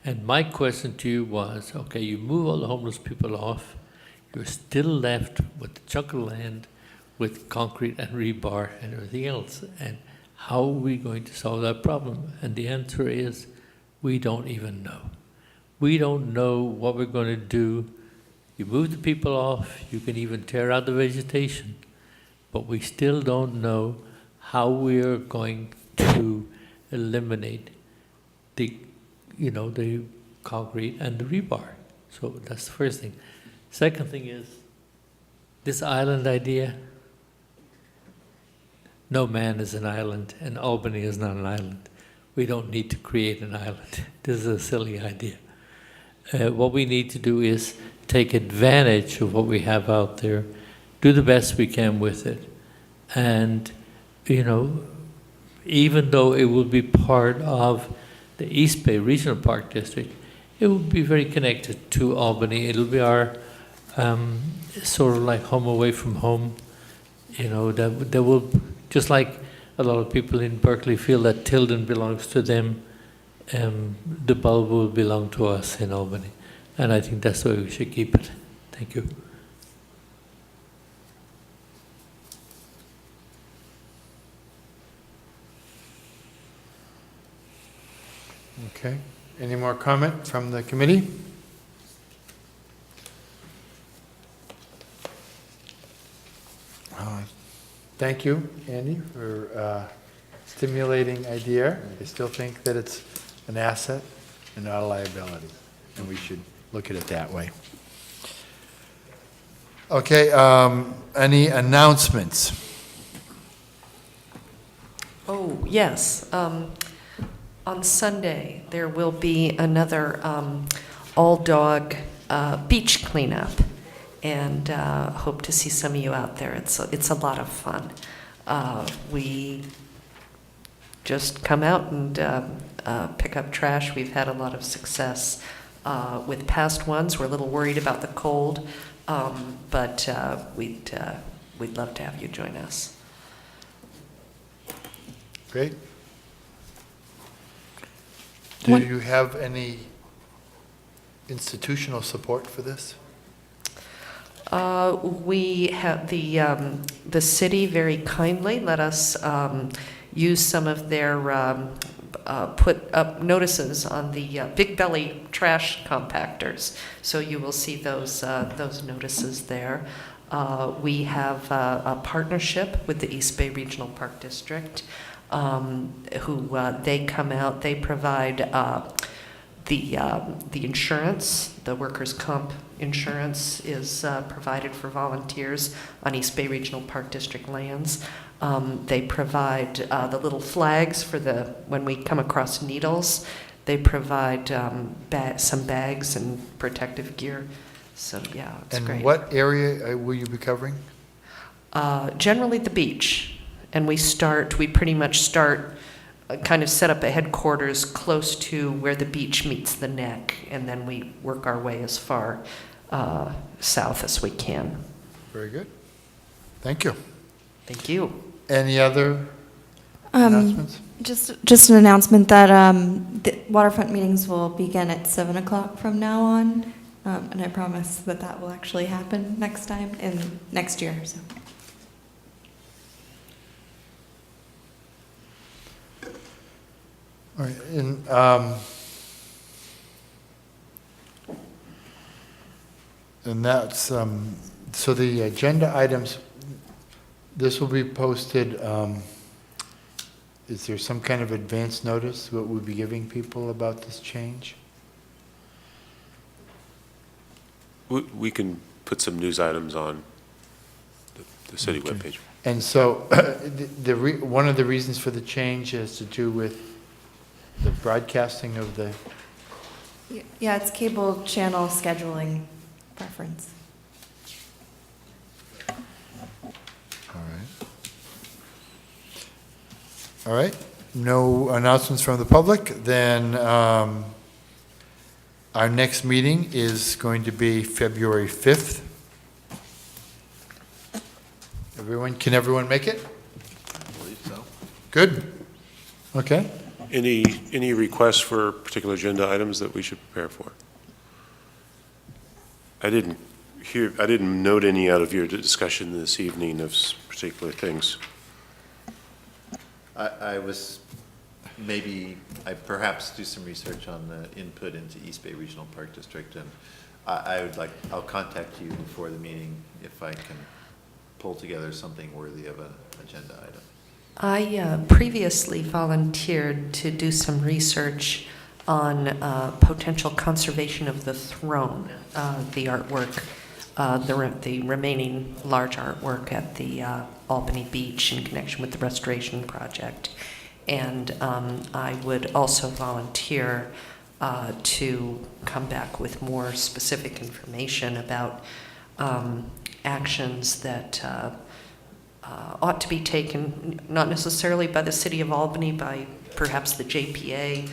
And my question to you was, okay, you move all the homeless people off, you're still left with the chunk of land with concrete and rebar and everything else. And how are we going to solve that problem? And the answer is, we don't even know. We don't know what we're going to do. You move the people off, you can even tear out the vegetation, but we still don't know how we are going to eliminate the concrete and the rebar. So that's the first thing. Second thing is, this island idea, no man is an island, and Albany is not an island. We don't need to create an island. This is a silly idea. What we need to do is take advantage of what we have out there, do the best we can with it, and, even though it will be part of the East Bay Regional Park District, it will be very connected to Albany. It'll be our sort of like home away from home. That will, just like a lot of people in Berkeley feel that Tilden belongs to them, the bulb will belong to us in Albany. And I think that's the way we should keep it. Thank you. Okay. Any more comment from the committee? Thank you, Andy, for stimulating idea. I still think that it's an asset and not a liability, and we should look at it that way. Okay, any announcements? Oh, yes. On Sunday, there will be another all-dog beach cleanup, and hope to see some of you out there. It's a lot of fun. We just come out and pick up trash. We've had a lot of success with past ones. We're a little worried about the cold, but we'd love to have you join us. Great. Do you have any institutional support for this? We have the city very kindly let us use some of their put up notices on the big belly trash compactors. So you will see those notices there. We have a partnership with the East Bay Regional Park District, who they come out, they provide the insurance, the workers' comp insurance is provided for volunteers on East Bay Regional Park District lands. They provide the little flags for when we come across needles. They provide some bags and protective gear. So yeah, it's great. And what area will you be covering? Generally the beach. And we pretty much start, kind of set up a headquarters close to where the beach meets the neck, and then we work our way as far south as we can. Very good. Thank you. Thank you. Any other announcements? Just an announcement that the waterfront meetings will begin at 7 o'clock from now on, and I promise that will actually happen next year. So. All right, and that's, so the agenda items, this will be posted, is there some kind of advance notice what we'll be giving people about this change? We can put some news items on the city webpage. And so, one of the reasons for the change has to do with the broadcasting of the, Yeah, it's cable channel scheduling preference. all right. All right, no announcements from the public, then our next meeting is going to be February 5th. Can everyone make it? I believe so. Good. Okay. Any requests for particular agenda items that we should prepare for? I didn't note any out of your discussion this evening of particular things. I was, maybe, I perhaps do some research on the input into East Bay Regional Park District, and I would like, I'll contact you before the meeting if I can pull together something worthy of an agenda item. I previously volunteered to do some research on potential conservation of the throne, the artwork, the remaining large artwork at the Albany Beach in connection with the restoration project. And I would also volunteer to come back with more specific information about actions that ought to be taken, not necessarily by the City of Albany, by perhaps the JPA,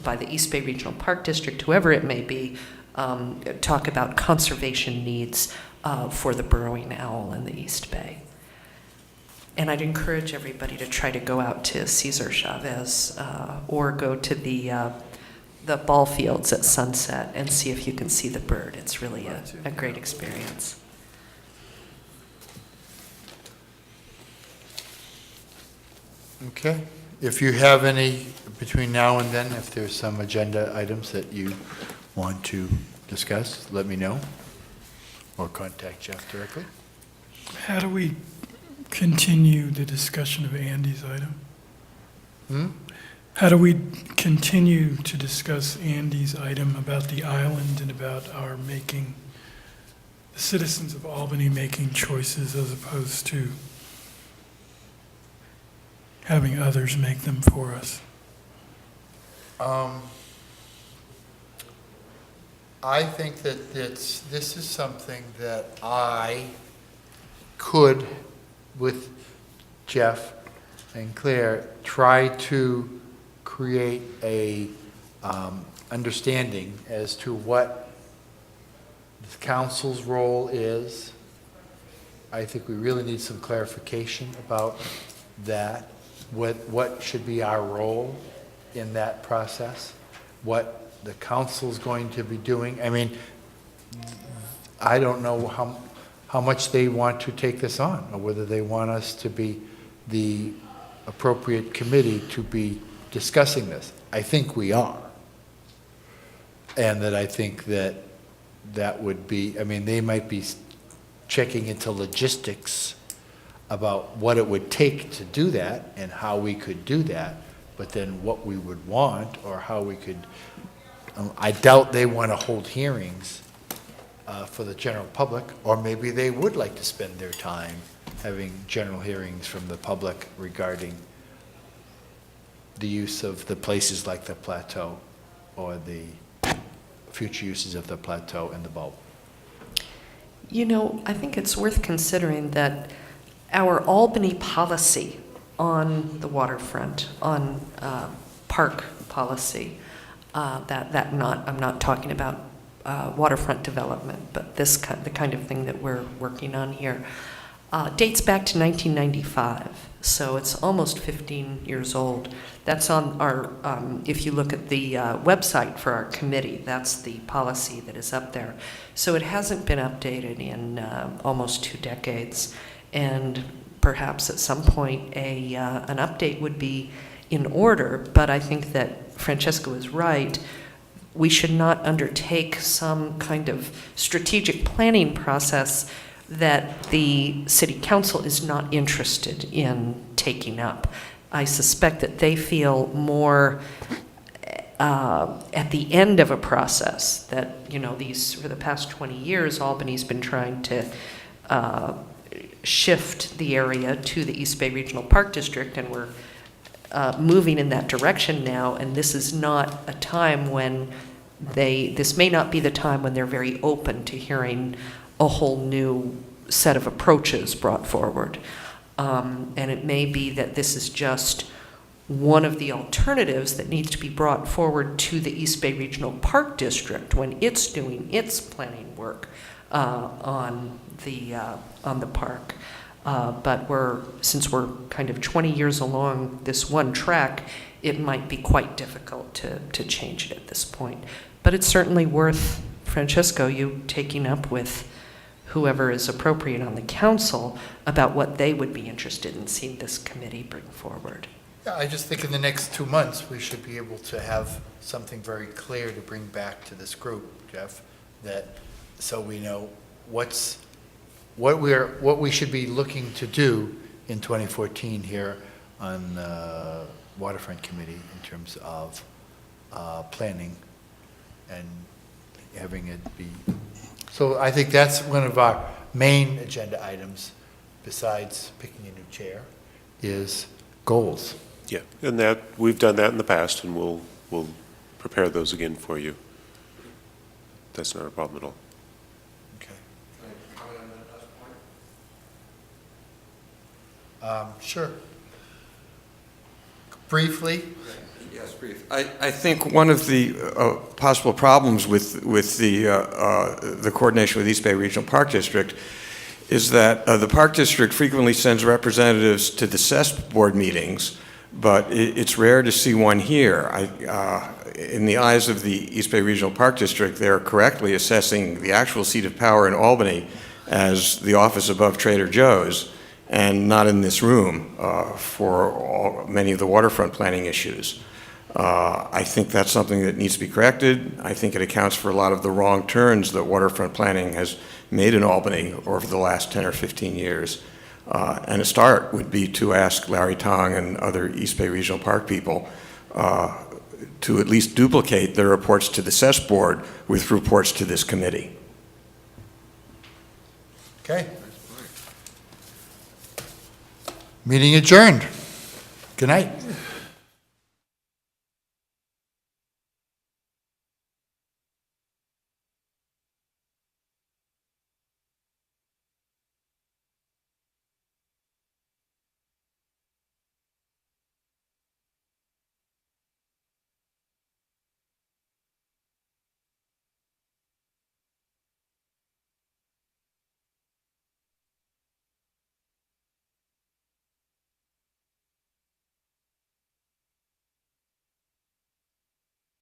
by the East Bay Regional Park District, whoever it may be, talk about conservation needs for the burrowing owl in the East Bay. And I'd encourage everybody to try to go out to Cesar Chavez or go to the ball fields at sunset and see if you can see the bird. It's really a great experience. Okay. If you have any, between now and then, if there's some agenda items that you want to discuss, let me know, or contact Jeff directly. How do we continue the discussion of Andy's item? How do we continue to discuss Andy's item about the island and about our making, the citizens of Albany making choices as opposed to having others make them for us? I think that this is something that I could, with Jeff and Claire, try to create a understanding as to what the council's role is. I think we really need some clarification about that. What should be our role in that process? What the council's going to be doing? I mean, I don't know how much they want to take this on, or whether they want us to be the appropriate committee to be discussing this. I think we are. And that I think that would be, I mean, they might be checking into logistics about what it would take to do that and how we could do that, but then what we would want or how we could, I doubt they want to hold hearings for the general public, or maybe they would like to spend their time having general hearings from the public regarding the use of the places like the Plateau or the future uses of the Plateau and the bulb. You know, I think it's worth considering that our Albany policy on the waterfront, on park policy, I'm not talking about waterfront development, but the kind of thing that we're working on here, dates back to 1995. So it's almost 15 years old. That's on our, if you look at the website for our committee, that's the policy that is up there. So it hasn't been updated in almost 2 decades. And perhaps at some point an update would be in order, but I think that Francesco is right. We should not undertake some kind of strategic planning process that the city council is not interested in taking up. I suspect that they feel more at the end of a process that, you know, for the past 20 years, Albany's been trying to shift the area to the East Bay Regional Park District, and we're moving in that direction now, and this is not a time when this may not be the time when they're very open to hearing a whole new set of approaches brought forward. And it may be that this is just one of the alternatives that needs to be brought forward to the East Bay Regional Park District when it's doing its planning work on the park. But since we're kind of 20 years along this one track, it might be quite difficult to change it at this point. But it's certainly worth, Francesco, you taking up with whoever is appropriate on the council about what they would be interested in seeing this committee bring forward. Yeah, I just think in the next 2 months, we should be able to have something very clear to bring back to this group, Jeff, so we know what we should be looking to do in 2014 here on the Waterfront Committee in terms of planning and having it be. So I think that's one of our main agenda items, besides picking a new chair, is goals. Yeah, and we've done that in the past, and we'll prepare those again for you. That's not a problem at all. Sure. Briefly. Yes, brief. I think one of the possible problems with the coordination with East Bay Regional Park District is that the Park District frequently sends representatives to the CES board meetings, but it's rare to see one here. In the eyes of the East Bay Regional Park District, they're correctly assessing the actual seat of power in Albany as the office above Trader Joe's, and not in this room for many of the waterfront planning issues. I think that's something that needs to be corrected. I think it accounts for a lot of the wrong turns that waterfront planning has made in Albany over the last 10 or 15 years. And a start would be to ask Larry Tong and other East Bay Regional Park people to at least duplicate their reports to the CES board with reports to this committee. Okay. Meeting adjourned. Good night.